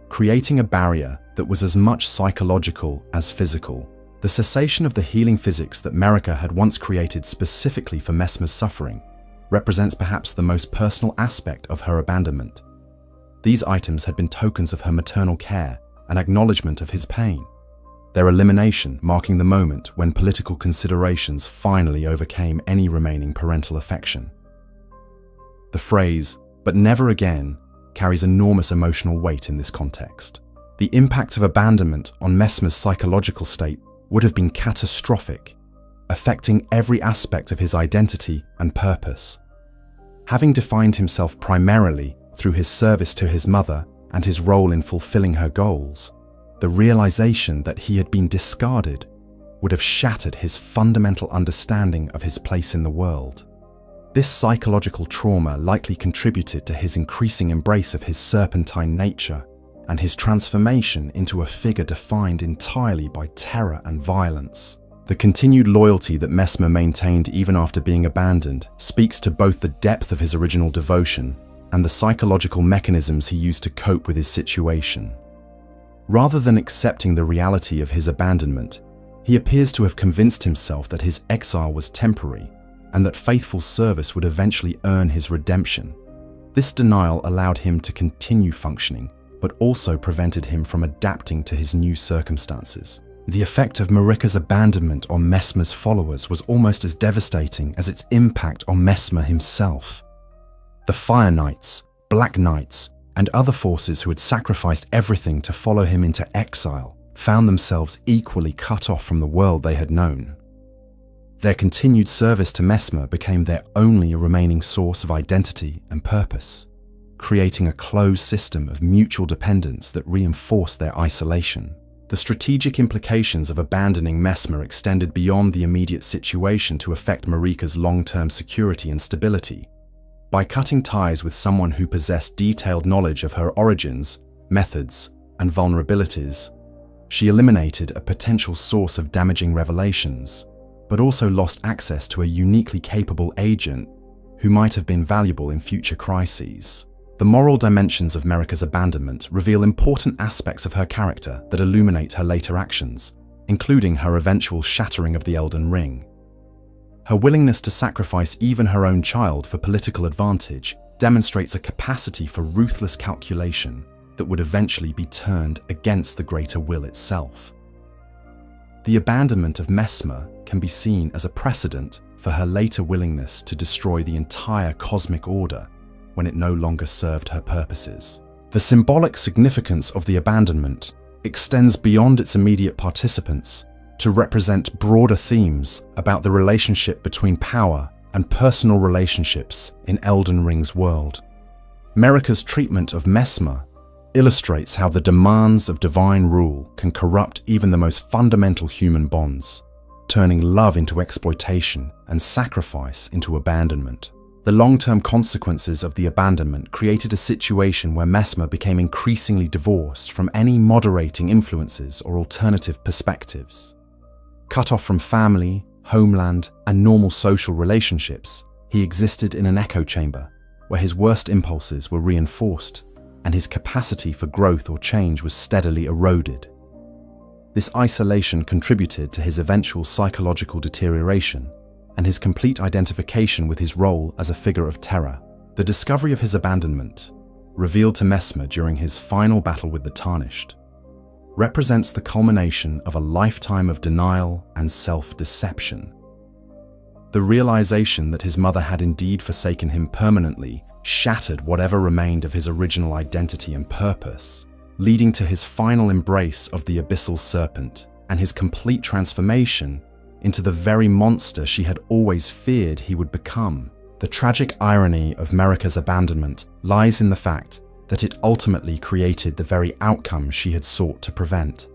creating a barrier that was as much psychological as physical. The cessation of the healing physics that Marika had once created specifically for Messmer's suffering represents perhaps the most personal aspect of her abandonment. These items had been tokens of her maternal care and acknowledgement of his pain, their elimination marking the moment when political considerations finally overcame any remaining parental affection. The phrase, "but never again," carries enormous emotional weight in this context. The impact of abandonment on Messmer's psychological state would have been catastrophic, affecting every aspect of his identity and purpose. Having defined himself primarily through his service to his mother and his role in fulfilling her goals, the realization that he had been discarded would have shattered his fundamental understanding of his place in the world. This psychological trauma likely contributed to his increasing embrace of his serpentine nature and his transformation into a figure defined entirely by terror and violence. The continued loyalty that Messmer maintained even after being abandoned speaks to both the depth of his original devotion and the psychological mechanisms he used to cope with his situation. Rather than accepting the reality of his abandonment, he appears to have convinced himself that his exile was temporary and that faithful service would eventually earn his redemption. This denial allowed him to continue functioning, but also prevented him from adapting to his new circumstances. The effect of Marika's abandonment on Messmer's followers was almost as devastating as its impact on Messmer himself. The Fire Knights, Black Knights, and other forces who had sacrificed everything to follow him into exile found themselves equally cut off from the world they had known. Their continued service to Messmer became their only remaining source of identity and purpose, creating a closed system of mutual dependence that reinforced their isolation. The strategic implications of abandoning Messmer extended beyond the immediate situation to affect Marika's long-term security and stability. By cutting ties with someone who possessed detailed knowledge of her origins, methods, and vulnerabilities, she eliminated a potential source of damaging revelations, but also lost access to a uniquely capable agent who might have been valuable in future crises. The moral dimensions of Marika's abandonment reveal important aspects of her character that illuminate her later actions, including her eventual shattering of the Elden Ring. Her willingness to sacrifice even her own child for political advantage demonstrates a capacity for ruthless calculation that would eventually be turned against the greater will itself. The abandonment of Messmer can be seen as a precedent for her later willingness to destroy the entire cosmic order when it no longer served her purposes. The symbolic significance of the abandonment extends beyond its immediate participants to represent broader themes about the relationship between power and personal relationships in Elden Ring's world. Marika's treatment of Messmer illustrates how the demands of divine rule can corrupt even the most fundamental human bonds, turning love into exploitation and sacrifice into abandonment. The long-term consequences of the abandonment created a situation where Messmer became increasingly divorced from any moderating influences or alternative perspectives. Cut off from family, homeland, and normal social relationships, he existed in an echo chamber where his worst impulses were reinforced and his capacity for growth or change was steadily eroded. This isolation contributed to his eventual psychological deterioration and his complete identification with his role as a figure of terror. The discovery of his abandonment, revealed to Messmer during his final battle with the Tarnished, represents the culmination of a lifetime of denial and self-deception. The realization that his mother had indeed forsaken him permanently shattered whatever remained of his original identity and purpose, leading to his final embrace of the abyssal serpent and his complete transformation into the very monster she had always feared he would become. The tragic irony of Marika's abandonment lies in the fact that it ultimately created the very outcome she had sought to prevent.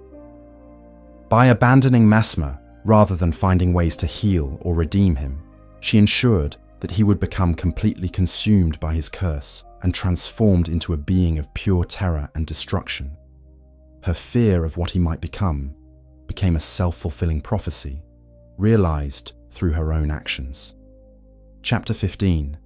By abandoning Messmer, rather than finding ways to heal or redeem him, she ensured that he would become completely consumed by his curse and transformed into a being of pure terror and destruction. Her fear of what he might become became a self-fulfilling prophecy, realized through her own actions. Chapter 15.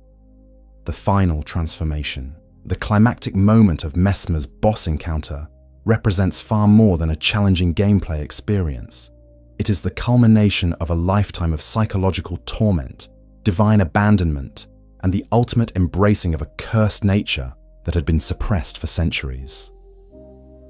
The final transformation. The climactic moment of Messmer's boss encounter represents far more than a challenging gameplay experience. It is the culmination of a lifetime of psychological torment, divine abandonment, and the ultimate embracing of a cursed nature that had been suppressed for centuries.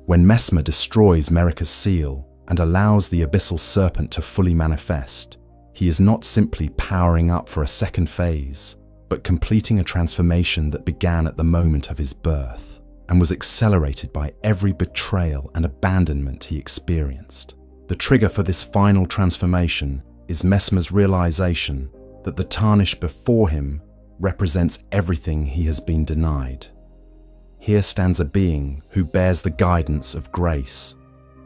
When Messmer destroys Marika's seal and allows the abyssal serpent to fully manifest, he is not simply powering up for a second phase, but completing a transformation that began at the moment of his birth and was accelerated by every betrayal and abandonment he experienced. The trigger for this final transformation is Messmer's realization that the Tarnished before him represents everything he has been denied. Here stands a being who bears the guidance of grace,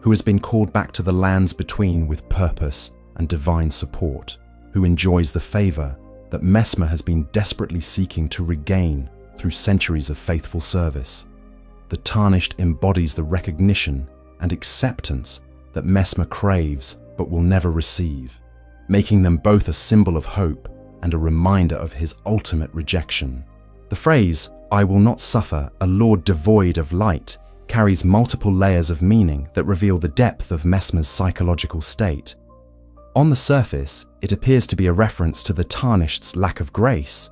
who has been called back to the lands between with purpose and divine support, who enjoys the favor that Messmer has been desperately seeking to regain through centuries of faithful service. The Tarnished embodies the recognition and acceptance that Messmer craves but will never receive, making them both a symbol of hope and a reminder of his ultimate rejection. The phrase, "I will not suffer a lord devoid of light," carries multiple layers of meaning that reveal the depth of Messmer's psychological state. On the surface, it appears to be a reference to the Tarnished's lack of grace,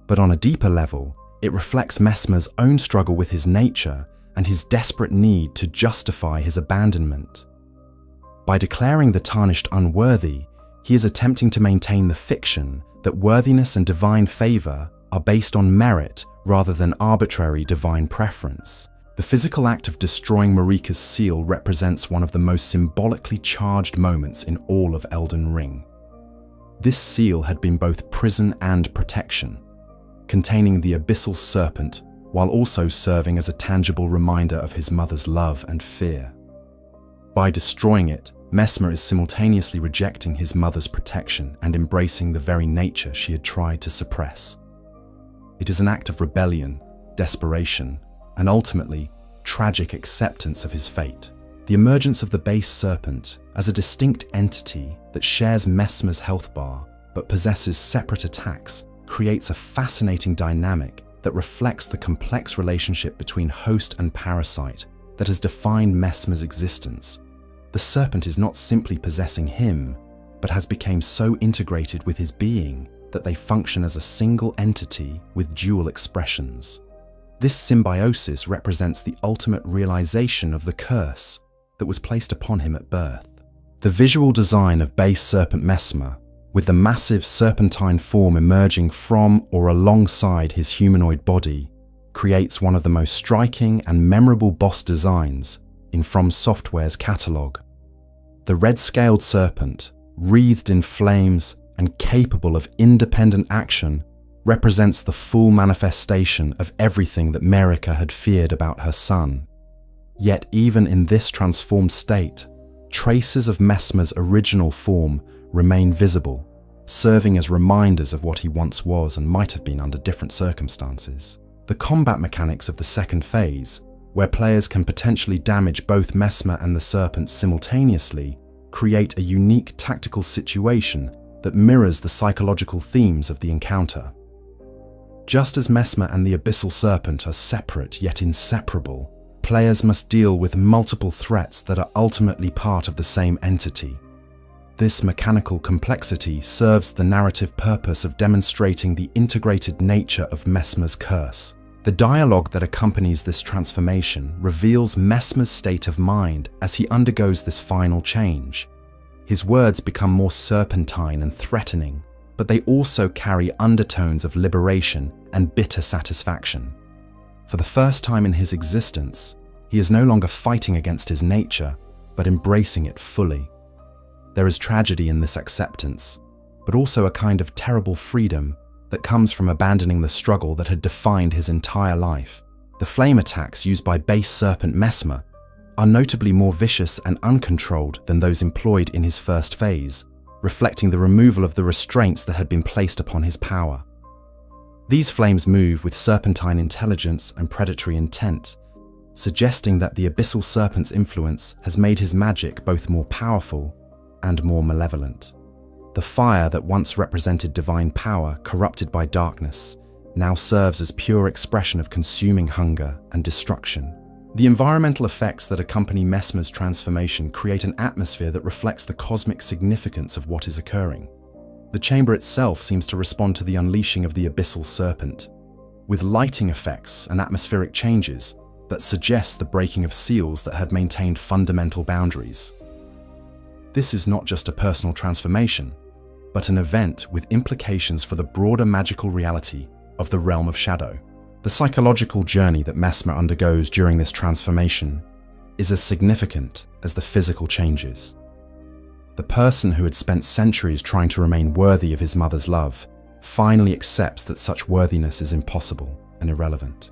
but on a deeper level, it reflects Messmer's own struggle with his nature and his desperate need to justify his abandonment. By declaring the Tarnished unworthy, he is attempting to maintain the fiction that worthiness and divine favor are based on merit rather than arbitrary divine preference. The physical act of destroying Marika's seal represents one of the most symbolically charged moments in all of Elden Ring. This seal had been both prison and protection, containing the abyssal serpent while also serving as a tangible reminder of his mother's love and fear. By destroying it, Messmer is simultaneously rejecting his mother's protection and embracing the very nature she had tried to suppress. It is an act of rebellion, desperation, and ultimately, tragic acceptance of his fate. The emergence of the base serpent as a distinct entity that shares Messmer's health bar but possesses separate attacks creates a fascinating dynamic that reflects the complex relationship between host and parasite that has defined Messmer's existence. The serpent is not simply possessing him, but has become so integrated with his being that they function as a single entity with dual expressions. This symbiosis represents the ultimate realization of the curse that was placed upon him at birth. The visual design of base serpent Messmer with the massive serpentine form emerging from or alongside his humanoid body, creates one of the most striking and memorable boss designs in From Software's catalogue. The red-scaled serpent, wreathed in flames and capable of independent action, represents the full manifestation of everything that Marika had feared about her son. Yet even in this transformed state, traces of Messmer's original form remain visible, serving as reminders of what he once was and might have been under different circumstances. The combat mechanics of the second phase, where players can potentially damage both Messmer and the serpent simultaneously, create a unique tactical situation that mirrors the psychological themes of the encounter. Just as Messmer and the abyssal serpent are separate yet inseparable, players must deal with multiple threats that are ultimately part of the same entity. This mechanical complexity serves the narrative purpose of demonstrating the integrated nature of Messmer's curse. The dialogue that accompanies this transformation reveals Messmer's state of mind as he undergoes this final change. His words become more serpentine and threatening, but they also carry undertones of liberation and bitter satisfaction. For the first time in his existence, he is no longer fighting against his nature, but embracing it fully. There is tragedy in this acceptance, but also a kind of terrible freedom that comes from abandoning the struggle that had defined his entire life. The flame attacks used by base serpent Messmer are notably more vicious and uncontrolled than those employed in his first phase, reflecting the removal of the restraints that had been placed upon his power. These flames move with serpentine intelligence and predatory intent, suggesting that the abyssal serpent's influence has made his magic both more powerful and more malevolent. The fire that once represented divine power corrupted by darkness now serves as pure expression of consuming hunger and destruction. The environmental effects that accompany Messmer's transformation create an atmosphere that reflects the cosmic significance of what is occurring. The chamber itself seems to respond to the unleashing of the abyssal serpent, with lighting effects and atmospheric changes that suggest the breaking of seals that had maintained fundamental boundaries. This is not just a personal transformation, but an event with implications for the broader magical reality of the realm of shadow. The psychological journey that Messmer undergoes during this transformation is as significant as the physical changes. The person who had spent centuries trying to remain worthy of his mother's love finally accepts that such worthiness is impossible and irrelevant.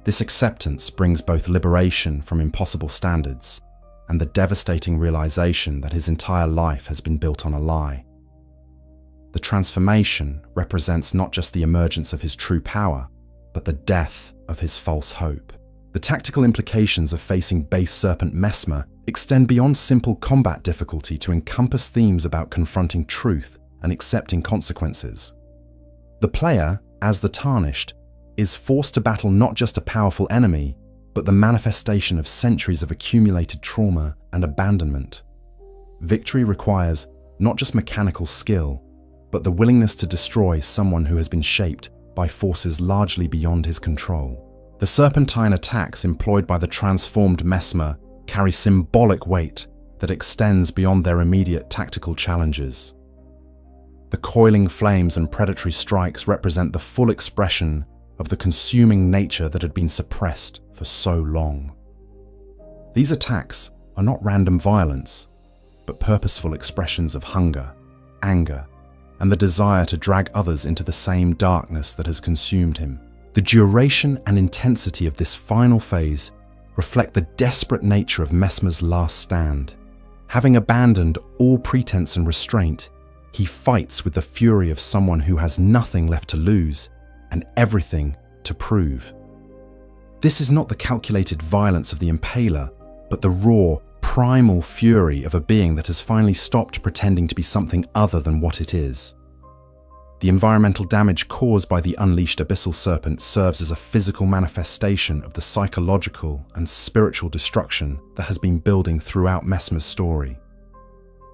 This acceptance brings both liberation from impossible standards and the devastating realization that his entire life has been built on a lie. The transformation represents not just the emergence of his true power, but the death of his false hope. The tactical implications of facing base serpent Messmer extend beyond simple combat difficulty to encompass themes about confronting truth and accepting consequences. The player, as the Tarnished, is forced to battle not just a powerful enemy, but the manifestation of centuries of accumulated trauma and abandonment. Victory requires not just mechanical skill, but the willingness to destroy someone who has been shaped by forces largely beyond his control. The serpentine attacks employed by the transformed Messmer carry symbolic weight that extends beyond their immediate tactical challenges. The coiling flames and predatory strikes represent the full expression of the consuming nature that had been suppressed for so long. These attacks are not random violence, but purposeful expressions of hunger, anger, and the desire to drag others into the same darkness that has consumed him. The duration and intensity of this final phase reflect the desperate nature of Messmer's last stand. Having abandoned all pretense and restraint, he fights with the fury of someone who has nothing left to lose and everything to prove. This is not the calculated violence of the Impaler, but the raw, primal fury of a being that has finally stopped pretending to be something other than what it is. The environmental damage caused by the unleashed abyssal serpent serves as a physical manifestation of the psychological and spiritual destruction that has been building throughout Messmer's story.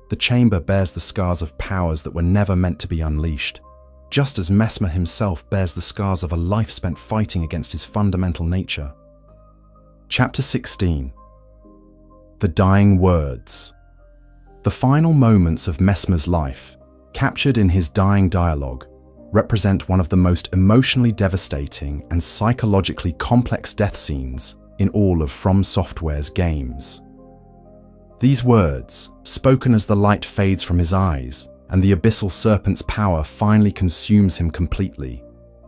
The chamber bears the scars of powers that were never meant to be unleashed, just as Messmer himself bears the scars of a life spent fighting against his fundamental nature. Chapter 16. The Dying Words. The final moments of Messmer's life, captured in his dying dialogue, represent one of the most emotionally devastating and psychologically complex death scenes in all of From Software's games. These words, spoken as the light fades from his eyes and the abyssal serpent's power finally consumes him completely,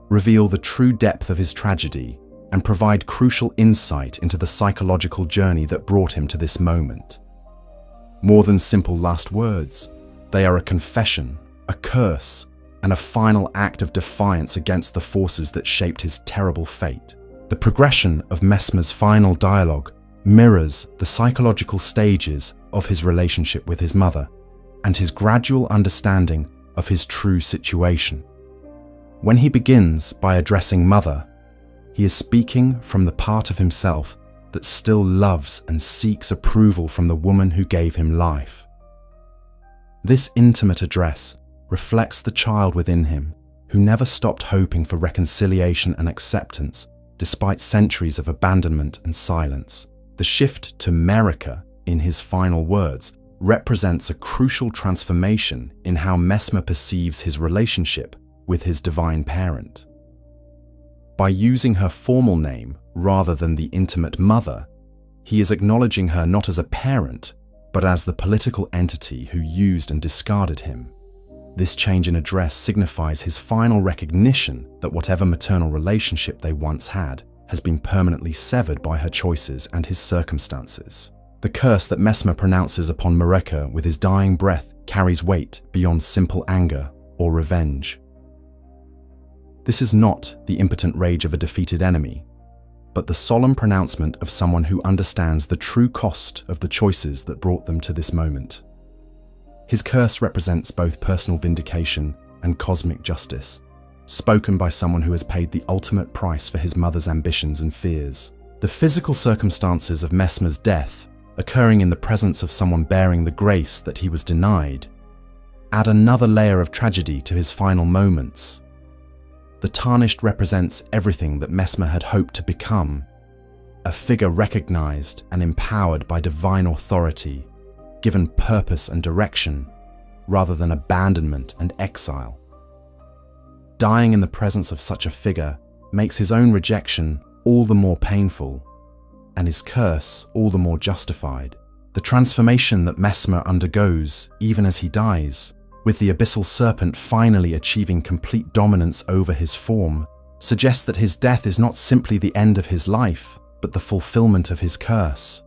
reveal the true depth of his tragedy and provide crucial insight into the psychological journey that brought him to this moment. More than simple last words, they are a confession, a curse, and a final act of defiance against the forces that shaped his terrible fate. The progression of Messmer's final dialogue mirrors the psychological stages of his relationship with his mother and his gradual understanding of his true situation. When he begins by addressing Mother, he is speaking from the part of himself that still loves and seeks approval from the woman who gave him life. This intimate address reflects the child within him who never stopped hoping for reconciliation and acceptance despite centuries of abandonment and silence. The shift to Marika in his final words represents a crucial transformation in how Messmer perceives his relationship with his divine parent. By using her formal name rather than the intimate mother, he is acknowledging her not as a parent, but as the political entity who used and discarded him. This change in address signifies his final recognition that whatever maternal relationship they once had has been permanently severed by her choices and his circumstances. The curse that Messmer pronounces upon Marika with his dying breath carries weight beyond simple anger or revenge. This is not the impotent rage of a defeated enemy, but the solemn pronouncement of someone who understands the true cost of the choices that brought them to this moment. His curse represents both personal vindication and cosmic justice, spoken by someone who has paid the ultimate price for his mother's ambitions and fears. The physical circumstances of Messmer's death, occurring in the presence of someone bearing the grace that he was denied, add another layer of tragedy to his final moments. The Tarnished represents everything that Messmer had hoped to become, a figure recognized and empowered by divine authority, given purpose and direction, rather than abandonment and exile. Dying in the presence of such a figure makes his own rejection all the more painful, and his curse all the more justified. The transformation that Messmer undergoes even as he dies, with the abyssal serpent finally achieving complete dominance over his form, suggests that his death is not simply the end of his life, but the fulfillment of his curse.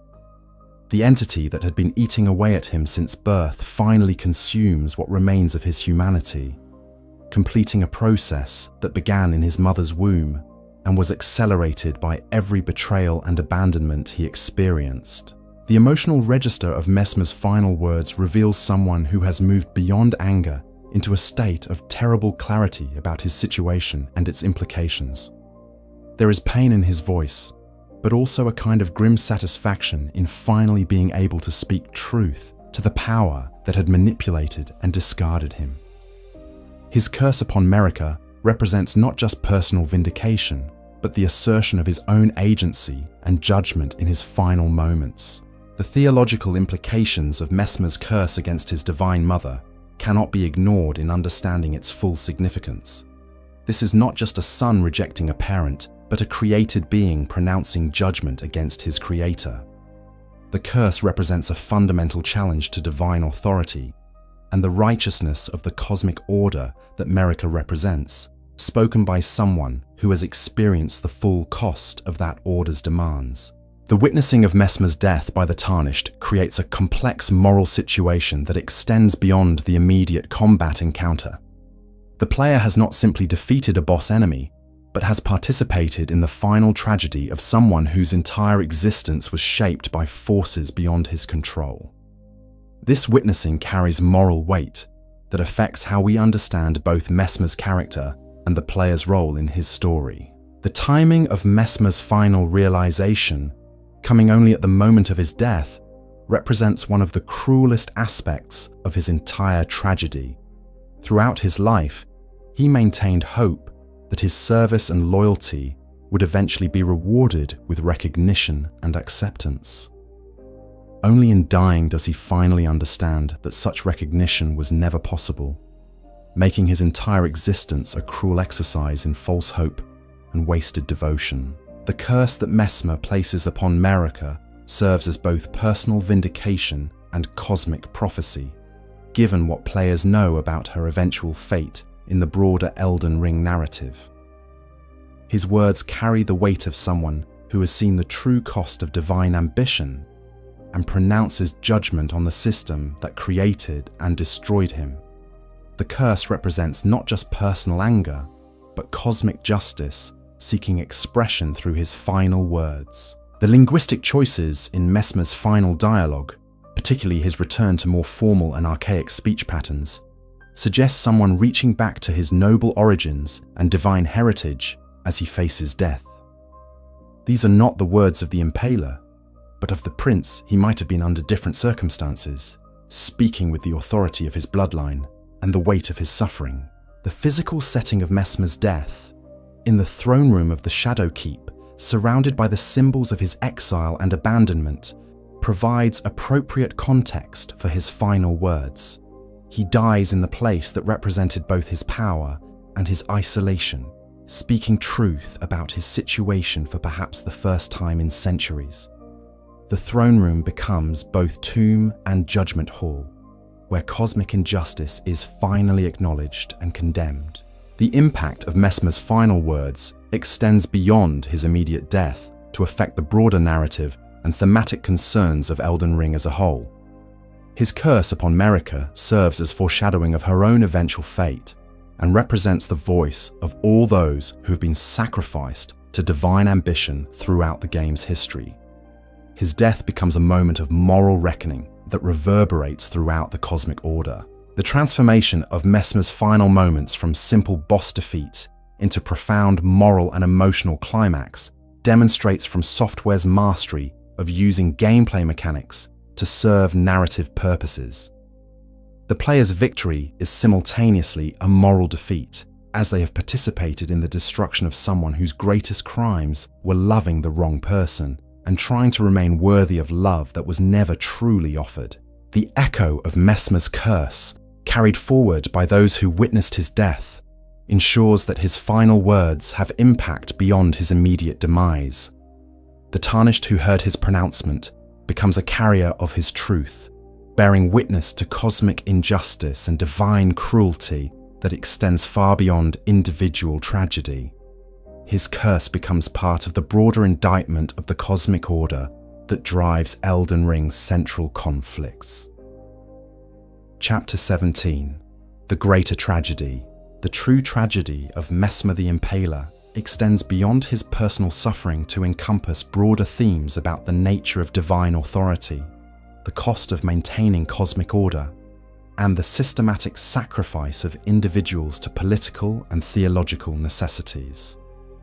The entity that had been eating away at him since birth finally consumes what remains of his humanity, completing a process that began in his mother's womb and was accelerated by every betrayal and abandonment he experienced. The emotional register of Messmer's final words reveals someone who has moved beyond anger into a state of terrible clarity about his situation and its implications. There is pain in his voice, but also a kind of grim satisfaction in finally being able to speak truth to the power that had manipulated and discarded him. His curse upon Marika represents not just personal vindication, but the assertion of his own agency and judgment in his final moments. The theological implications of Messmer's curse against his divine mother cannot be ignored in understanding its full significance. This is not just a son rejecting a parent, but a created being pronouncing judgment against his creator. The curse represents a fundamental challenge to divine authority and the righteousness of the cosmic order that Marika represents, spoken by someone who has experienced the full cost of that order's demands. The witnessing of Messmer's death by the Tarnished creates a complex moral situation that extends beyond the immediate combat encounter. The player has not simply defeated a boss enemy, but has participated in the final tragedy of someone whose entire existence was shaped by forces beyond his control. This witnessing carries moral weight that affects how we understand both Messmer's character and the player's role in his story. The timing of Messmer's final realization, coming only at the moment of his death, represents one of the cruelest aspects of his entire tragedy. Throughout his life, he maintained hope that his service and loyalty would eventually be rewarded with recognition and acceptance. Only in dying does he finally understand that such recognition was never possible. making his entire existence a cruel exercise in false hope and wasted devotion. The curse that Messmer places upon Marika serves as both personal vindication and cosmic prophecy, given what players know about her eventual fate in the broader Elden Ring narrative. His words carry the weight of someone who has seen the true cost of divine ambition and pronounces judgment on the system that created and destroyed him. The curse represents not just personal anger, but cosmic justice seeking expression through his final words. The linguistic choices in Messmer's final dialogue, particularly his return to more formal and archaic speech patterns, suggest someone reaching back to his noble origins and divine heritage as he faces death. These are not the words of the Impaler, but of the prince he might have been under different circumstances, speaking with the authority of his bloodline and the weight of his suffering. The physical setting of Messmer's death, in the throne room of the Shadow Keep, surrounded by the symbols of his exile and abandonment, provides appropriate context for his final words. He dies in the place that represented both his power and his isolation, speaking truth about his situation for perhaps the first time in centuries. The throne room becomes both tomb and judgment hall, where cosmic injustice is finally acknowledged and condemned. The impact of Messmer's final words extends beyond his immediate death to affect the broader narrative and thematic concerns of Elden Ring as a whole. His curse upon Marika serves as foreshadowing of her own eventual fate and represents the voice of all those who have been sacrificed to divine ambition throughout the game's history. His death becomes a moment of moral reckoning that reverberates throughout the cosmic order. The transformation of Messmer's final moments from simple boss defeat into profound moral and emotional climax demonstrates from software's mastery of using gameplay mechanics to serve narrative purposes. The player's victory is simultaneously a moral defeat, as they have participated in the destruction of someone whose greatest crimes were loving the wrong person and trying to remain worthy of love that was never truly offered. The echo of Messmer's curse, carried forward by those who witnessed his death, ensures that his final words have impact beyond his immediate demise. The tarnished who heard his pronouncement becomes a carrier of his truth, bearing witness to cosmic injustice and divine cruelty that extends far beyond individual tragedy. His curse becomes part of the broader indictment of the cosmic order that drives Elden Ring's central conflicts. Chapter 17. The Greater Tragedy. The true tragedy of Messmer the Impaler extends beyond his personal suffering to encompass broader themes about the nature of divine authority, the cost of maintaining cosmic order, and the systematic sacrifice of individuals to political and theological necessities.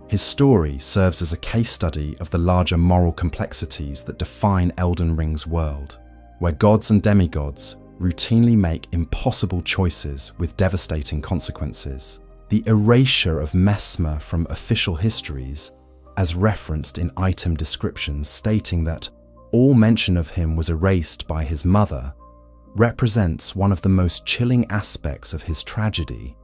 His story serves as a case study of the larger moral complexities that define Elden Ring's world, where gods and demigods routinely make impossible choices with devastating consequences. The erasure of Messmer from official histories, as referenced in item descriptions stating that all mention of him was erased by his mother, represents one of the most chilling aspects of his tragedy.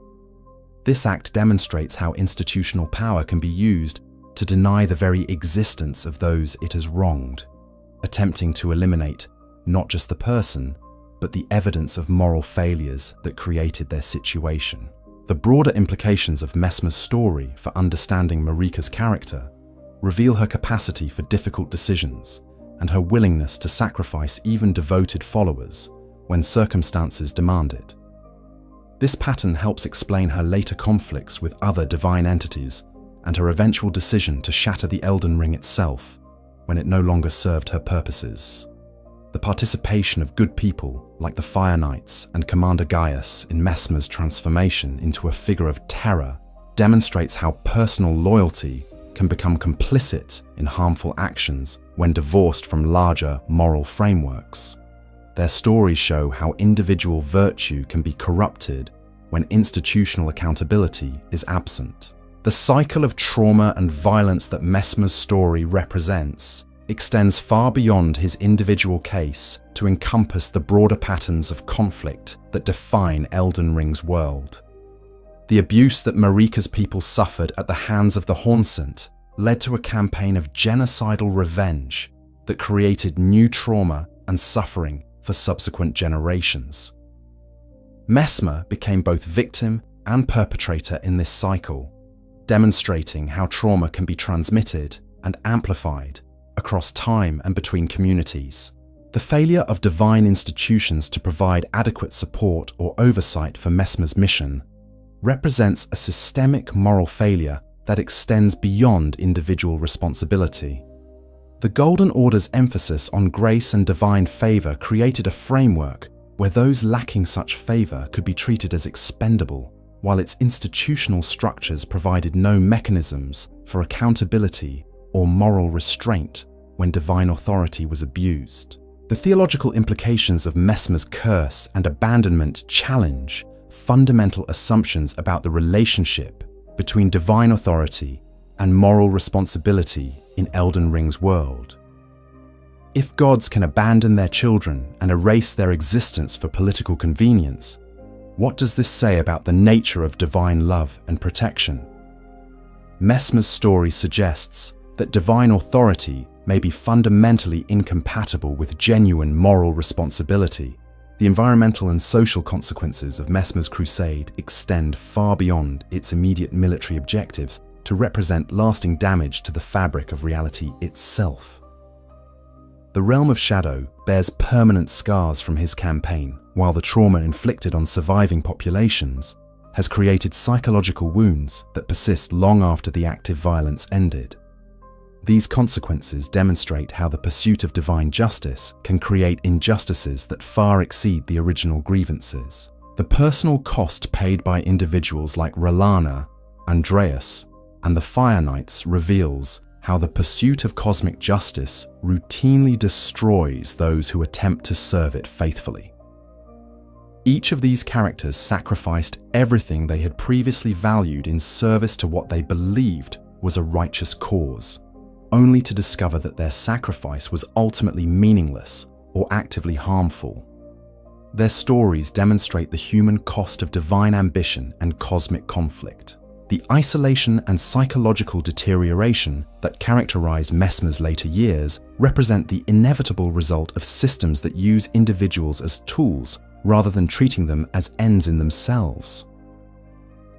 This act demonstrates how institutional power can be used to deny the very existence of those it has wronged, attempting to eliminate not just the person, but the evidence of moral failures that created their situation. The broader implications of Messmer's story for understanding Marika's character reveal her capacity for difficult decisions and her willingness to sacrifice even devoted followers when circumstances demand it. This pattern helps explain her later conflicts with other divine entities and her eventual decision to shatter the Elden Ring itself when it no longer served her purposes. The participation of good people like the Fire Knights and Commander Gaius in Messmer's transformation into a figure of terror demonstrates how personal loyalty can become complicit in harmful actions when divorced from larger moral frameworks. Their stories show how individual virtue can be corrupted when institutional accountability is absent. The cycle of trauma and violence that Messmer's story represents extends far beyond his individual case to encompass the broader patterns of conflict that define Elden Ring's world. The abuse that Marika's people suffered at the hands of the Hornsent led to a campaign of genocidal revenge that created new trauma and suffering for subsequent generations. Messmer became both victim and perpetrator in this cycle, demonstrating how trauma can be transmitted and amplified across time and between communities. The failure of divine institutions to provide adequate support or oversight for Messmer's mission represents a systemic moral failure that extends beyond individual responsibility. The Golden Order's emphasis on grace and divine favor created a framework where those lacking such favor could be treated as expendable, while its institutional structures provided no mechanisms for accountability or moral restraint when divine authority was abused. The theological implications of Messmer's curse and abandonment challenge fundamental assumptions about the relationship between divine authority and moral responsibility in Elden Ring's world. If gods can abandon their children and erase their existence for political convenience, what does this say about the nature of divine love and protection? Messmer's story suggests that divine authority may be fundamentally incompatible with genuine moral responsibility. The environmental and social consequences of Messmer's crusade extend far beyond its immediate military objectives to represent lasting damage to the fabric of reality itself. The Realm of Shadow bears permanent scars from his campaign, while the trauma inflicted on surviving populations has created psychological wounds that persist long after the active violence ended. These consequences demonstrate how the pursuit of divine justice can create injustices that far exceed the original grievances. The personal cost paid by individuals like R'hllana, Andreas, and the Fire Knights reveals how the pursuit of cosmic justice routinely destroys those who attempt to serve it faithfully. Each of these characters sacrificed everything they had previously valued in service to what they believed was a righteous cause, only to discover that their sacrifice was ultimately meaningless or actively harmful. Their stories demonstrate the human cost of divine ambition and cosmic conflict. The isolation and psychological deterioration that characterized Messmer's later years represent the inevitable result of systems that use individuals as tools rather than treating them as ends in themselves.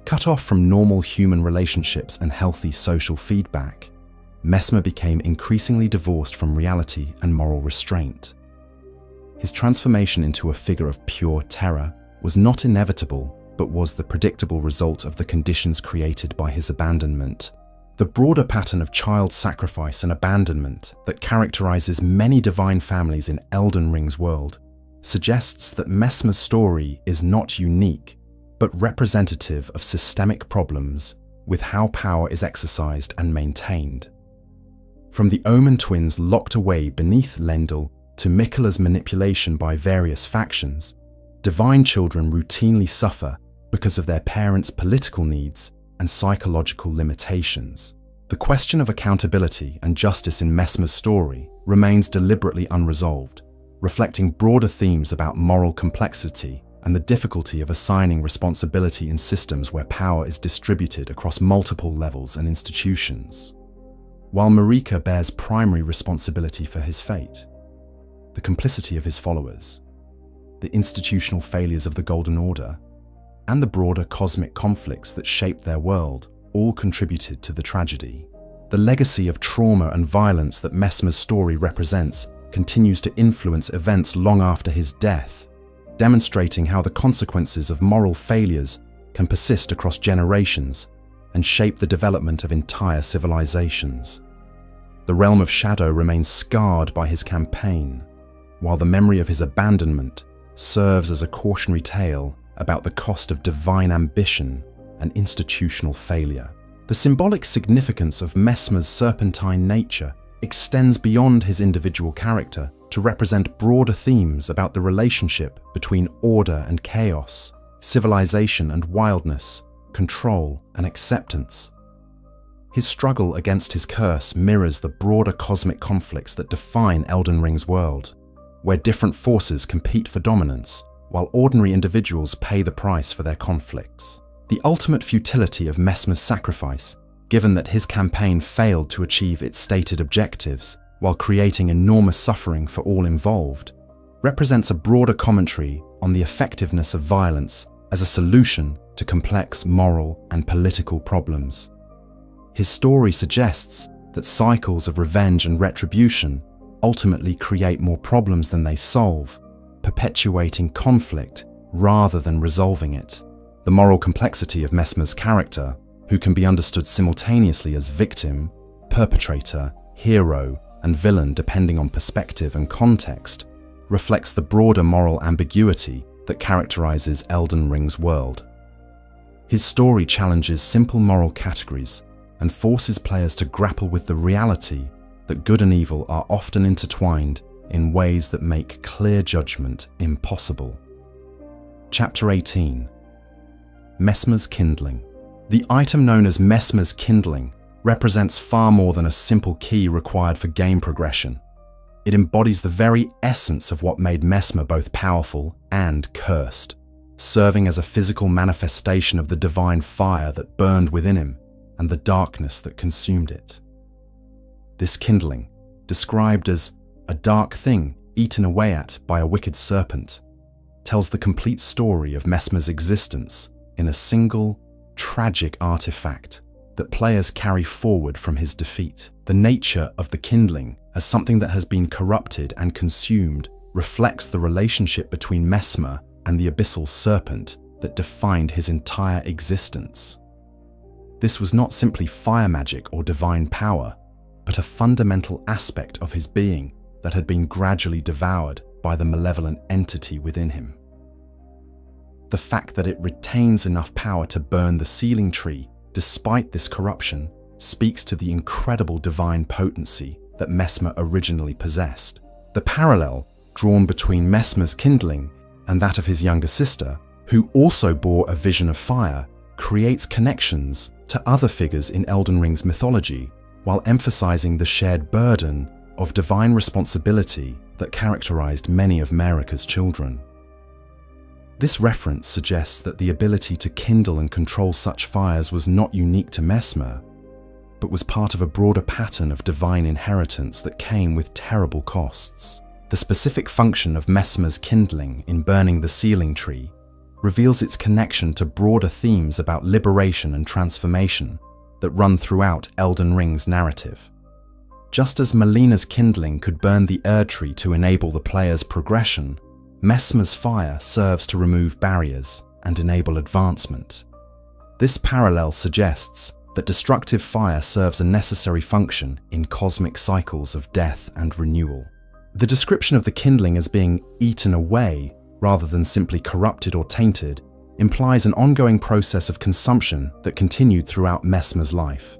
Cut off from normal human relationships and healthy social feedback, Messmer became increasingly divorced from reality and moral restraint. His transformation into a figure of pure terror was not inevitable, but was the predictable result of the conditions created by his abandonment. The broader pattern of child sacrifice and abandonment that characterizes many divine families in Elden Ring's world suggests that Messmer's story is not unique, but representative of systemic problems with how power is exercised and maintained. From the Omen twins locked away beneath Lendl to Miquella's manipulation by various factions, divine children routinely suffer because of their parents' political needs and psychological limitations. The question of accountability and justice in Messmer's story remains deliberately unresolved, reflecting broader themes about moral complexity and the difficulty of assigning responsibility in systems where power is distributed across multiple levels and institutions. While Marika bears primary responsibility for his fate, the complicity of his followers, the institutional failures of the Golden Order, and the broader cosmic conflicts that shaped their world all contributed to the tragedy. The legacy of trauma and violence that Messmer's story represents continues to influence events long after his death, demonstrating how the consequences of moral failures can persist across generations and shape the development of entire civilizations. The Realm of Shadow remains scarred by his campaign, while the memory of his abandonment serves as a cautionary tale about the cost of divine ambition and institutional failure. The symbolic significance of Messmer's serpentine nature extends beyond his individual character to represent broader themes about the relationship between order and chaos, civilization and wildness, control and acceptance. His struggle against his curse mirrors the broader cosmic conflicts that define Elden Ring's world, where different forces compete for dominance, while ordinary individuals pay the price for their conflicts. The ultimate futility of Messmer's sacrifice, given that his campaign failed to achieve its stated objectives while creating enormous suffering for all involved, represents a broader commentary on the effectiveness of violence as a solution to complex moral and political problems. His story suggests that cycles of revenge and retribution ultimately create more problems than they solve, perpetuating conflict rather than resolving it. The moral complexity of Messmer's character, who can be understood simultaneously as victim, perpetrator, hero, and villain depending on perspective and context, reflects the broader moral ambiguity that characterizes Elden Ring's world. His story challenges simple moral categories and forces players to grapple with the reality that good and evil are often intertwined in ways that make clear judgment impossible. Chapter 18. Messmer's Kindling. The item known as Messmer's Kindling represents far more than a simple key required for game progression. It embodies the very essence of what made Messmer both powerful and cursed, serving as a physical manifestation of the divine fire that burned within him and the darkness that consumed it. This kindling, described as a dark thing eaten away at by a wicked serpent, tells the complete story of Messmer's existence in a single, tragic artifact that players carry forward from his defeat. The nature of the kindling as something that has been corrupted and consumed reflects the relationship between Messmer and the abyssal serpent that defined his entire existence. This was not simply fire magic or divine power, but a fundamental aspect of his being that had been gradually devoured by the malevolent entity within him. The fact that it retains enough power to burn the sealing tree despite this corruption speaks to the incredible divine potency that Messmer originally possessed. The parallel drawn between Messmer's kindling and that of his younger sister, who also bore a vision of fire, creates connections to other figures in Elden Ring's mythology, while emphasizing the shared burden of divine responsibility that characterized many of Marika's children. This reference suggests that the ability to kindle and control such fires was not unique to Messmer, but was part of a broader pattern of divine inheritance that came with terrible costs. The specific function of Messmer's kindling in burning the sealing tree reveals its connection to broader themes about liberation and transformation that run throughout Elden Ring's narrative. Just as Melina's kindling could burn the Erdtree to enable the player's progression, Messmer's fire serves to remove barriers and enable advancement. This parallel suggests that destructive fire serves a necessary function in cosmic cycles of death and renewal. The description of the kindling as being eaten away rather than simply corrupted or tainted implies an ongoing process of consumption that continued throughout Messmer's life.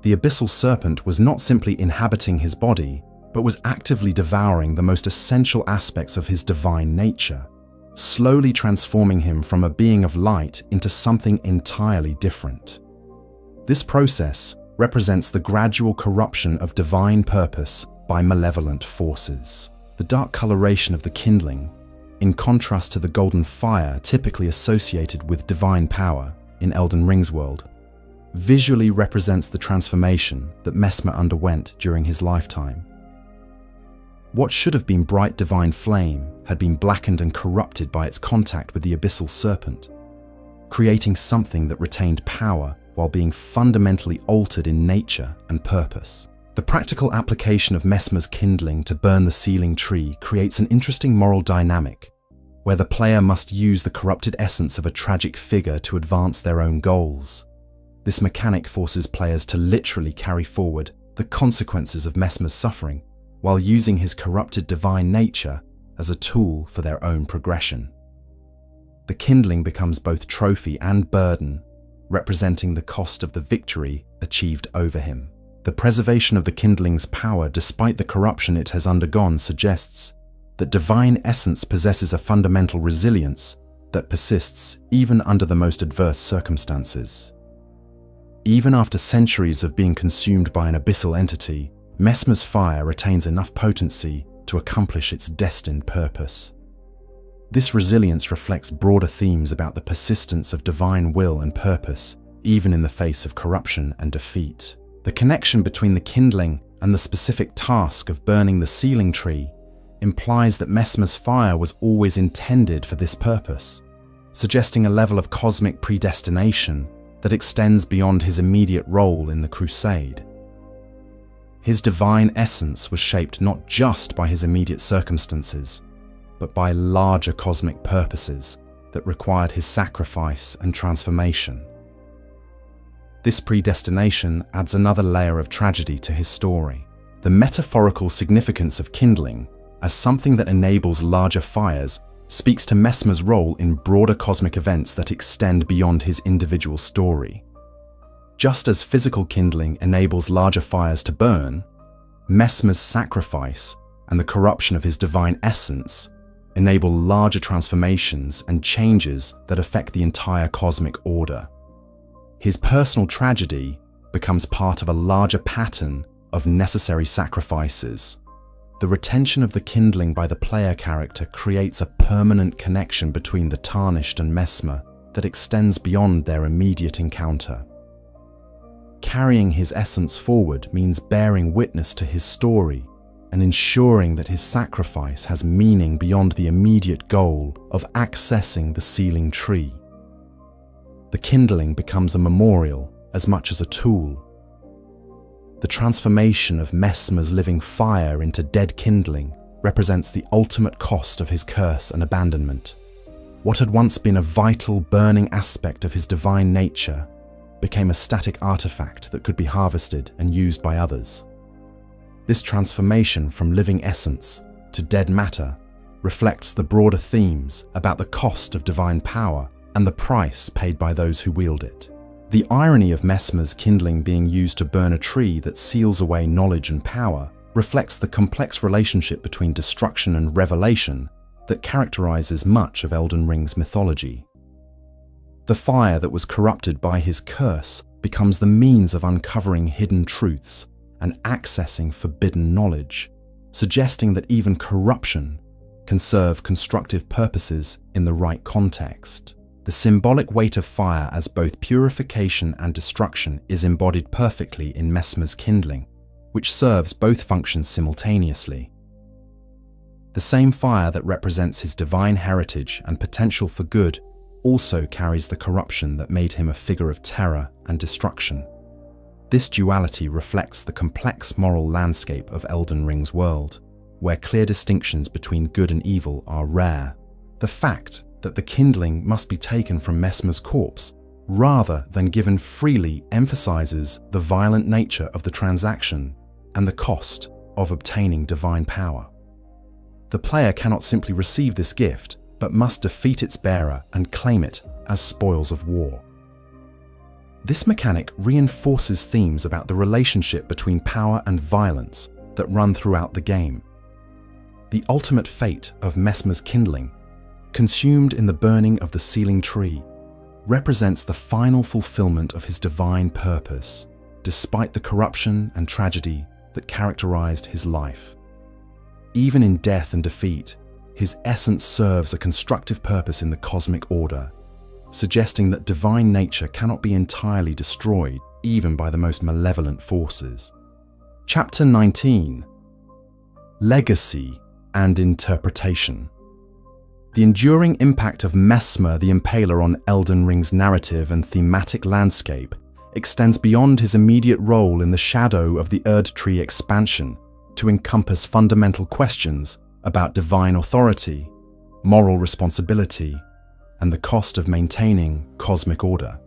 The abyssal serpent was not simply inhabiting his body, but was actively devouring the most essential aspects of his divine nature, slowly transforming him from a being of light into something entirely different. This process represents the gradual corruption of divine purpose by malevolent forces. The dark coloration of the kindling, in contrast to the golden fire typically associated with divine power in Elden Ring's world, visually represents the transformation that Messmer underwent during his lifetime. What should have been bright divine flame had been blackened and corrupted by its contact with the abyssal serpent, creating something that retained power while being fundamentally altered in nature and purpose. The practical application of Messmer's kindling to burn the sealing tree creates an interesting moral dynamic, where the player must use the corrupted essence of a tragic figure to advance their own goals. This mechanic forces players to literally carry forward the consequences of Messmer's suffering, while using his corrupted divine nature as a tool for their own progression. The kindling becomes both trophy and burden, representing the cost of the victory achieved over him. The preservation of the kindling's power despite the corruption it has undergone suggests that divine essence possesses a fundamental resilience that persists even under the most adverse circumstances. Even after centuries of being consumed by an abyssal entity, Messmer's fire retains enough potency to accomplish its destined purpose. This resilience reflects broader themes about the persistence of divine will and purpose, even in the face of corruption and defeat. The connection between the kindling and the specific task of burning the sealing tree implies that Messmer's fire was always intended for this purpose, suggesting a level of cosmic predestination that extends beyond his immediate role in the crusade. His divine essence was shaped not just by his immediate circumstances, but by larger cosmic purposes that required his sacrifice and transformation. This predestination adds another layer of tragedy to his story. The metaphorical significance of kindling as something that enables larger fires speaks to Messmer's role in broader cosmic events that extend beyond his individual story. Just as physical kindling enables larger fires to burn, Messmer's sacrifice and the corruption of his divine essence enable larger transformations and changes that affect the entire cosmic order. His personal tragedy becomes part of a larger pattern of necessary sacrifices. The retention of the kindling by the player character creates a permanent connection between the Tarnished and Messmer that extends beyond their immediate encounter. Carrying his essence forward means bearing witness to his story and ensuring that his sacrifice has meaning beyond the immediate goal of accessing the sealing tree. The kindling becomes a memorial as much as a tool. The transformation of Messmer's living fire into dead kindling represents the ultimate cost of his curse and abandonment. What had once been a vital, burning aspect of his divine nature became a static artifact that could be harvested and used by others. This transformation from living essence to dead matter reflects the broader themes about the cost of divine power and the price paid by those who wield it. The irony of Messmer's kindling being used to burn a tree that seals away knowledge and power reflects the complex relationship between destruction and revelation that characterizes much of Elden Ring's mythology. The fire that was corrupted by his curse becomes the means of uncovering hidden truths and accessing forbidden knowledge, suggesting that even corruption can serve constructive purposes in the right context. The symbolic weight of fire as both purification and destruction is embodied perfectly in Messmer's kindling, which serves both functions simultaneously. The same fire that represents his divine heritage and potential for good also carries the corruption that made him a figure of terror and destruction. This duality reflects the complex moral landscape of Elden Ring's world, where clear distinctions between good and evil are rare. The fact that the kindling must be taken from Messmer's corpse rather than given freely emphasizes the violent nature of the transaction and the cost of obtaining divine power. The player cannot simply receive this gift, but must defeat its bearer and claim it as spoils of war. This mechanic reinforces themes about the relationship between power and violence that run throughout the game. The ultimate fate of Messmer's kindling, consumed in the burning of the sealing tree, represents the final fulfillment of his divine purpose, despite the corruption and tragedy that characterized his life. Even in death and defeat, his essence serves a constructive purpose in the cosmic order, suggesting that divine nature cannot be entirely destroyed even by the most malevolent forces. Chapter 19: Legacy and Interpretation. The enduring impact of Messmer the Impaler on Elden Ring's narrative and thematic landscape extends beyond his immediate role in the shadow of the Erdtree expansion to encompass fundamental questions about divine authority, moral responsibility, and the cost of maintaining cosmic order.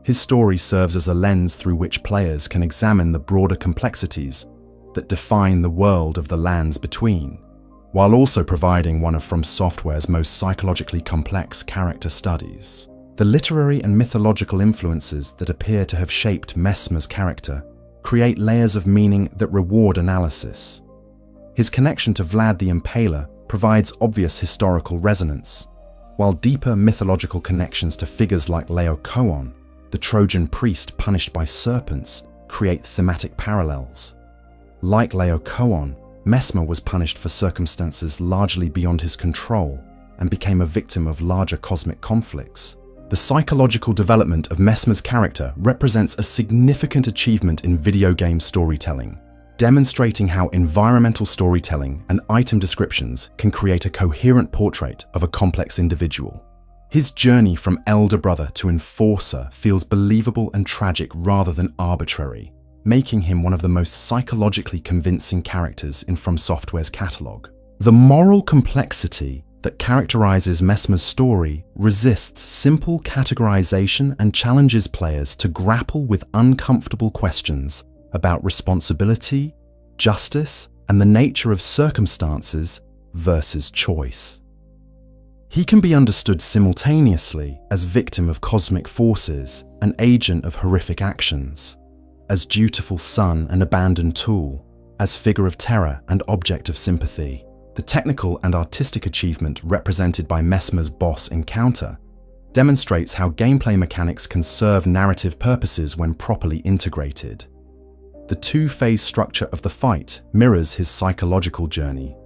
His story serves as a lens through which players can examine the broader complexities that define the world of the lands between, while also providing one of From Software's most psychologically complex character studies. The literary and mythological influences that appear to have shaped Messmer's character create layers of meaning that reward analysis. His connection to Vlad the Impaler provides obvious historical resonance, while deeper mythological connections to figures like Laocoon, the Trojan priest punished by serpents, create thematic parallels. Like Laocoon, Messmer was punished for circumstances largely beyond his control, and became a victim of larger cosmic conflicts. The psychological development of Messmer's character represents a significant achievement in video game storytelling, demonstrating how environmental storytelling and item descriptions can create a coherent portrait of a complex individual. His journey from elder brother to enforcer feels believable and tragic rather than arbitrary, making him one of the most psychologically convincing characters in From Software's catalogue. The moral complexity that characterizes Messmer's story resists simple categorization and challenges players to grapple with uncomfortable questions about responsibility, justice, and the nature of circumstances versus choice. He can be understood simultaneously as victim of cosmic forces, an agent of horrific actions, as dutiful son and abandoned tool, as figure of terror and object of sympathy. The technical and artistic achievement represented by Messmer's boss encounter demonstrates how gameplay mechanics can serve narrative purposes when properly integrated. The two-phase structure of the fight mirrors his psychological journey,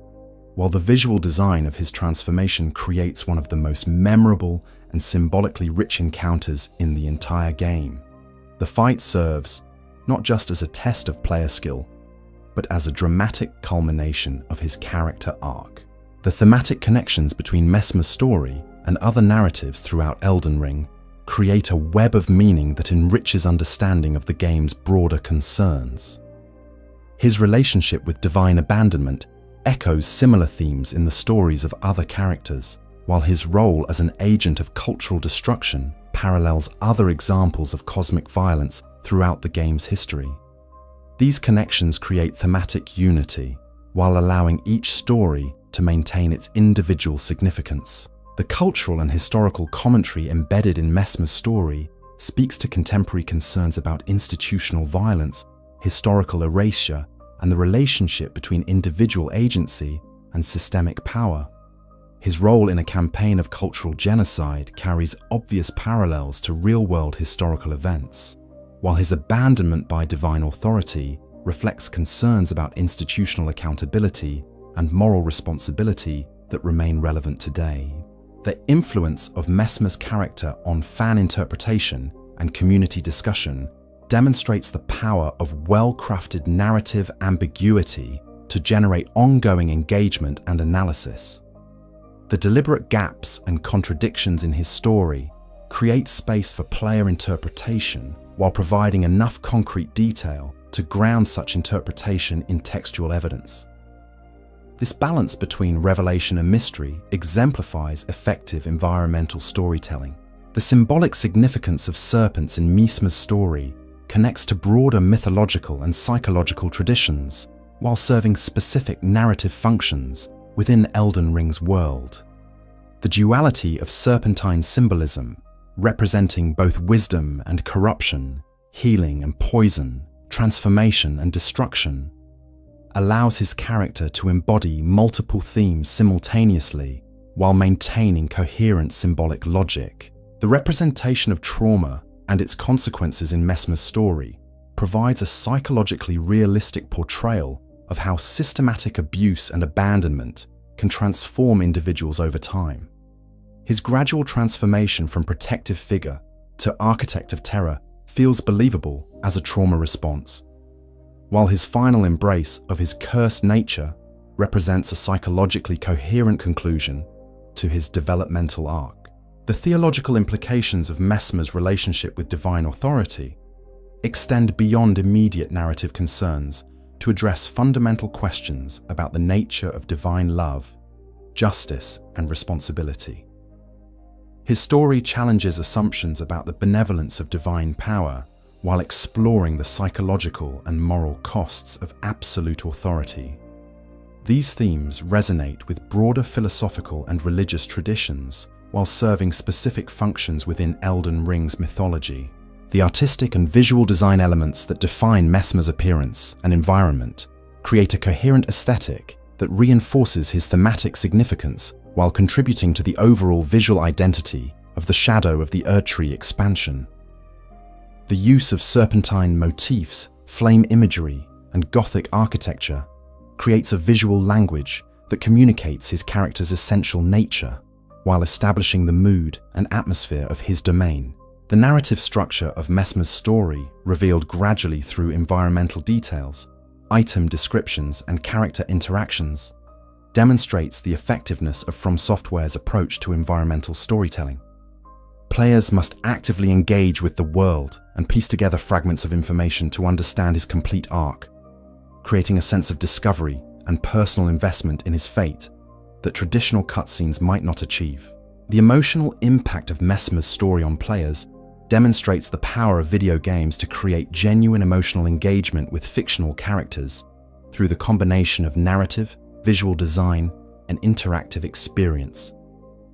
while the visual design of his transformation creates one of the most memorable and symbolically rich encounters in the entire game. The fight serves not just as a test of player skill, but as a dramatic culmination of his character arc. The thematic connections between Messmer's story and other narratives throughout Elden Ring create a web of meaning that enriches understanding of the game's broader concerns. His relationship with divine abandonment echoes similar themes in the stories of other characters, while his role as an agent of cultural destruction parallels other examples of cosmic violence throughout the game's history. These connections create thematic unity, while allowing each story to maintain its individual significance. The cultural and historical commentary embedded in Messmer's story speaks to contemporary concerns about institutional violence, historical erasure, and the relationship between individual agency and systemic power. His role in a campaign of cultural genocide carries obvious parallels to real-world historical events, while his abandonment by divine authority reflects concerns about institutional accountability and moral responsibility that remain relevant today. The influence of Messmer's character on fan interpretation and community discussion demonstrates the power of well-crafted narrative ambiguity to generate ongoing engagement and analysis. The deliberate gaps and contradictions in his story create space for player interpretation while providing enough concrete detail to ground such interpretation in textual evidence. This balance between revelation and mystery exemplifies effective environmental storytelling. The symbolic significance of serpents in Messmer's story connects to broader mythological and psychological traditions, while serving specific narrative functions within Elden Ring's world. The duality of serpentine symbolism, representing both wisdom and corruption, healing and poison, transformation and destruction, allows his character to embody multiple themes simultaneously while maintaining coherent symbolic logic. The representation of trauma and its consequences in Messmer's story provides a psychologically realistic portrayal of how systematic abuse and abandonment can transform individuals over time. His gradual transformation from protective figure to architect of terror feels believable as a trauma response, while his final embrace of his cursed nature represents a psychologically coherent conclusion to his developmental arc. The theological implications of Messmer's relationship with divine authority extend beyond immediate narrative concerns to address fundamental questions about the nature of divine love, justice, and responsibility. His story challenges assumptions about the benevolence of divine power while exploring the psychological and moral costs of absolute authority. These themes resonate with broader philosophical and religious traditions while serving specific functions within Elden Ring's mythology. The artistic and visual design elements that define Messmer's appearance and environment create a coherent aesthetic that reinforces his thematic significance while contributing to the overall visual identity of the Shadow of the Erdtree expansion. The use of serpentine motifs, flame imagery, and Gothic architecture creates a visual language that communicates his character's essential nature. while establishing the mood and atmosphere of his domain. The narrative structure of Messmer's story, revealed gradually through environmental details, item descriptions, and character interactions, demonstrates the effectiveness of From Software's approach to environmental storytelling. Players must actively engage with the world and piece together fragments of information to understand his complete arc, creating a sense of discovery and personal investment in his fate that traditional cutscenes might not achieve. The emotional impact of Messmer's story on players demonstrates the power of video games to create genuine emotional engagement with fictional characters through the combination of narrative, visual design, and interactive experience.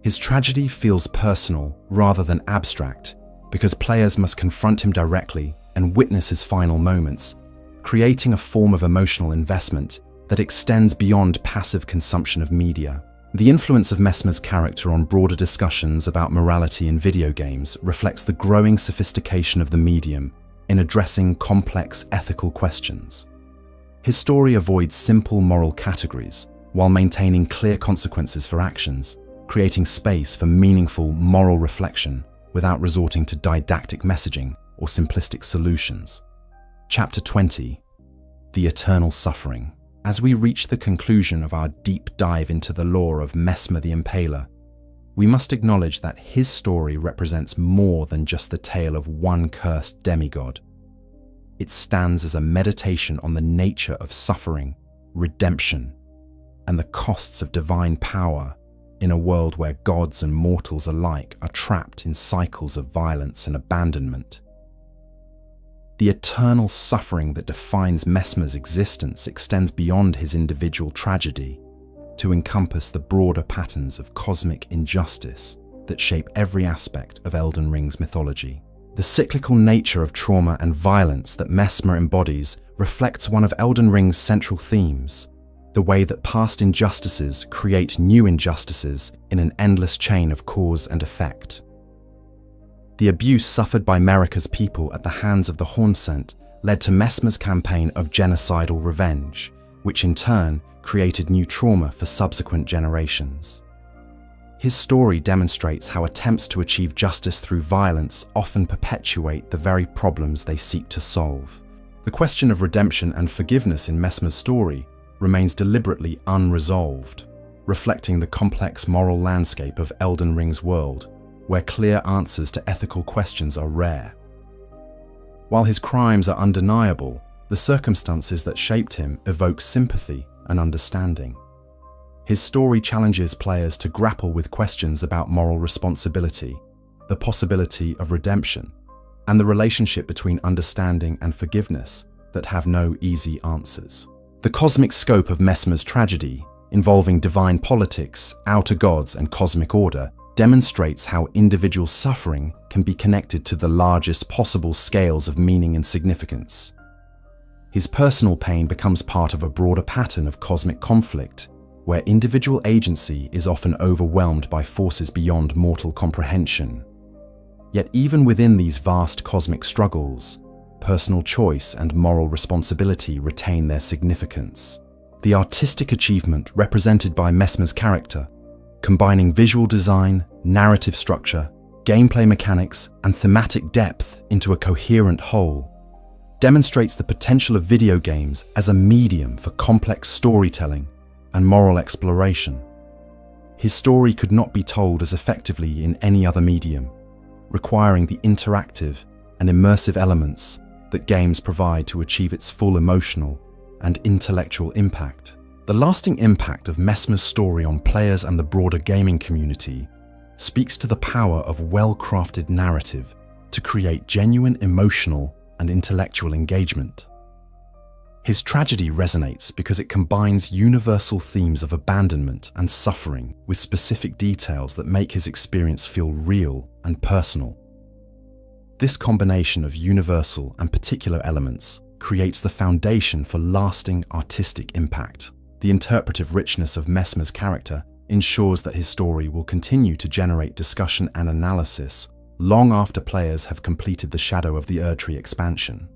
His tragedy feels personal rather than abstract because players must confront him directly and witness his final moments, creating a form of emotional investment that extends beyond passive consumption of media. The influence of Messmer's character on broader discussions about morality in video games reflects the growing sophistication of the medium in addressing complex ethical questions. His story avoids simple moral categories while maintaining clear consequences for actions, creating space for meaningful moral reflection without resorting to didactic messaging or simplistic solutions. Chapter 20: The Eternal Suffering. As we reach the conclusion of our deep dive into the lore of Messmer the Impaler, we must acknowledge that his story represents more than just the tale of one cursed demigod. It stands as a meditation on the nature of suffering, redemption, and the costs of divine power in a world where gods and mortals alike are trapped in cycles of violence and abandonment. The eternal suffering that defines Messmer's existence extends beyond his individual tragedy to encompass the broader patterns of cosmic injustice that shape every aspect of Elden Ring's mythology. The cyclical nature of trauma and violence that Messmer embodies reflects one of Elden Ring's central themes: the way that past injustices create new injustices in an endless chain of cause and effect. The abuse suffered by Marika's people at the hands of the Hornsent led to Messmer's campaign of genocidal revenge, which in turn created new trauma for subsequent generations. His story demonstrates how attempts to achieve justice through violence often perpetuate the very problems they seek to solve. The question of redemption and forgiveness in Messmer's story remains deliberately unresolved, reflecting the complex moral landscape of Elden Ring's world, where clear answers to ethical questions are rare. While his crimes are undeniable, the circumstances that shaped him evoke sympathy and understanding. His story challenges players to grapple with questions about moral responsibility, the possibility of redemption, and the relationship between understanding and forgiveness that have no easy answers. The cosmic scope of Messmer's tragedy, involving divine politics, outer gods, and cosmic order, demonstrates how individual suffering can be connected to the largest possible scales of meaning and significance. His personal pain becomes part of a broader pattern of cosmic conflict, where individual agency is often overwhelmed by forces beyond mortal comprehension. Yet even within these vast cosmic struggles, personal choice and moral responsibility retain their significance. The artistic achievement represented by Messmer's character, combining visual design, narrative structure, gameplay mechanics, and thematic depth into a coherent whole, demonstrates the potential of video games as a medium for complex storytelling and moral exploration. His story could not be told as effectively in any other medium, requiring the interactive and immersive elements that games provide to achieve its full emotional and intellectual impact. The lasting impact of Messmer's story on players and the broader gaming community speaks to the power of well-crafted narrative to create genuine emotional and intellectual engagement. His tragedy resonates because it combines universal themes of abandonment and suffering with specific details that make his experience feel real and personal. This combination of universal and particular elements creates the foundation for lasting artistic impact. The interpretive richness of Messmer's character ensures that his story will continue to generate discussion and analysis long after players have completed the Shadow of the Erdtree expansion.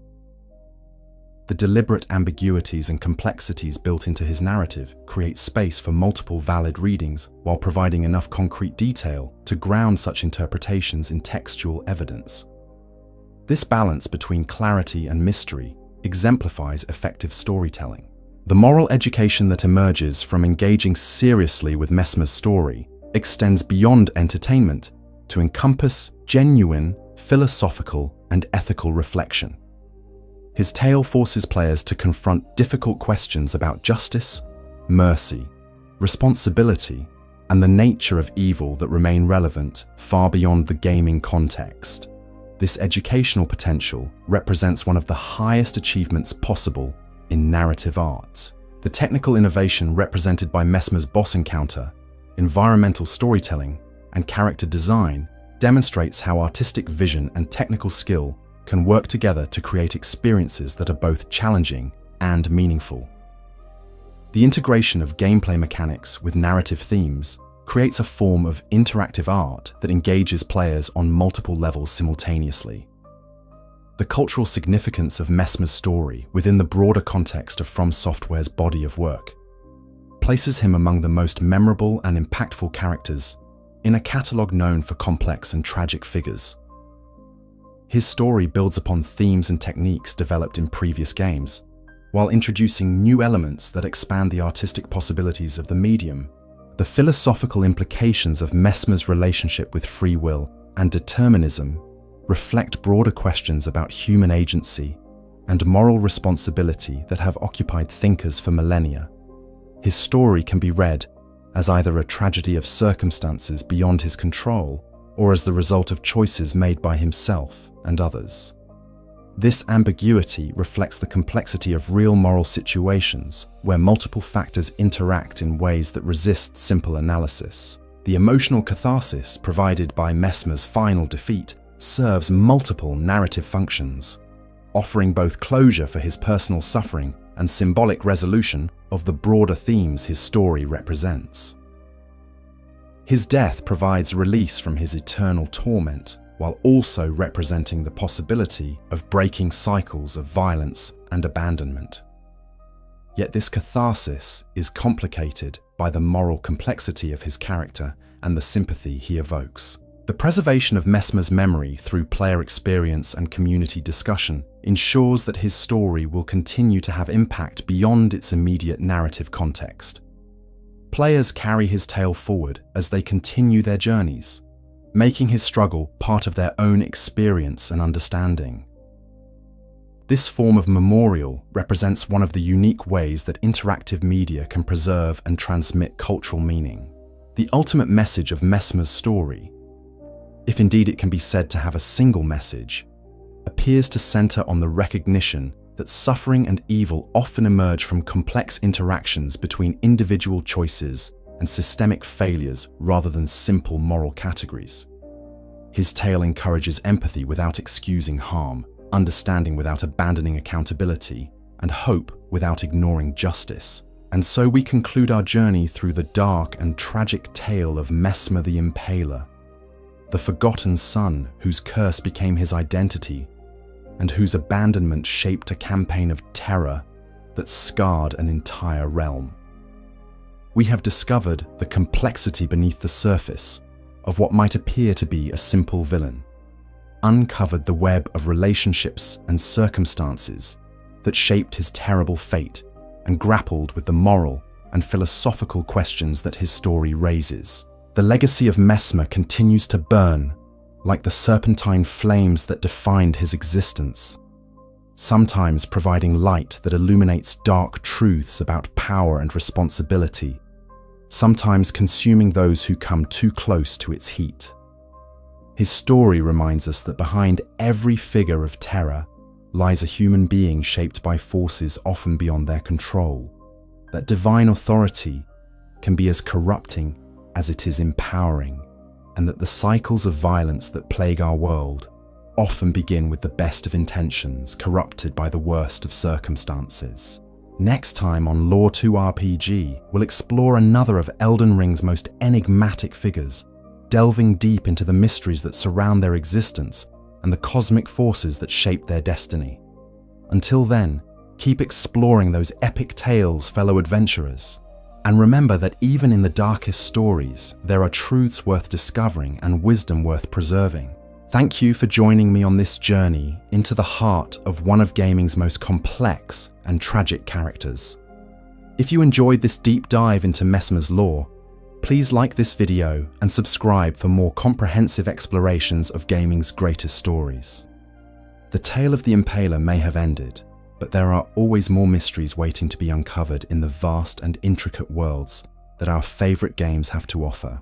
The deliberate ambiguities and complexities built into his narrative create space for multiple valid readings while providing enough concrete detail to ground such interpretations in textual evidence. This balance between clarity and mystery exemplifies effective storytelling. The moral education that emerges from engaging seriously with Messmer's story extends beyond entertainment to encompass genuine, philosophical, and ethical reflection. His tale forces players to confront difficult questions about justice, mercy, responsibility, and the nature of evil that remain relevant far beyond the gaming context. This educational potential represents one of the highest achievements possible in narrative art. The technical innovation represented by Messmer's boss encounter, environmental storytelling, and character design demonstrates how artistic vision and technical skill can work together to create experiences that are both challenging and meaningful. The integration of gameplay mechanics with narrative themes creates a form of interactive art that engages players on multiple levels simultaneously. The cultural significance of Messmer's story within the broader context of From Software's body of work places him among the most memorable and impactful characters in a catalogue known for complex and tragic figures. His story builds upon themes and techniques developed in previous games, while introducing new elements that expand the artistic possibilities of the medium. The philosophical implications of Messmer's relationship with free will and determinism reflect broader questions about human agency and moral responsibility that have occupied thinkers for millennia. His story can be read as either a tragedy of circumstances beyond his control or as the result of choices made by himself and others. This ambiguity reflects the complexity of real moral situations where multiple factors interact in ways that resist simple analysis. The emotional catharsis provided by Messmer's final defeat serves multiple narrative functions, offering both closure for his personal suffering and symbolic resolution of the broader themes his story represents. His death provides release from his eternal torment, while also representing the possibility of breaking cycles of violence and abandonment. Yet this catharsis is complicated by the moral complexity of his character and the sympathy he evokes. The preservation of Messmer's memory through player experience and community discussion ensures that his story will continue to have impact beyond its immediate narrative context. Players carry his tale forward as they continue their journeys, making his struggle part of their own experience and understanding. This form of memorial represents one of the unique ways that interactive media can preserve and transmit cultural meaning. The ultimate message of Messmer's story, if indeed it can be said to have a single message, appears to center on the recognition that suffering and evil often emerge from complex interactions between individual choices and systemic failures rather than simple moral categories. His tale encourages empathy without excusing harm, understanding without abandoning accountability, and hope without ignoring justice. And so we conclude our journey through the dark and tragic tale of Messmer the Impaler, the forgotten son whose curse became his identity and whose abandonment shaped a campaign of terror that scarred an entire realm. We have discovered the complexity beneath the surface of what might appear to be a simple villain, uncovered the web of relationships and circumstances that shaped his terrible fate, and grappled with the moral and philosophical questions that his story raises. The legacy of Messmer continues to burn like the serpentine flames that defined his existence, sometimes providing light that illuminates dark truths about power and responsibility, sometimes consuming those who come too close to its heat. His story reminds us that behind every figure of terror lies a human being shaped by forces often beyond their control, that divine authority can be as corrupting as it is empowering, and that the cycles of violence that plague our world often begin with the best of intentions corrupted by the worst of circumstances. Next time on Lore 2 RPG, we'll explore another of Elden Ring's most enigmatic figures, delving deep into the mysteries that surround their existence and the cosmic forces that shape their destiny. Until then, Keep exploring those epic tales, fellow adventurers. And remember that even in the darkest stories, there are truths worth discovering and wisdom worth preserving. Thank you for joining me on this journey into the heart of one of gaming's most complex and tragic characters. If you enjoyed this deep dive into Messmer's lore, please like this video and subscribe for more comprehensive explorations of gaming's greatest stories. The tale of the Impaler may have ended, but there are always more mysteries waiting to be uncovered in the vast and intricate worlds that our favorite games have to offer.